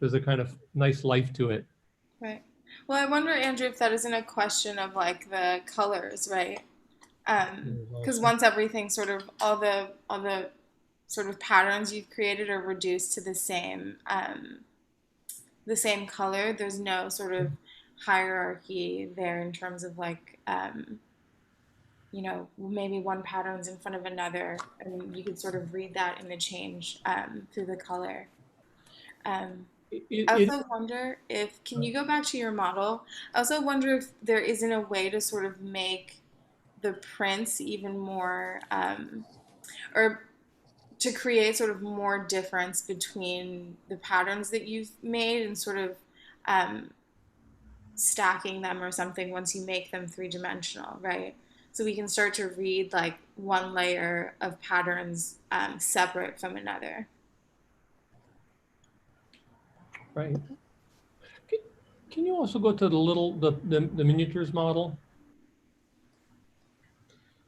there's a kind of nice life to it. Right. Well, I wonder, Andrew, if that isn't a question of like the colors, right? Because once everything sort of all the sort of patterns you've created are reduced to the same color, there's no sort of hierarchy there in terms of like you know, maybe one pattern's in front of another, and you could sort of read that in the change through the color. I also wonder if, can you go back to your model? I also wonder if there isn't a way to sort of make the prints even more, or to create sort of more difference between the patterns that you've made and sort of stacking them or something once you make them three-dimensional, right? So we can start to read like one layer of patterns separate from another. Right. Can you also go to the miniatures model?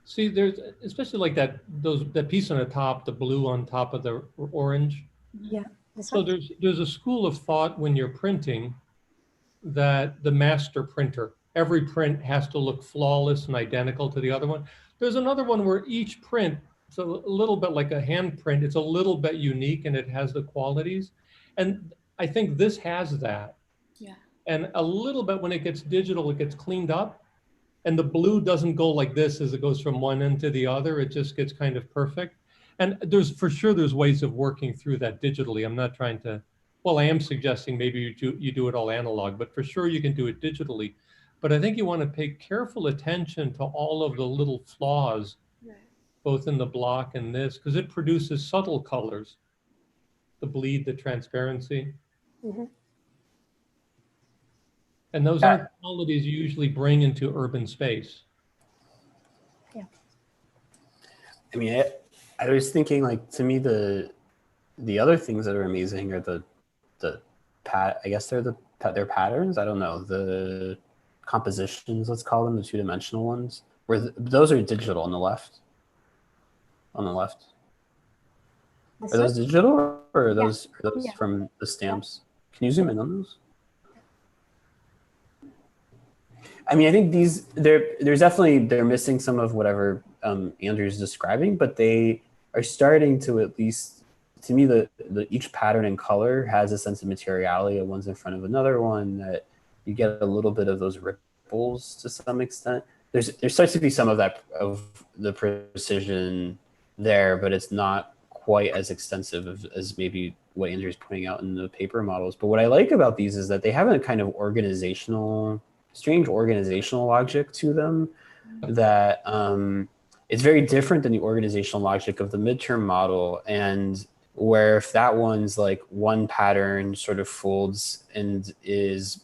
See, there's especially like that piece on the top, the blue on top of the orange. Yeah. So there's a school of thought when you're printing that the master printer, every print has to look flawless and identical to the other one. There's another one where each print, it's a little bit like a hand print, it's a little bit unique and it has the qualities. And I think this has that. Yeah. And a little bit when it gets digital, it gets cleaned up. And the blue doesn't go like this as it goes from one end to the other. It just gets kind of perfect. And there's for sure there's ways of working through that digitally. I'm not trying to, well, I am suggesting maybe you do it all analog, but for sure you can do it digitally. But I think you want to pay careful attention to all of the little flaws, right, both in the block and this, because it produces subtle colors, the bleed, the transparency. Mm-hmm. And those aren't qualities you usually bring into urban space. Yeah. I mean, I was thinking, like, to me, the other things that are amazing are the I guess they're their patterns. I don't know, the compositions, let's call them, the two-dimensional ones, where those are digital on the left. On the left. Are those digital or are those from the stamps? Can you zoom in on those? I mean, I think there's definitely, they're missing some of whatever Andrew's describing, but they are starting to, at least to me, each pattern and color has a sense of materiality. One's in front of another one, that you get a little bit of those ripples to some extent. There starts to be some of that, of the precision there, but it's not quite as extensive as maybe what Andrew's pointing out in the paper models. But what I like about these is that they have a kind of strange organizational logic to them that it's very different than the organizational logic of the midterm model. And where if that one's like one pattern sort of folds and is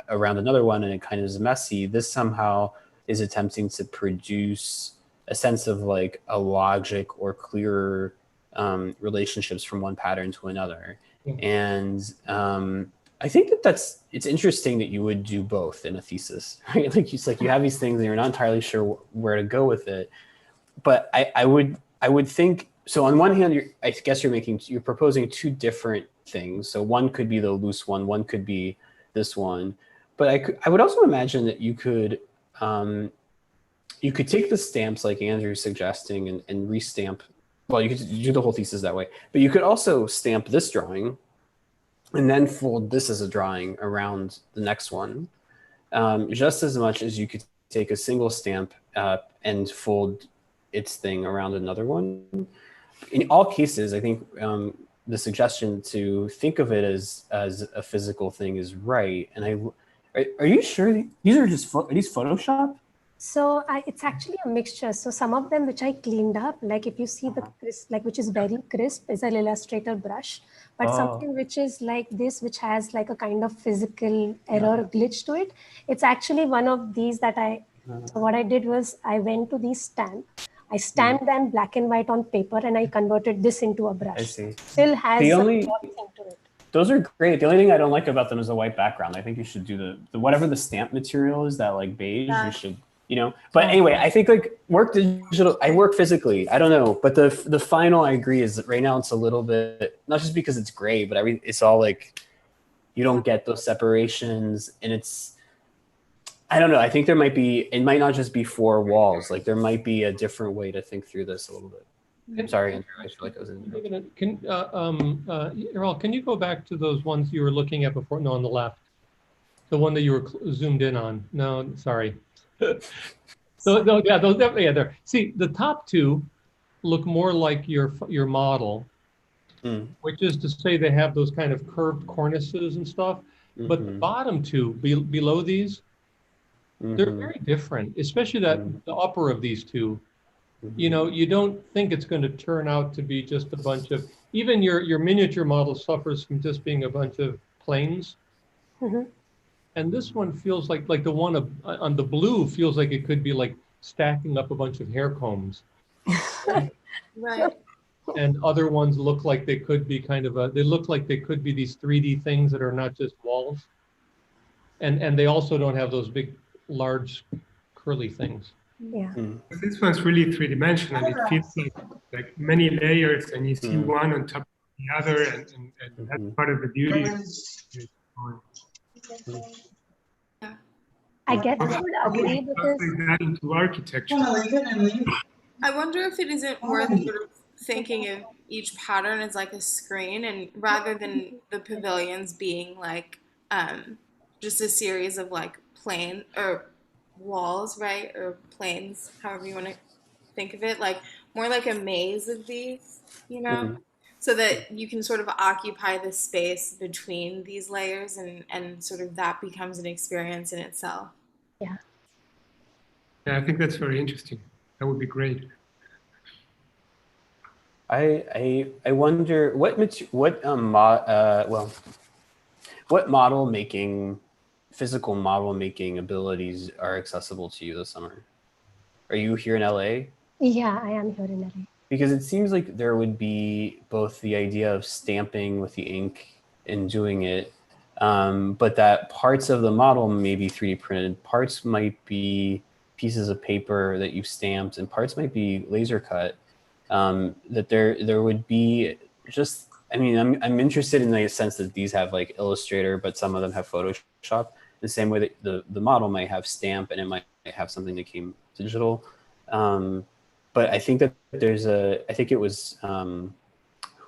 around another one and it kind of is messy, this somehow is attempting to produce a sense of like a logic or clearer relationships from one pattern to another. And I think it's interesting that you would do both in a thesis, right? Like you have these things and you're not entirely sure where to go with it. But I would think, so on one hand, I guess you're proposing two different things. So one could be the loose one could be this one. But I would also imagine that you could take the stamps like Andrew's suggesting and restamp well, you could do the whole thesis that way, but you could also stamp this drawing and then fold this as a drawing around the next one, just as much as you could take a single stamp and fold its thing around another one. In all cases, I think the suggestion to think of it as a physical thing is right. And are you sure these are just, are these Photoshop? So it's actually a mixture. So some of them which I cleaned up, like if you see the crisp, like which is very crisp, is an Illustrator brush. But something which is like this, which has like a kind of physical error glitch to it, it's actually one of these that so what I did was I went to these stamp. I stamped them black and white on paper and I converted this into a brush. I see. Still has The a only thing to it. Those are great. The only thing I don't like about them is the white background. I think you should do the whatever the stamp material is, that like beige, you should, you know. But anyway, I think like work digital, I work physically. I don't know, but the final, I agree, is that right now it's a little bit, not just because it's gray, but it's all like, you don't get those separations, and it's, I don't know. I think there might be, it might not just be 4 walls. Like there might be a different way to think through this a little bit. I'm sorry, Andrew. I feel like I was in. Hiral, can you go back to those ones you were looking at before? No, on the left. The one that you were zoomed in on. No, sorry. No, yeah, those definitely, yeah, there. See, the top 2 look more like your model, which is to say they have those kind of curved cornices and stuff. But the bottom 2, below these, they're very different, especially the upper of these 2. You know, you don't think it's going to turn out to be just a bunch of, even your miniature model suffers from just being a bunch of planes. And this one feels like the one on the blue feels like it could be like stacking up a bunch of hair combs. Right. And other ones look like they could be kind of they look like they could be these 3D things that are not just walls. And they also don't have those big, large, curly things. Yeah. This one's really 3-dimensional. It feels like many layers, and you see one on top of the other, and that's part of the beauty. I guess I would agree because that into architecture. I wonder if it isn't worth sort of thinking of each pattern as like a screen, and rather than the pavilions being like just a series of like plane or walls, right, or planes, however you want to think of it, like more like a maze of these, you know, so that you can sort of occupy the space between these layers, and sort of that becomes an experience in itself. Yeah. Yeah, I think that's very interesting. That would be great. I wonder what model making, physical model making abilities are accessible to you this summer? Are you here in LA? Yeah, I am here in LA. Because it seems like there would be both the idea of stamping with the ink and doing it, but that parts of the model may be 3D printed, parts might be pieces of paper that you've stamped, and parts might be laser cut. That there would be just, I mean, I'm interested in the sense that these have like Illustrator, but some of them have Photoshop, the same way that the model might have stamp and it might have something that came digital. But I think that there's I think it was, who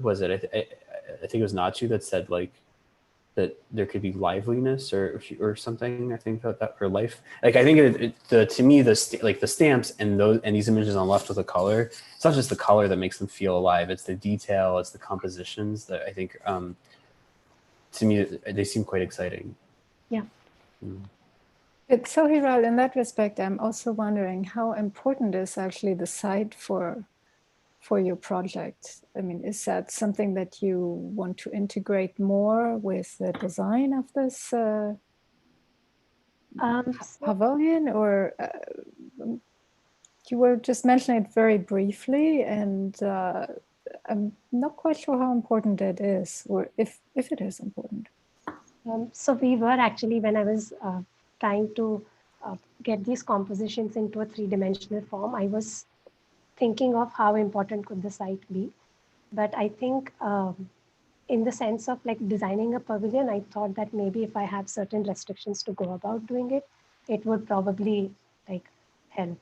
was it? I think it was Natou that said like, that there could be liveliness or something. I think that or life. Like I think to me the stamps and these images on the left with the color. It's not just the color that makes them feel alive. It's the detail. It's the compositions that I think to me they seem quite exciting. Yeah. So Hiral, in that respect, I'm also wondering how important is actually the site for your project? I mean, is that something that you want to integrate more with the design of this pavilion, or you were just mentioning it very briefly, and I'm not quite sure how important it is, or if it is important. So we were actually, when I was trying to get these compositions into a 3-dimensional form, I was thinking of how important could the site be. But I think in the sense of like designing a pavilion, I thought that maybe if I have certain restrictions to go about doing it, it would probably like help.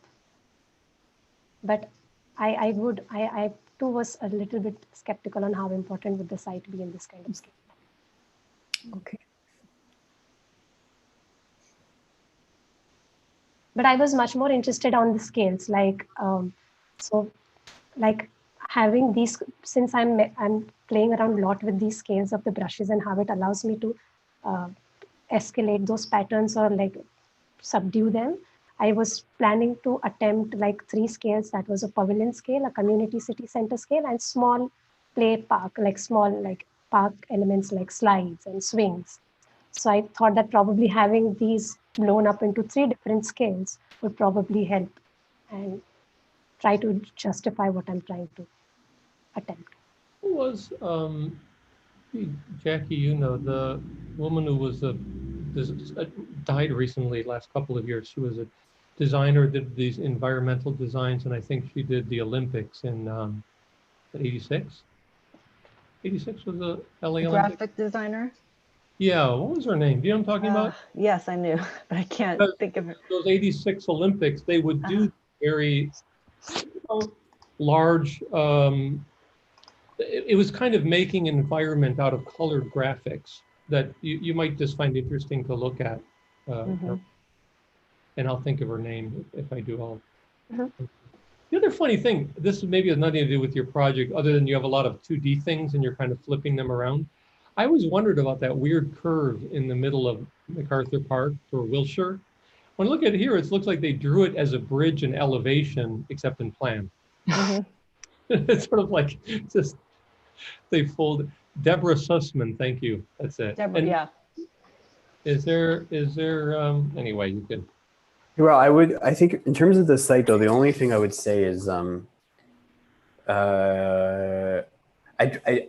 But I too was a little bit skeptical on how important would the site be in this kind of scale. Okay. But I was much more interested on the scales, like like having these, since I'm playing around a lot with these scales of the brushes and how it allows me to escalate those patterns or like subdue them. I was planning to attempt like 3 scales. That was a pavilion scale, a community city center scale, and small play park, like small like park elements like slides and swings. So I thought that probably having these blown up into 3 different scales would probably help and try to justify what I'm trying to attempt. Who was, Jackie, you know, the woman who was died recently, last couple of years. She was a designer, did these environmental designs, and I think she did the Olympics in 86? 86 was the LA Olympics? Graphic designer? Yeah, what was her name? Do you know what I'm talking about? Yes, I knew, but I can't think of her. Those 86 Olympics, they would do very large, it was kind of making an environment out of colored graphics that you might just find interesting to look at. And I'll think of her name if I do. The other funny thing, this maybe has nothing to do with your project other than you have a lot of 2D things and you're kind of flipping them around. I always wondered about that weird curve in the middle of MacArthur Park or Wilshire. When I look at it here, it looks like they drew it as a bridge and elevation, except in plan. It's sort of like just, they fold. Deborah Sussman, thank you. That's it. Deborah, and yeah. Is there, anyway, you could. Well, I think in terms of the site though, the only thing I would say is,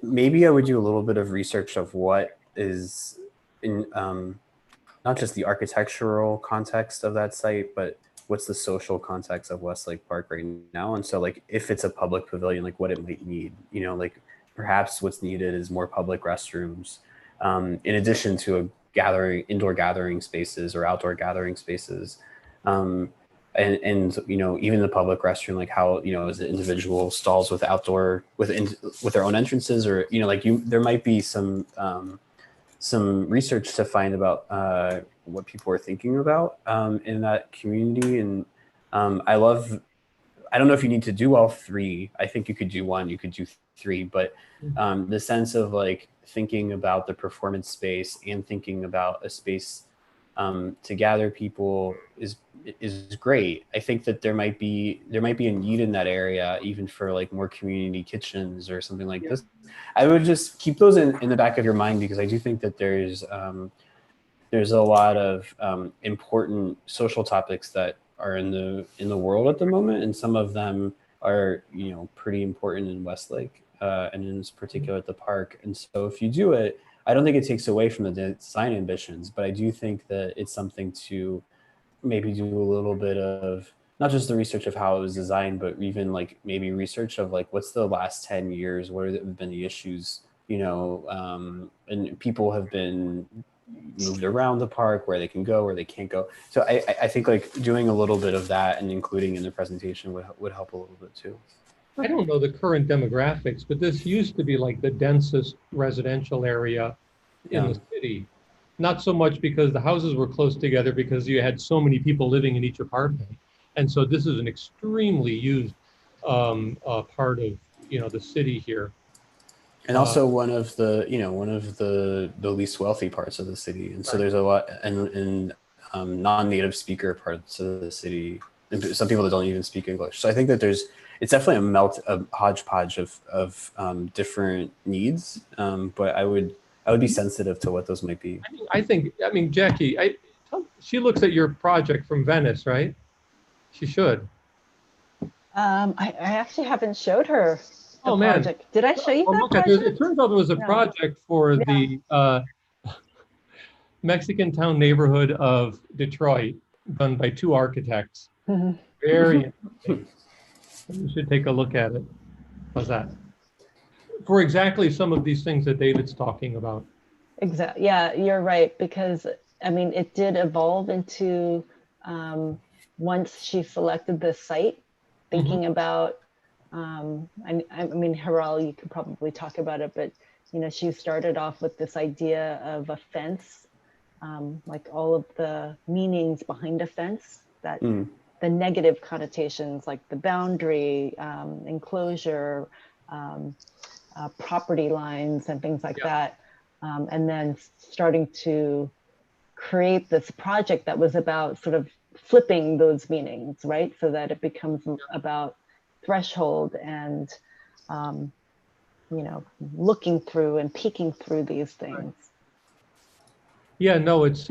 maybe I would do a little bit of research of what is in, not just the architectural context of that site, but what's the social context of Westlake Park right now. And so like, if it's a public pavilion, like what it might need, you know, like perhaps what's needed is more public restrooms, in addition to indoor gathering spaces or outdoor gathering spaces. And you know, even the public restroom, like how, you know, is it individual stalls with outdoor, with their own entrances, or, you know, like there might be some research to find about what people are thinking about in that community. And I don't know if you need to do all 3. I think you could do 1, you could do 3, but the sense of like thinking about the performance space and thinking about a space to gather people is great. I think that there might be a need in that area, even for like more community kitchens or something like this. I would just keep those in the back of your mind, because I do think that there's a lot of important social topics that are in the world at the moment, and some of them are, you know, pretty important in Westlake, and in this particular at the park. And so if you do it, I don't think it takes away from the design ambitions, but I do think that it's something to maybe do a little bit of, not just the research of how it was designed, but even like maybe research of like, what's the last 10 years, what have been the issues, you know, and people have been moved around the park, where they can go, where they can't go. So I think like doing a little bit of that and including in the presentation would help a little bit too. I don't know the current demographics, but this used to be like the densest residential area in the city. Not so much because the houses were close together, because you had so many people living in each apartment. And so this is an extremely used part of, you know, the city here. And also one of the least wealthy parts of the city. And so there's a lot in non-native speaker parts of the city, and some people that don't even speak English. So I think that it's definitely a hodgepodge of different needs. But I would be sensitive to what those might be. I mean, Jackie, she looks at your project from Venice, right? She should. I actually haven't showed her the project. Man. Did I show you that project? It turns out there was a project for the Mexican town neighborhood of Detroit, done by 2 architects. Very interesting. You should take a look at it. How's that? For exactly some of these things that David's talking about. Exactly. Yeah, you're right. Because I mean, it did evolve into once she selected this site, thinking about I mean, Hiral, you could probably talk about it, but you know, she started off with this idea of a fence, like all of the meanings behind a fence, that the negative connotations, like the boundary, enclosure, property lines and things like that. And then starting to create this project that was about sort of flipping those meanings, right? So that it becomes about threshold and, you know, looking through and peeking through these things. Yeah, no, it's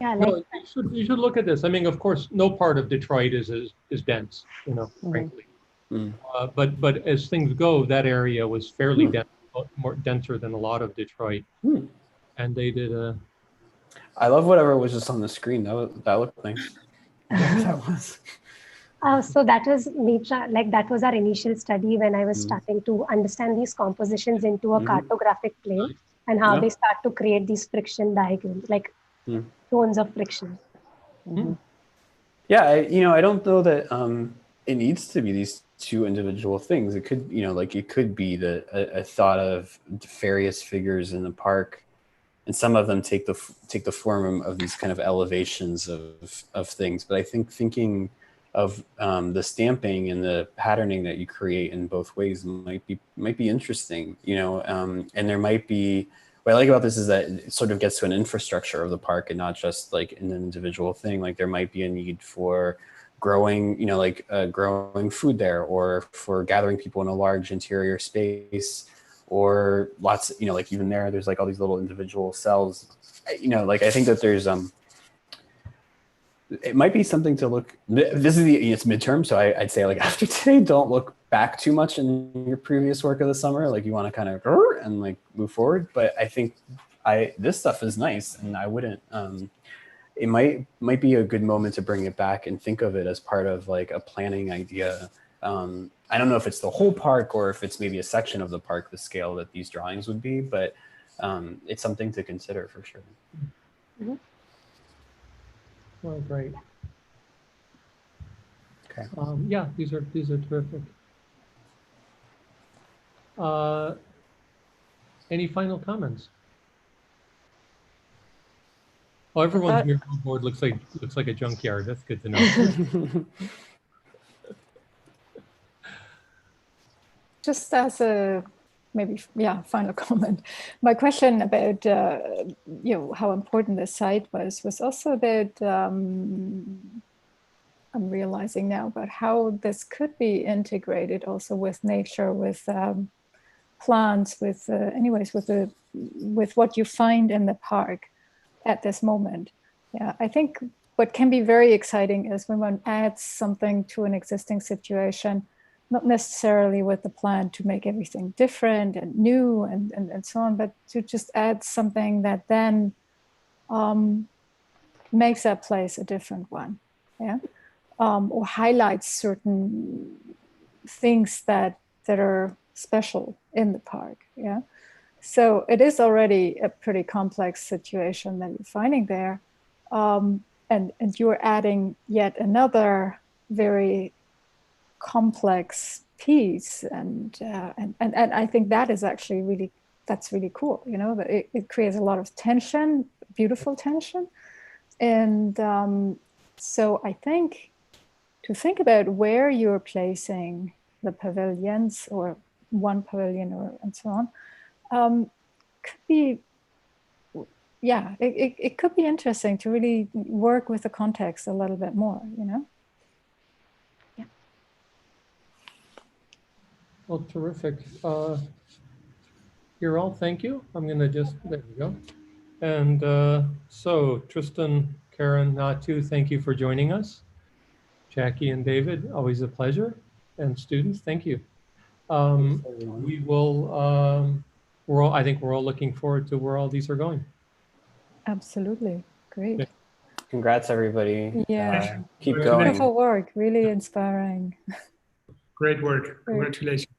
Yeah, like, no, you should look at this. I mean, of course, no part of Detroit is dense, you know, frankly. But as things go, that area was fairly dense, more denser than a lot of Detroit. And they did a. I love whatever was just on the screen. That looked nice. That was. So that was nature, like that was our initial study when I was starting to understand these compositions into a cartographic plane and how they start to create these friction diagrams, like zones of friction. Yeah, you know, I don't know that it needs to be these two individual things. It could, you know, like it could be a thought of various figures in the park, and some of them take the form of these kind of elevations of things. But I think thinking of the stamping and the patterning that you create in both ways might be interesting, you know, and there might be. What I like about this is that it sort of gets to an infrastructure of the park and not just like an individual thing. Like there might be a need for growing, you know, like growing food there, or for gathering people in a large interior space, or lots, you know, like even there's like all these little individual cells, you know, like I think that there's, it might be something to look, this is it's midterm. So I'd say like after today, don't look back too much in your previous work of the summer. Like you want to kind of and like move forward. But I think this stuff is nice, and I wouldn't, it might be a good moment to bring it back and think of it as part of like a planning idea. I don't know if it's the whole park or if it's maybe a section of the park, the scale that these drawings would be, but it's something to consider for sure. Well, great. Okay. Yeah, these are terrific. Any final comments? Oh, everyone's mural board looks like a junkyard. That's good to know. Just as a maybe final comment, my question about you know, how important the site was also that I'm realizing now about how this could be integrated also with nature, with plants, with anyways with what you find in the park at this moment. Yeah, I think what can be very exciting is when one adds something to an existing situation, not necessarily with the plan to make everything different and new and so on, but to just add something that then makes that place a different one, yeah, or highlights certain things that are special in the park, yeah. So it is already a pretty complex situation that you're finding there, and you're adding yet another very complex piece, and I think that is actually really cool. You know, that it creates a lot of tension, beautiful tension, and so I think to think about where you're placing the pavilions, or one pavilion, or and so on, could be, yeah, it could be interesting to really work with the context a little bit more, you know. Well, terrific. Hiral, thank you. I'm going to just, there we go. And so Tristan, Karen, Natou, thank you for joining us. Jackie and David, always a pleasure. And students, thank you. We will, I think we're all looking forward to where all these are going. Absolutely, great. Yeah. Congrats, everybody. Yeah, keep going. beautiful work, really inspiring. Great work. Congratulations.